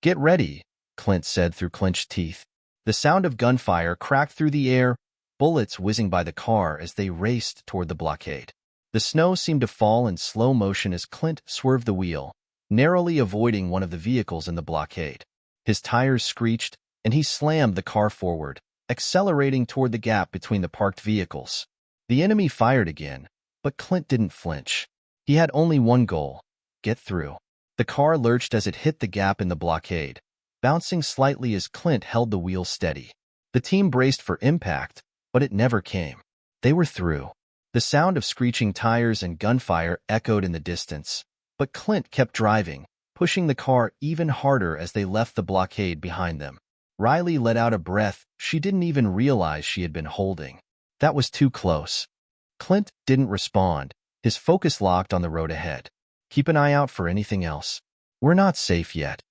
"Get ready," Clint said through clenched teeth. The sound of gunfire cracked through the air, bullets whizzing by the car as they raced toward the blockade. The snow seemed to fall in slow motion as Clint swerved the wheel, narrowly avoiding one of the vehicles in the blockade. His tires screeched, and he slammed the car forward, accelerating toward the gap between the parked vehicles. The enemy fired again, but Clint didn't flinch. He had only one goal: get through. The car lurched as it hit the gap in the blockade, bouncing slightly as Clint held the wheel steady. The team braced for impact, but it never came. They were through. The sound of screeching tires and gunfire echoed in the distance, but Clint kept driving, pushing the car even harder as they left the blockade behind them. Riley let out a breath she didn't even realize she had been holding. That was too close. Clint didn't respond, his focus locked on the road ahead. "Keep an eye out for anything else. We're not safe yet."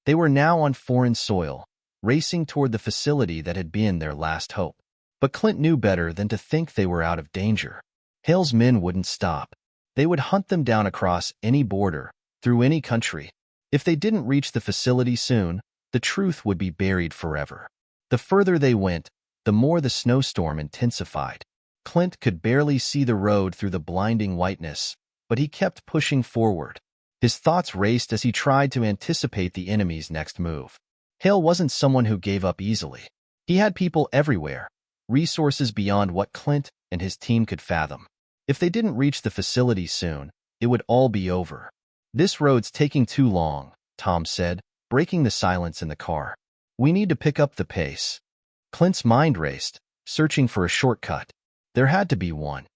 They were now on foreign soil, racing toward the facility that had been their last hope. But Clint knew better than to think they were out of danger. Hale's men wouldn't stop. They would hunt them down across any border, through any country. If they didn't reach the facility soon, the truth would be buried forever. The further they went, the more the snowstorm intensified. Clint could barely see the road through the blinding whiteness, but he kept pushing forward. His thoughts raced as he tried to anticipate the enemy's next move. Hale wasn't someone who gave up easily. He had people everywhere, resources beyond what Clint and his team could fathom. If they didn't reach the facility soon, it would all be over. "This road's taking too long," Tom said, breaking the silence in the car. "We need to pick up the pace." Clint's mind raced, searching for a shortcut. There had to be one.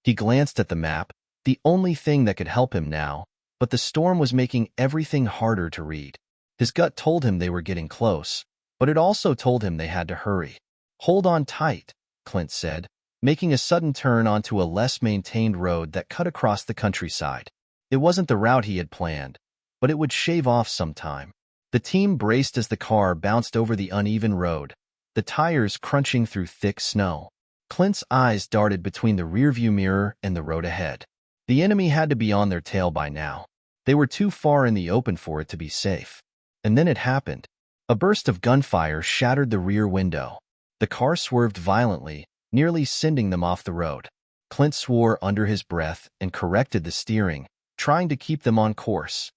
He glanced at the map, the only thing that could help him now, but the storm was making everything harder to read. His gut told him they were getting close, but it also told him they had to hurry. "Hold on tight," Clint said, making a sudden turn onto a less maintained road that cut across the countryside. It wasn't the route he had planned, but it would shave off some time. The team braced as the car bounced over the uneven road, the tires crunching through thick snow. Clint's eyes darted between the rearview mirror and the road ahead. The enemy had to be on their tail by now. They were too far in the open for it to be safe. And then it happened. A burst of gunfire shattered the rear window. The car swerved violently, nearly sending them off the road. Clint swore under his breath and corrected the steering, trying to keep them on course.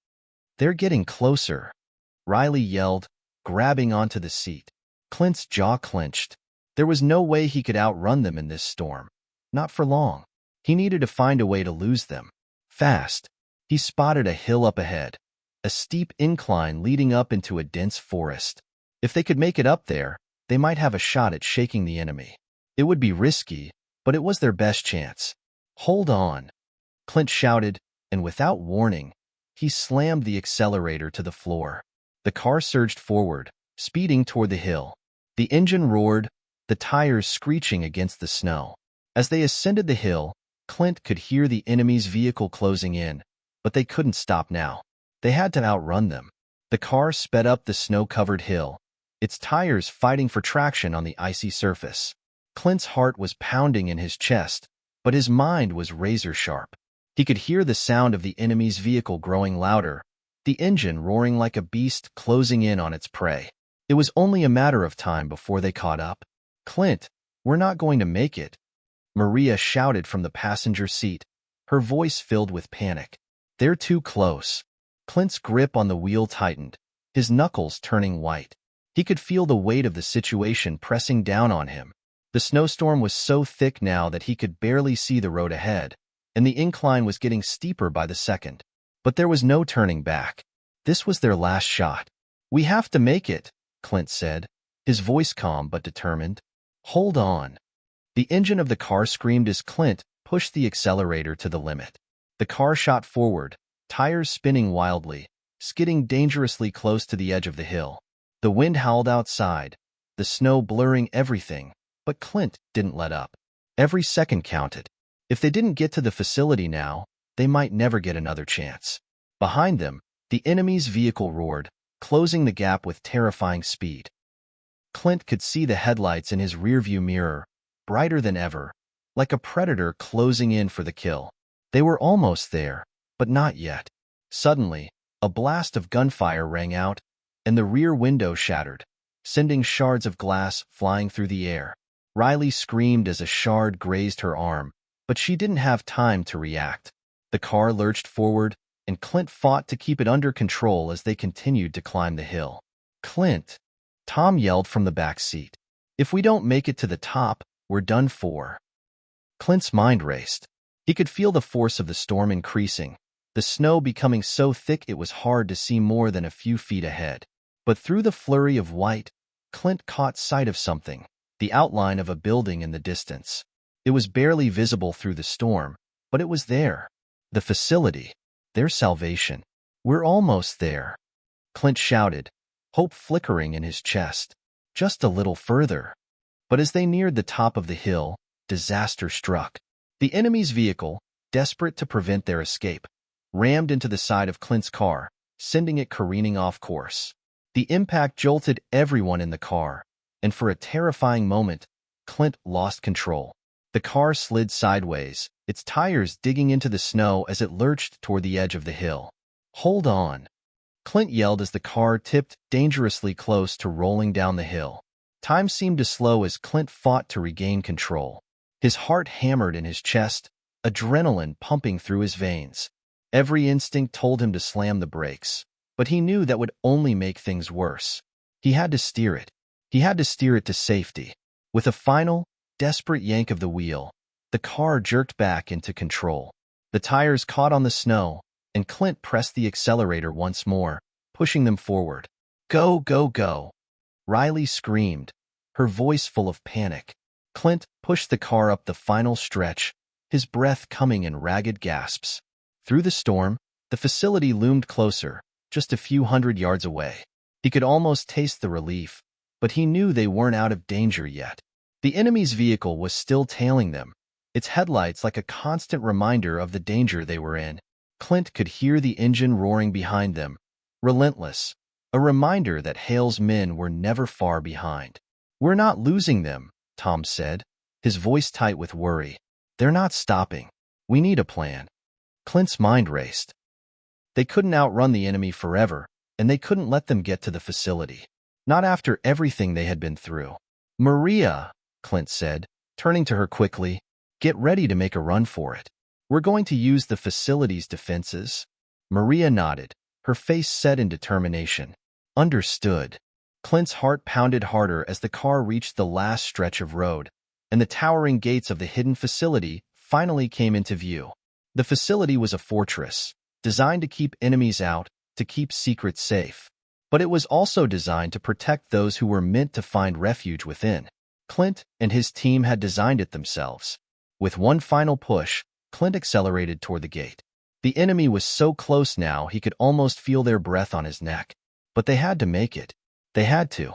"They're getting closer," Riley yelled, grabbing onto the seat. Clint's jaw clenched. There was no way he could outrun them in this storm. Not for long. He needed to find a way to lose them. Fast. He spotted a hill up ahead, a steep incline leading up into a dense forest. If they could make it up there, they might have a shot at shaking the enemy. It would be risky, but it was their best chance. "Hold on," Clint shouted, and without warning, he slammed the accelerator to the floor. The car surged forward, speeding toward the hill. The engine roared, the tires screeching against the snow. As they ascended the hill, Clint could hear the enemy's vehicle closing in, but they couldn't stop now. They had to outrun them. The car sped up the snow-covered hill, its tires fighting for traction on the icy surface. Clint's heart was pounding in his chest, but his mind was razor-sharp. He could hear the sound of the enemy's vehicle growing louder, the engine roaring like a beast closing in on its prey. It was only a matter of time before they caught up. "Clint, we're not going to make it," Maria shouted from the passenger seat, her voice filled with panic. "They're too close." Clint's grip on the wheel tightened, his knuckles turning white. He could feel the weight of the situation pressing down on him. The snowstorm was so thick now that he could barely see the road ahead, and the incline was getting steeper by the second. But there was no turning back. This was their last shot. "We have to make it," Clint said, his voice calm but determined. "Hold on." The engine of the car screamed as Clint pushed the accelerator to the limit. The car shot forward, tires spinning wildly, skidding dangerously close to the edge of the hill. The wind howled outside, the snow blurring everything, but Clint didn't let up. Every second counted. If they didn't get to the facility now, they might never get another chance. Behind them, the enemy's vehicle roared, closing the gap with terrifying speed. Clint could see the headlights in his rearview mirror, brighter than ever, like a predator closing in for the kill. They were almost there, but not yet. Suddenly, a blast of gunfire rang out, and the rear window shattered, sending shards of glass flying through the air. Riley screamed as a shard grazed her arm, but she didn't have time to react. The car lurched forward, and Clint fought to keep it under control as they continued to climb the hill. "Clint," Tom yelled from the back seat. "If we don't make it to the top, we're done for." Clint's mind raced. He could feel the force of the storm increasing, the snow becoming so thick it was hard to see more than a few feet ahead. But through the flurry of white, Clint caught sight of something, the outline of a building in the distance. It was barely visible through the storm, but it was there. The facility. Their salvation. "We're almost there," Clint shouted, hope flickering in his chest. Just a little further. But as they neared the top of the hill, disaster struck. The enemy's vehicle, desperate to prevent their escape, rammed into the side of Clint's car, sending it careening off course. The impact jolted everyone in the car, and for a terrifying moment, Clint lost control. The car slid sideways, its tires digging into the snow as it lurched toward the edge of the hill. "Hold on," Clint yelled as the car tipped dangerously close to rolling down the hill. Time seemed to slow as Clint fought to regain control. His heart hammered in his chest, adrenaline pumping through his veins. Every instinct told him to slam the brakes, but he knew that would only make things worse. He had to steer it. He had to steer it to safety. With a final, desperate yank of the wheel, the car jerked back into control. The tires caught on the snow, and Clint pressed the accelerator once more, pushing them forward. Go, go, go! Riley screamed, her voice full of panic. Clint pushed the car up the final stretch, his breath coming in ragged gasps. Through the storm, the facility loomed closer, just a few hundred yards away. He could almost taste the relief, but he knew they weren't out of danger yet. The enemy's vehicle was still tailing them, its headlights like a constant reminder of the danger they were in. Clint could hear the engine roaring behind them, relentless, a reminder that Hale's men were never far behind. "We're not losing them," Tom said, his voice tight with worry. "They're not stopping. We need a plan." Clint's mind raced. They couldn't outrun the enemy forever, and they couldn't let them get to the facility. Not after everything they had been through. "Maria," Clint said, turning to her quickly, "get ready to make a run for it. We're going to use the facility's defenses." Maria nodded, her face set in determination. Understood. Clint's heart pounded harder as the car reached the last stretch of road, and the towering gates of the hidden facility finally came into view. The facility was a fortress, designed to keep enemies out, to keep secrets safe. But it was also designed to protect those who were meant to find refuge within. Clint and his team had designed it themselves. With one final push, Clint accelerated toward the gate. The enemy was so close now he could almost feel their breath on his neck. But they had to make it. They had to.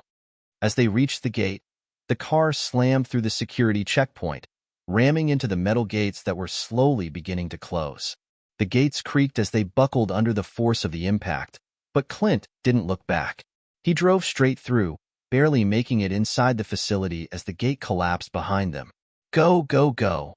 As they reached the gate, the car slammed through the security checkpoint, ramming into the metal gates that were slowly beginning to close. The gates creaked as they buckled under the force of the impact, but Clint didn't look back. He drove straight through, barely making it inside the facility as the gate collapsed behind them. "Go, go, go!"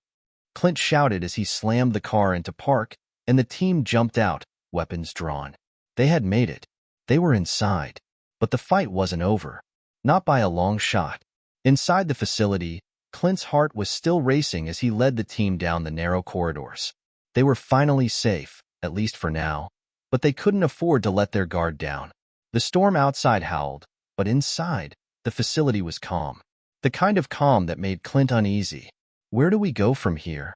Clint shouted as he slammed the car into park, and the team jumped out, weapons drawn. They had made it. They were inside. But the fight wasn't over. Not by a long shot. Inside the facility, Clint's heart was still racing as he led the team down the narrow corridors. They were finally safe, at least for now, but they couldn't afford to let their guard down. The storm outside howled, but inside, the facility was calm. The kind of calm that made Clint uneasy. "Where do we go from here?"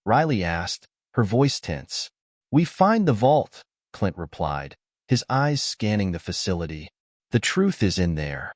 Riley asked, her voice tense. "We find the vault," Clint replied, his eyes scanning the facility. "The truth is in there."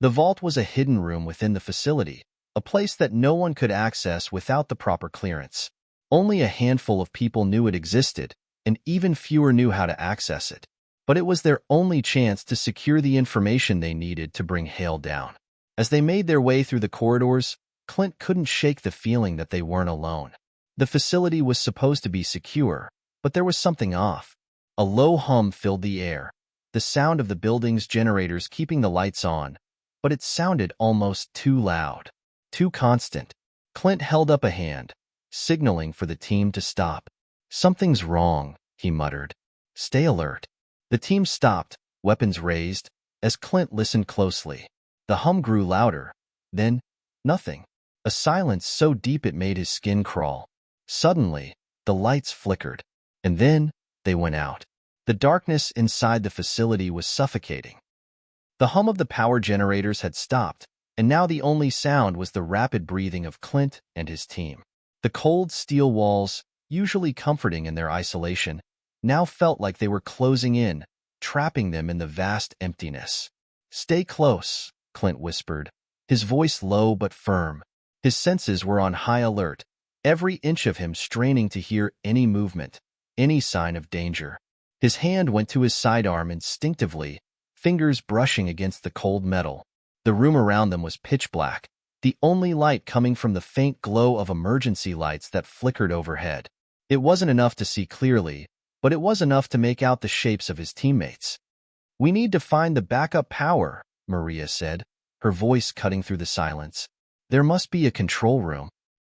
The vault was a hidden room within the facility, a place that no one could access without the proper clearance. Only a handful of people knew it existed, and even fewer knew how to access it. But it was their only chance to secure the information they needed to bring Hale down. As they made their way through the corridors, Clint couldn't shake the feeling that they weren't alone. The facility was supposed to be secure, but there was something off. A low hum filled the air, the sound of the building's generators keeping the lights on, but it sounded almost too loud, too constant. Clint held up a hand, signaling for the team to stop. "Something's wrong," he muttered. "Stay alert." The team stopped, weapons raised, as Clint listened closely. The hum grew louder, then nothing. A silence so deep it made his skin crawl. Suddenly, the lights flickered, and then they went out. The darkness inside the facility was suffocating. The hum of the power generators had stopped, and now the only sound was the rapid breathing of Clint and his team. The cold steel walls, usually comforting in their isolation, now felt like they were closing in, trapping them in the vast emptiness. "Stay close," Clint whispered, his voice low but firm. His senses were on high alert, every inch of him straining to hear any movement, any sign of danger. His hand went to his sidearm instinctively, fingers brushing against the cold metal. The room around them was pitch black, the only light coming from the faint glow of emergency lights that flickered overhead. It wasn't enough to see clearly, but it was enough to make out the shapes of his teammates. "We need to find the backup power," Maria said, her voice cutting through the silence. "There must be a control room."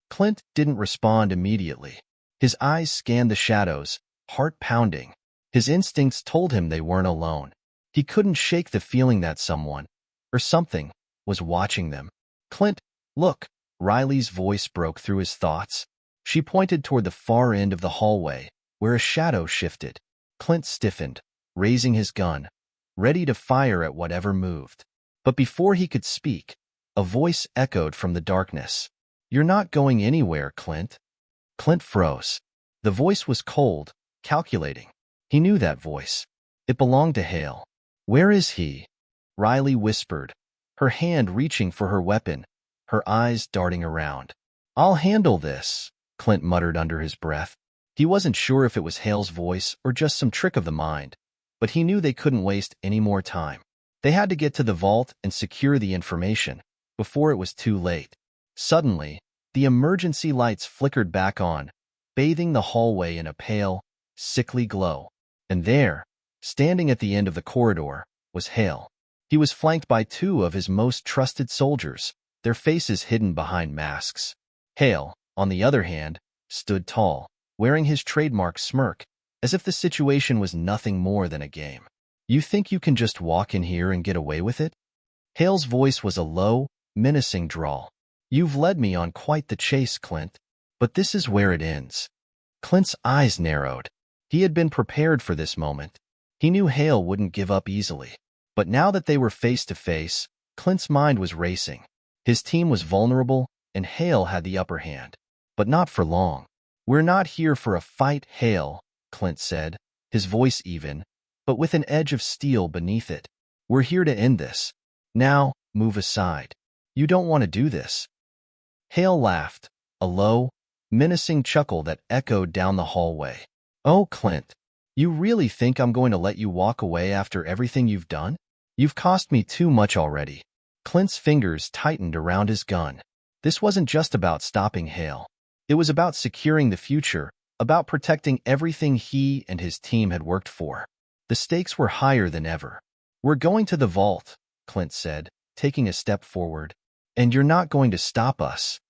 Clint didn't respond immediately. His eyes scanned the shadows, heart pounding. His instincts told him they weren't alone. He couldn't shake the feeling that someone, or something, was watching them. "Clint, look!" Riley's voice broke through his thoughts. She pointed toward the far end of the hallway, where a shadow shifted. Clint stiffened, raising his gun, ready to fire at whatever moved. But before he could speak, a voice echoed from the darkness. "You're not going anywhere, Clint." Clint froze. The voice was cold, calculating. He knew that voice. It belonged to Hale. "Where is he?" Riley whispered, her hand reaching for her weapon, her eyes darting around. "I'll handle this," Clint muttered under his breath. He wasn't sure if it was Hale's voice or just some trick of the mind, but he knew they couldn't waste any more time. They had to get to the vault and secure the information before it was too late. Suddenly, the emergency lights flickered back on, bathing the hallway in a pale, sickly glow. And there, standing at the end of the corridor, was Hale. He was flanked by two of his most trusted soldiers, their faces hidden behind masks. Hale, on the other hand, stood tall, wearing his trademark smirk, as if the situation was nothing more than a game. "You think you can just walk in here and get away with it?" Hale's voice was a low, menacing drawl. "You've led me on quite the chase, Clint, but this is where it ends." Clint's eyes narrowed. He had been prepared for this moment. He knew Hale wouldn't give up easily. But now that they were face to face, Clint's mind was racing. His team was vulnerable, and Hale had the upper hand. But not for long. "We're not here for a fight, Hale," Clint said, his voice even, but with an edge of steel beneath it. "We're here to end this. Now, move aside. You don't want to do this." Hale laughed, a low, menacing chuckle that echoed down the hallway. "Oh, Clint, you really think I'm going to let you walk away after everything you've done? You've cost me too much already." Clint's fingers tightened around his gun. This wasn't just about stopping Hale. It was about securing the future, about protecting everything he and his team had worked for. The stakes were higher than ever. "We're going to the vault," Clint said, taking a step forward. "And you're not going to stop us."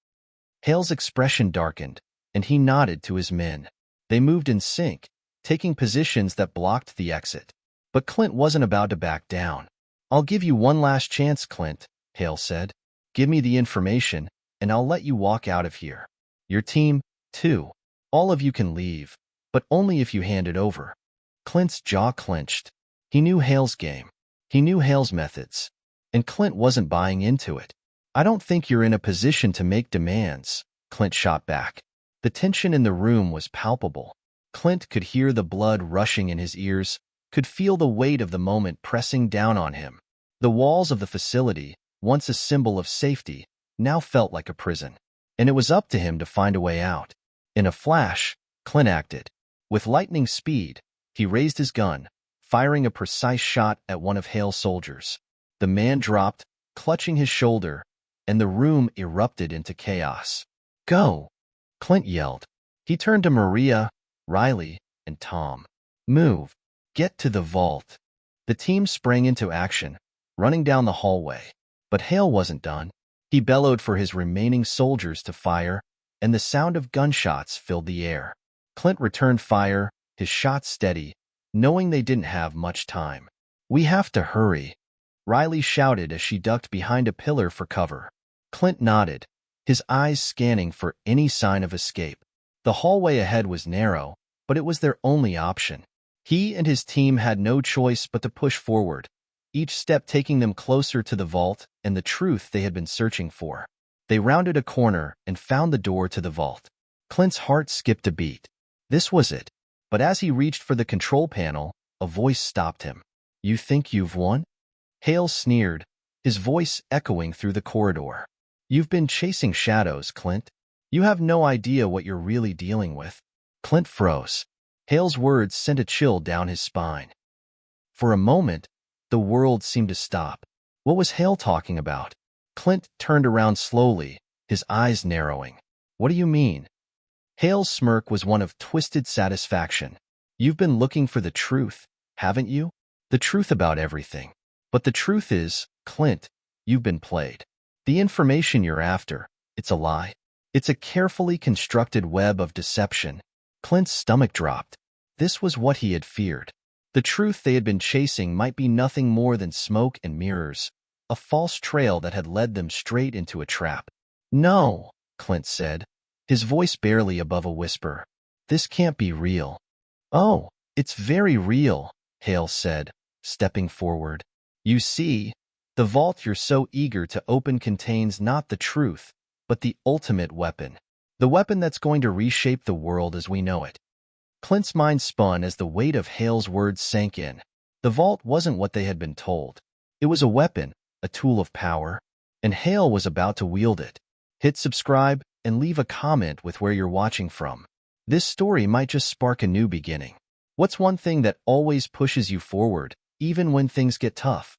Hale's expression darkened, and he nodded to his men. They moved in sync, taking positions that blocked the exit. But Clint wasn't about to back down. "I'll give you one last chance, Clint," Hale said. "Give me the information, and I'll let you walk out of here. Your team, too. All of you can leave, but only if you hand it over." Clint's jaw clenched. He knew Hale's game. He knew Hale's methods. And Clint wasn't buying into it. "I don't think you're in a position to make demands," Clint shot back. The tension in the room was palpable. Clint could hear the blood rushing in his ears, could feel the weight of the moment pressing down on him. The walls of the facility, once a symbol of safety, now felt like a prison. And it was up to him to find a way out. In a flash, Clint acted. With lightning speed, he raised his gun, firing a precise shot at one of Hale's soldiers. The man dropped, clutching his shoulder, and the room erupted into chaos. "Go!" Clint yelled. He turned to Maria, Riley, and Tom. "Move. Get to the vault." The team sprang into action, running down the hallway. But Hale wasn't done. He bellowed for his remaining soldiers to fire, and the sound of gunshots filled the air. Clint returned fire, his shots steady, knowing they didn't have much time. "We have to hurry," Riley shouted as she ducked behind a pillar for cover. Clint nodded, his eyes scanning for any sign of escape. The hallway ahead was narrow, but it was their only option. He and his team had no choice but to push forward, each step taking them closer to the vault and the truth they had been searching for. They rounded a corner and found the door to the vault. Clint's heart skipped a beat. This was it. But as he reached for the control panel, a voice stopped him. "You think you've won?" Hale sneered, his voice echoing through the corridor. "You've been chasing shadows, Clint. You have no idea what you're really dealing with." Clint froze. Hale's words sent a chill down his spine. For a moment, the world seemed to stop. What was Hale talking about? Clint turned around slowly, his eyes narrowing. "What do you mean?" Hale's smirk was one of twisted satisfaction. "You've been looking for the truth, haven't you? The truth about everything. But the truth is, Clint, you've been played. The information you're after, it's a lie. It's a carefully constructed web of deception." Clint's stomach dropped. This was what he had feared. The truth they had been chasing might be nothing more than smoke and mirrors, a false trail that had led them straight into a trap. "No," Clint said, his voice barely above a whisper. "This can't be real." Oh, it's very real, Hale said, stepping forward. You see, the vault you're so eager to open contains not the truth, but the ultimate weapon. The weapon that's going to reshape the world as we know it. Clint's mind spun as the weight of Hale's words sank in. The vault wasn't what they had been told. It was a weapon, a tool of power, and Hale was about to wield it. Hit subscribe and leave a comment with where you're watching from. This story might just spark a new beginning. What's one thing that always pushes you forward, even when things get tough?